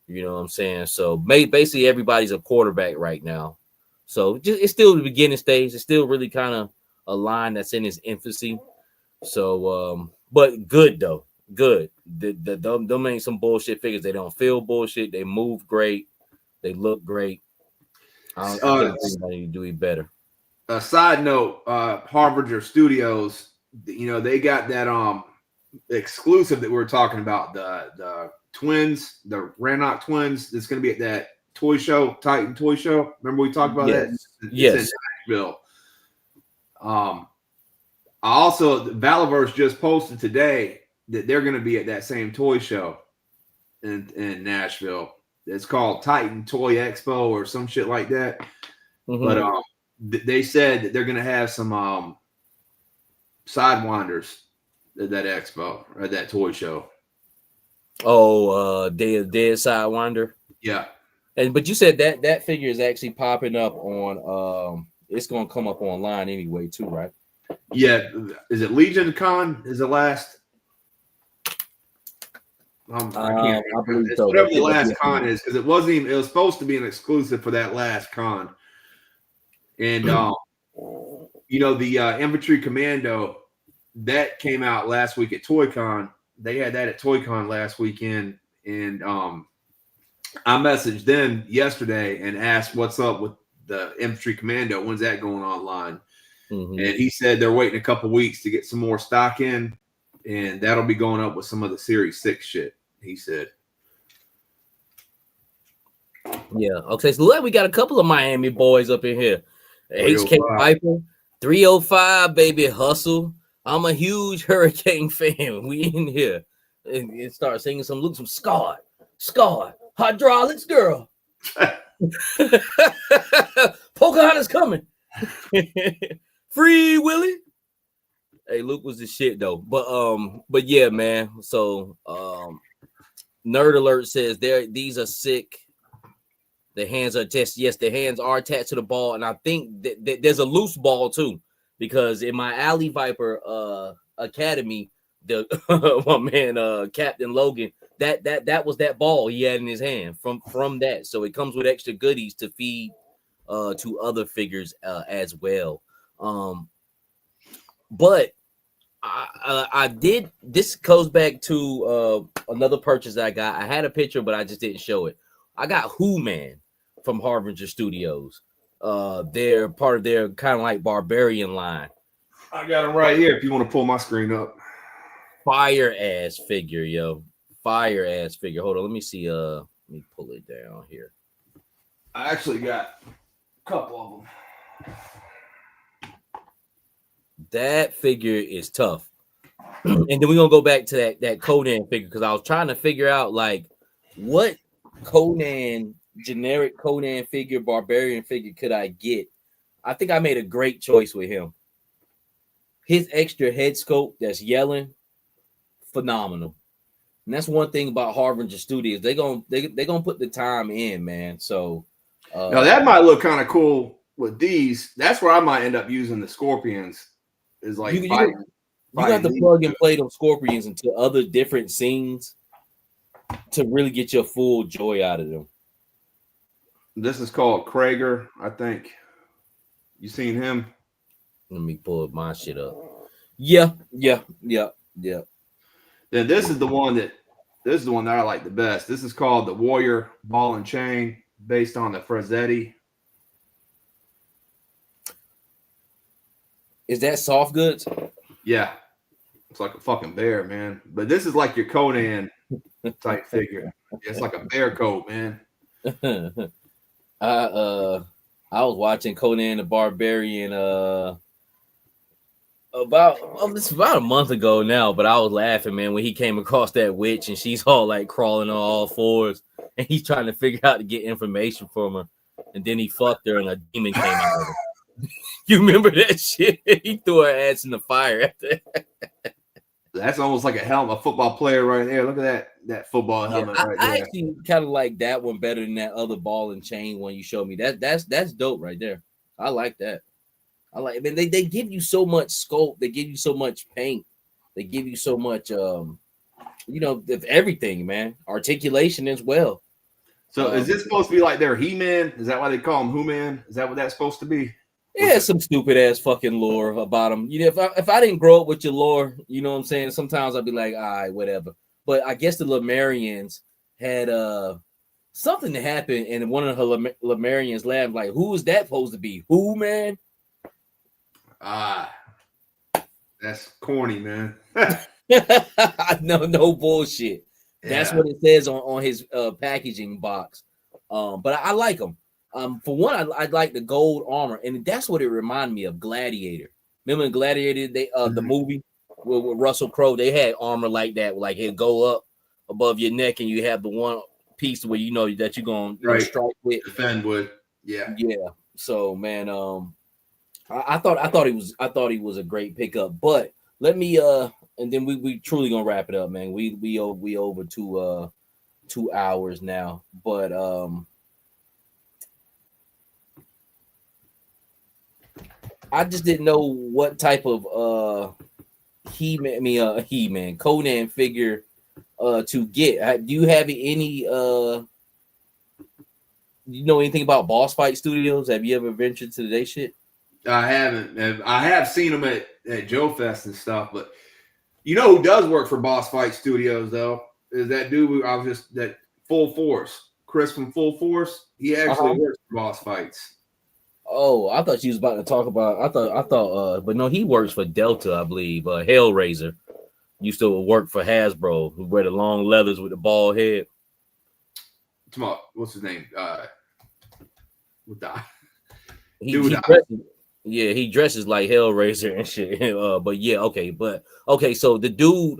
You know what I'm saying? So basically everybody's a quarterback right now. So it's still the beginning stage. It's still really kind of a line that's in its infancy. So, but good though. Good. Them ain't some bullshit figures. They don't feel bullshit. They move great. They look great. I don't think anybody can do it better. A side note, Harbinger Studios, they got that exclusive that we were talking about, the twins, the Rannoch twins, that's going to be at that toy show, Titan toy show. Remember we talked about that? Yes. It's in Nashville. Valiverse just posted today that they're going to be at that same toy show in Nashville. It's called Titan Toy Expo or some shit like that. Mm-hmm. But they said that they're going to have some sidewinders at that expo or that toy show. Oh, dead sidewinder. Yeah. But you said that figure is actually popping up on it's going to come up online anyway too, right? Yeah. Is it Legion Con? Is the last? I can't remember. So. Whatever the last con is, because it was supposed to be an exclusive for that last con. And the Infantry Commando that came out last week at ToyCon. They had that at ToyCon last weekend, and I messaged them yesterday and asked what's up with the Infantry Commando. When's that going online? Mm-hmm. And he said they're waiting a couple weeks to get some more stock in, and that'll be going up with some of the Series 6 shit, he said. Yeah. Okay. So look, we got a couple of Miami boys up in here. HK Viper, 305, baby, Hustle. I'm a huge Hurricane fan. We in here and start singing some Scarred, Hydraulics Girl. Pocahontas coming. Free Willy. Hey, Luke was the shit though. But yeah, man. So Nerd Alert says these are sick. The hands are attached. Yes, the hands are attached to the ball, and I think that there's a loose ball too, because in my Alley Viper Academy, my man Captain Logan, that was that ball he had in his hand from that. So it comes with extra goodies to feed to other figures as well. But I did. This goes back to another purchase that I got. I had a picture, but I just didn't show it. I got Who Man from Harbinger Studios. They're part of their kind of like Barbarian line. I got them right here if you want to pull my screen up. Fire ass figure, yo. Fire ass figure. Hold on, let me see. Let me pull it down here. I actually got a couple of them. That figure is tough. And then we're gonna go back to that Conan figure, because I was trying to figure out like what generic Conan figure, Barbarian figure could I get. I think I made a great choice with him. His extra head sculpt that's yelling, phenomenal. And that's one thing about Harbinger Studios. They're gonna put the time in, man. So now that might look kind of cool with these. That's where I might end up using the Scorpions. Is like you got to plug and play those Scorpions into other different scenes to really get your full joy out of them. This is called Krager, I think. You seen him? Let me pull my shit up. Yeah. Then this is the one that I like the best. This is called the Warrior Ball and Chain, based on the Frazetti. Is that soft goods? Yeah, it's like a fucking bear, man. But this is like your Conan type figure. It's like a bear coat, man. I was watching Conan the Barbarian it's about a month ago now, but I was laughing, man, when he came across that witch and she's all like crawling on all fours and he's trying to figure out to get information from her, and then he fucked her and a demon came out of her. You remember that shit? He threw her ass in the fire. That's almost like a helmet, a football player right there. Look at that football helmet right there. I actually kind of like that one better than that other ball and chain one you showed me. That's dope right there. I like that. I like. I mean, they give you so much scope. They give you so much paint. They give you so much, everything, man. Articulation as well. So is this supposed to be like their He-Man? Is that why they call him Who-Man? Is that what that's supposed to be? Yeah, some stupid ass fucking lore about him. You know, if I didn't grow up with your lore, you know what I'm saying? Sometimes I'd be like, all right, whatever. But I guess the Lemurians had something that happened, and one of her Lemurians laughed like, "Who is that supposed to be? Who, man?" That's corny, man. No bullshit. That's what it says on his packaging box. But I like them. For one, I like the gold armor, and that's what it reminded me of. Gladiator. Remember in Gladiator, the movie with Russell Crowe, they had armor like that, like it'd go up above your neck, and you have the one piece where you know that you're gonna strike with, defend with. Yeah. So man, I thought he was a great pickup. But let me and then we truly gonna wrap it up, man. We over 2 hours now, but I just didn't know what type of He-Man Conan figure to get. Do you have any you know anything about Boss Fight Studios? Have you ever ventured to their shit? I haven't. I have seen them at Joe Fest and stuff, but you know who does work for Boss Fight Studios though is that dude that Full Force, Chris from Full Force. He actually works for Boss Fights. Oh, I thought you was about to talk about. I thought, but no, he works for Delta, I believe. Hellraiser used to work for Hasbro, who wear the long leathers with the bald head. What's his name? He dresses like Hellraiser and shit. So the dude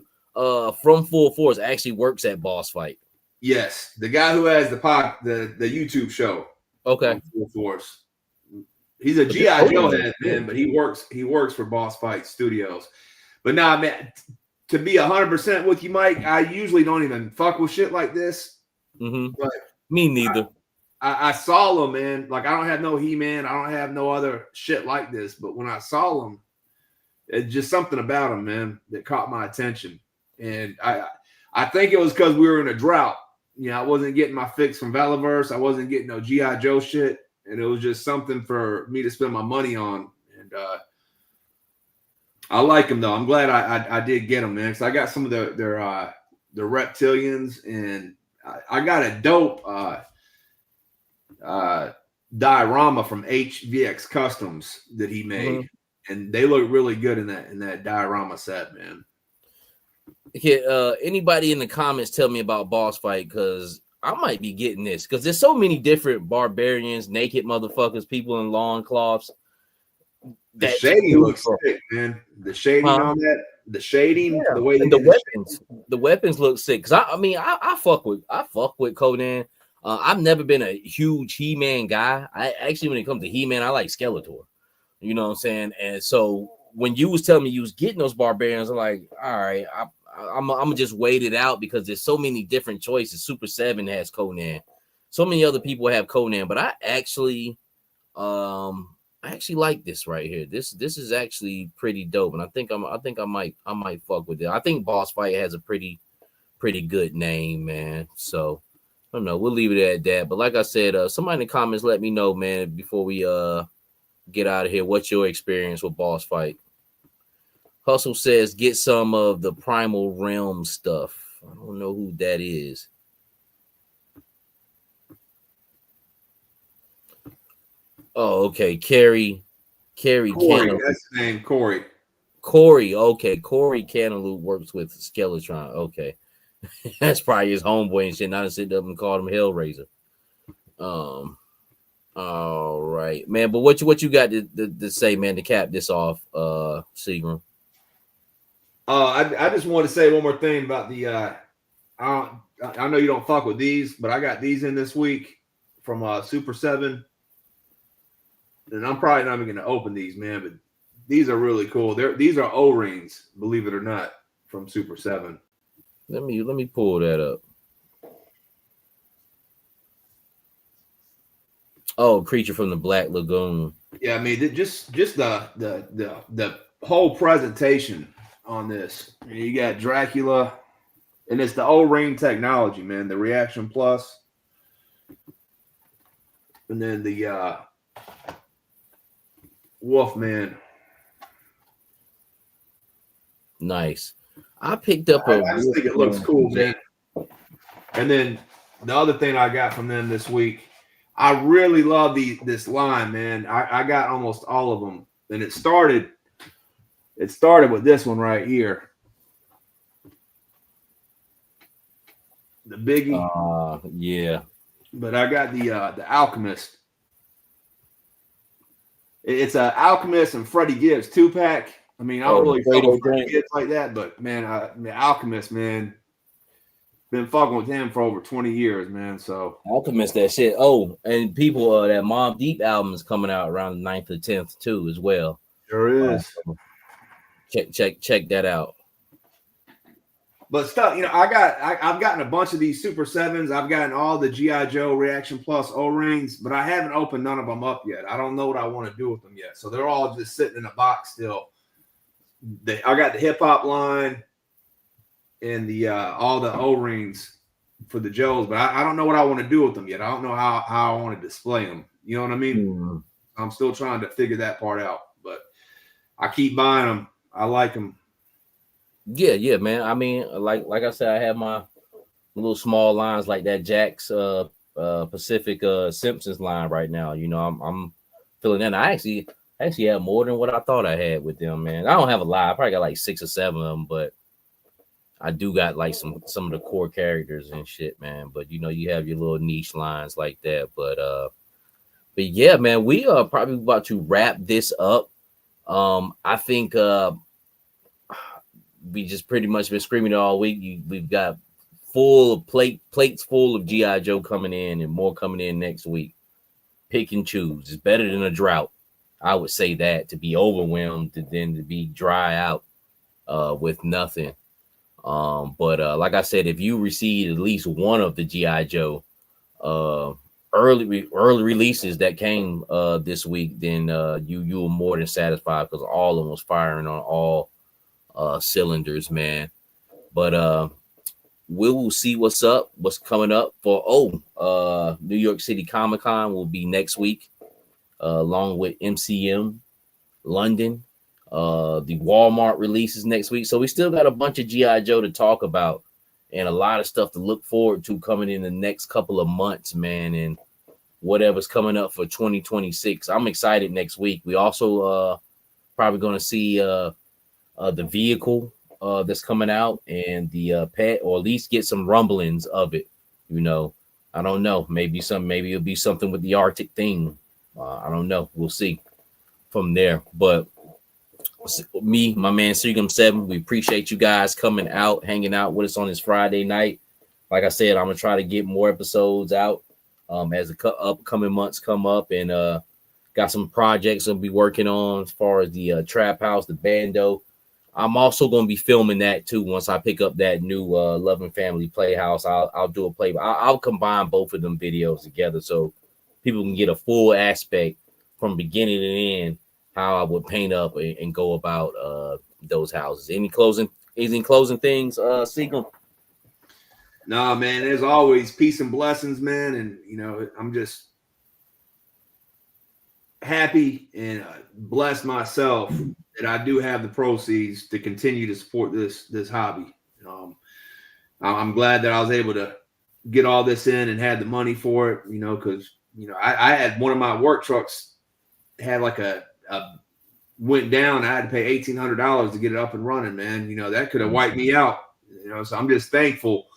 from Full Force actually works at Boss Fight. Yes, the guy who has the YouTube show. Okay, Full Force. He's a G.I. Joe head, man, but he works for Boss Fight Studios. But nah, man, to be 100% with you, Mike, I usually don't even fuck with shit like this. Mm-hmm. But me neither. I saw him, man. Like I don't have no He-Man, I don't have no other shit like this. But when I saw him, it's just something about him, man, that caught my attention. And I think it was because we were in a drought. You know, I wasn't getting my fix from Valiverse. I wasn't getting no G.I. Joe shit. And it was just something for me to spend my money on. And I like them, though. I'm glad I did get them, man. Because I got some of the reptilians. And I got a dope diorama from HVX Customs that he made. Mm-hmm. And they look really good in that diorama set, man. Yeah, anybody in the comments tell me about Boss Fight, because I might be getting this, because there's so many different barbarians, naked motherfuckers, people in lawn cloths. The shading looks sick, man. The shading on that, the shading, the way the weapons look sick. Because I fuck with Conan. I've never been a huge He-Man guy. I actually, when it comes to He-Man, I like Skeletor. You know what I'm saying? And so when you was telling me you was getting those barbarians, I'm like, all right, I'm gonna just wait it out, because there's so many different choices. Super 7 has Conan. So many other people have Conan, but I actually like this right here. This is actually pretty dope, and I think I might fuck with it. I think Boss Fight has a pretty good name, man. So I don't know. We'll leave it at that. But like I said, somebody in the comments, let me know, man, before we get out of here. What's your experience with Boss Fight? Hustle says, get some of the Primal Realm stuff. I don't know who that is. Oh, okay. Corey, That's the name, Corey. Corey, okay. Corey Cantaloupe works with Skeletron. Okay. That's probably his homeboy and shit. I done sit up and called him Hellraiser. All right, man. But what you got to say, man, to cap this off, Seagram? I just want to say one more thing about the I know you don't fuck with these, but I got these in this week from Super 7. And I'm probably not even gonna open these, man, but these are really cool. These are O-rings, believe it or not, from Super 7. Let me pull that up. Oh, Creature from the Black Lagoon. Yeah, I mean, just the whole presentation on this. You got Dracula, and it's the O-ring technology, man. The Reaction Plus, and then the Wolfman. Nice. I picked up a. I just think it looks cool, man. And then the other thing I got from them this week, I really love this line, man. I got almost all of them, and it started with this one right here, the Biggie. Yeah. But I got the Alchemist. It's a Alchemist and Freddie Gibbs 2-pack. I mean, I don't really fuck with Freddie Gibbs like that, but man, the Alchemist, man, been fucking with him for over 20 years, man. So Alchemist, that shit. Oh, and people, that Mobb Deep album is coming out around the 9th or 10th too, as well. Sure is. Check that out. But stuff, I've gotten a bunch of these Super 7s. I've gotten all the G.I. Joe Reaction Plus O-rings, but I haven't opened none of them up yet. I don't know what I want to do with them yet. So they're all just sitting in a box still. I got the hip hop line and the all the O-rings for the Joes, but I don't know what I want to do with them yet. I don't know how I want to display them. You know what I mean? Mm-hmm. I'm still trying to figure that part out, but I keep buying them. I like them. Yeah, man. I mean, like I said, I have my little small lines like that Jack's Pacific Simpsons line right now. You know, I'm feeling that. And I actually have more than what I thought I had with them, man. I don't have a lot. I probably got like 6 or 7 of them, but I do got like some of the core characters and shit, man. But you have your little niche lines like that. But yeah, man, we are probably about to wrap this up. I think we just pretty much been screaming all week. We've got plates full of G.I. Joe coming in and more coming in next week. Pick and choose. It's better than a drought. I would say that, to be overwhelmed than to be dry out with nothing. But like I said, if you received at least one of the G.I. Joe early releases that came this week, then you were more than satisfied, because all of them was firing on all cylinders, man. But we will see what's coming up for New York City Comic-Con will be next week, along with MCM London. The Walmart releases next week, so we still got a bunch of G.I. Joe to talk about and a lot of stuff to look forward to coming in the next couple of months, man, and whatever's coming up for 2026. I'm excited next week. We also probably going to see the vehicle that's coming out, and the pet, or at least get some rumblings of it. I don't know. Maybe it'll be something with the Arctic thing. I don't know. We'll see from there. But me, my man Seagram 7, we appreciate you guys coming out, hanging out with us on this Friday night. Like I said, I'm gonna try to get more episodes out as the upcoming months come up, and got some projects I'll be working on as far as the Trap House, the Bando. I'm also going to be filming that too. Once I pick up that new Love and Family Playhouse, I'll do a play. I'll combine both of them videos together so people can get a full aspect from beginning to end, how I would paint up and go about those houses. Any closing things, Seagram? No, man, as always, peace and blessings, man. And, you know, I'm just happy and blessed myself that I do have the proceeds to continue to support this hobby. I'm glad that I was able to get all this in and had the money for it, you know, because, you know, I had one of my work trucks had like a went down. I had to pay $1,800 to get it up and running, man. You know, that could have wiped me out, you know, so I'm just thankful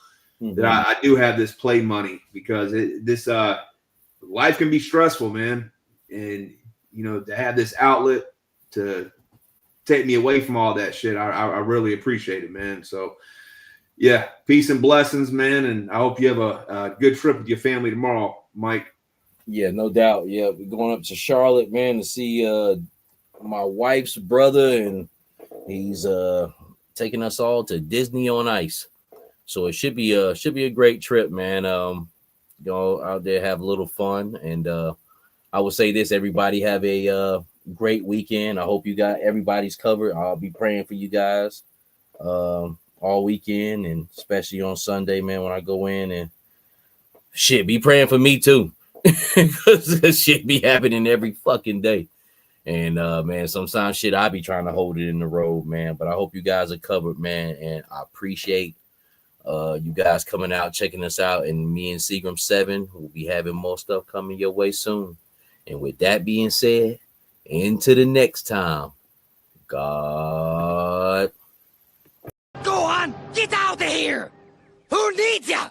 that I do have this play money, because this life can be stressful, man. And, you know, to have this outlet to take me away from all that shit, I really appreciate it, man. So, yeah, peace and blessings, man. And I hope you have a good trip with your family tomorrow, Mike. Yeah, no doubt. Yeah, we're going up to Charlotte, man, to see my wife's brother, and he's taking us all to Disney on Ice. So it should be a great trip, man. Go out there, have a little fun, and I would say this: everybody have a great weekend. I hope you got everybody's covered. I'll be praying for you guys all weekend, and especially on Sunday, man, when I go in, and shit, be praying for me too, because this shit be happening every fucking day. And man, sometimes shit I be trying to hold it in the road, man. But I hope you guys are covered, man, and I appreciate you guys coming out, checking us out, and me and Seagram 7 will be having more stuff coming your way soon. And with that being said, into the next time, God. Go on, get out of here! Who needs ya?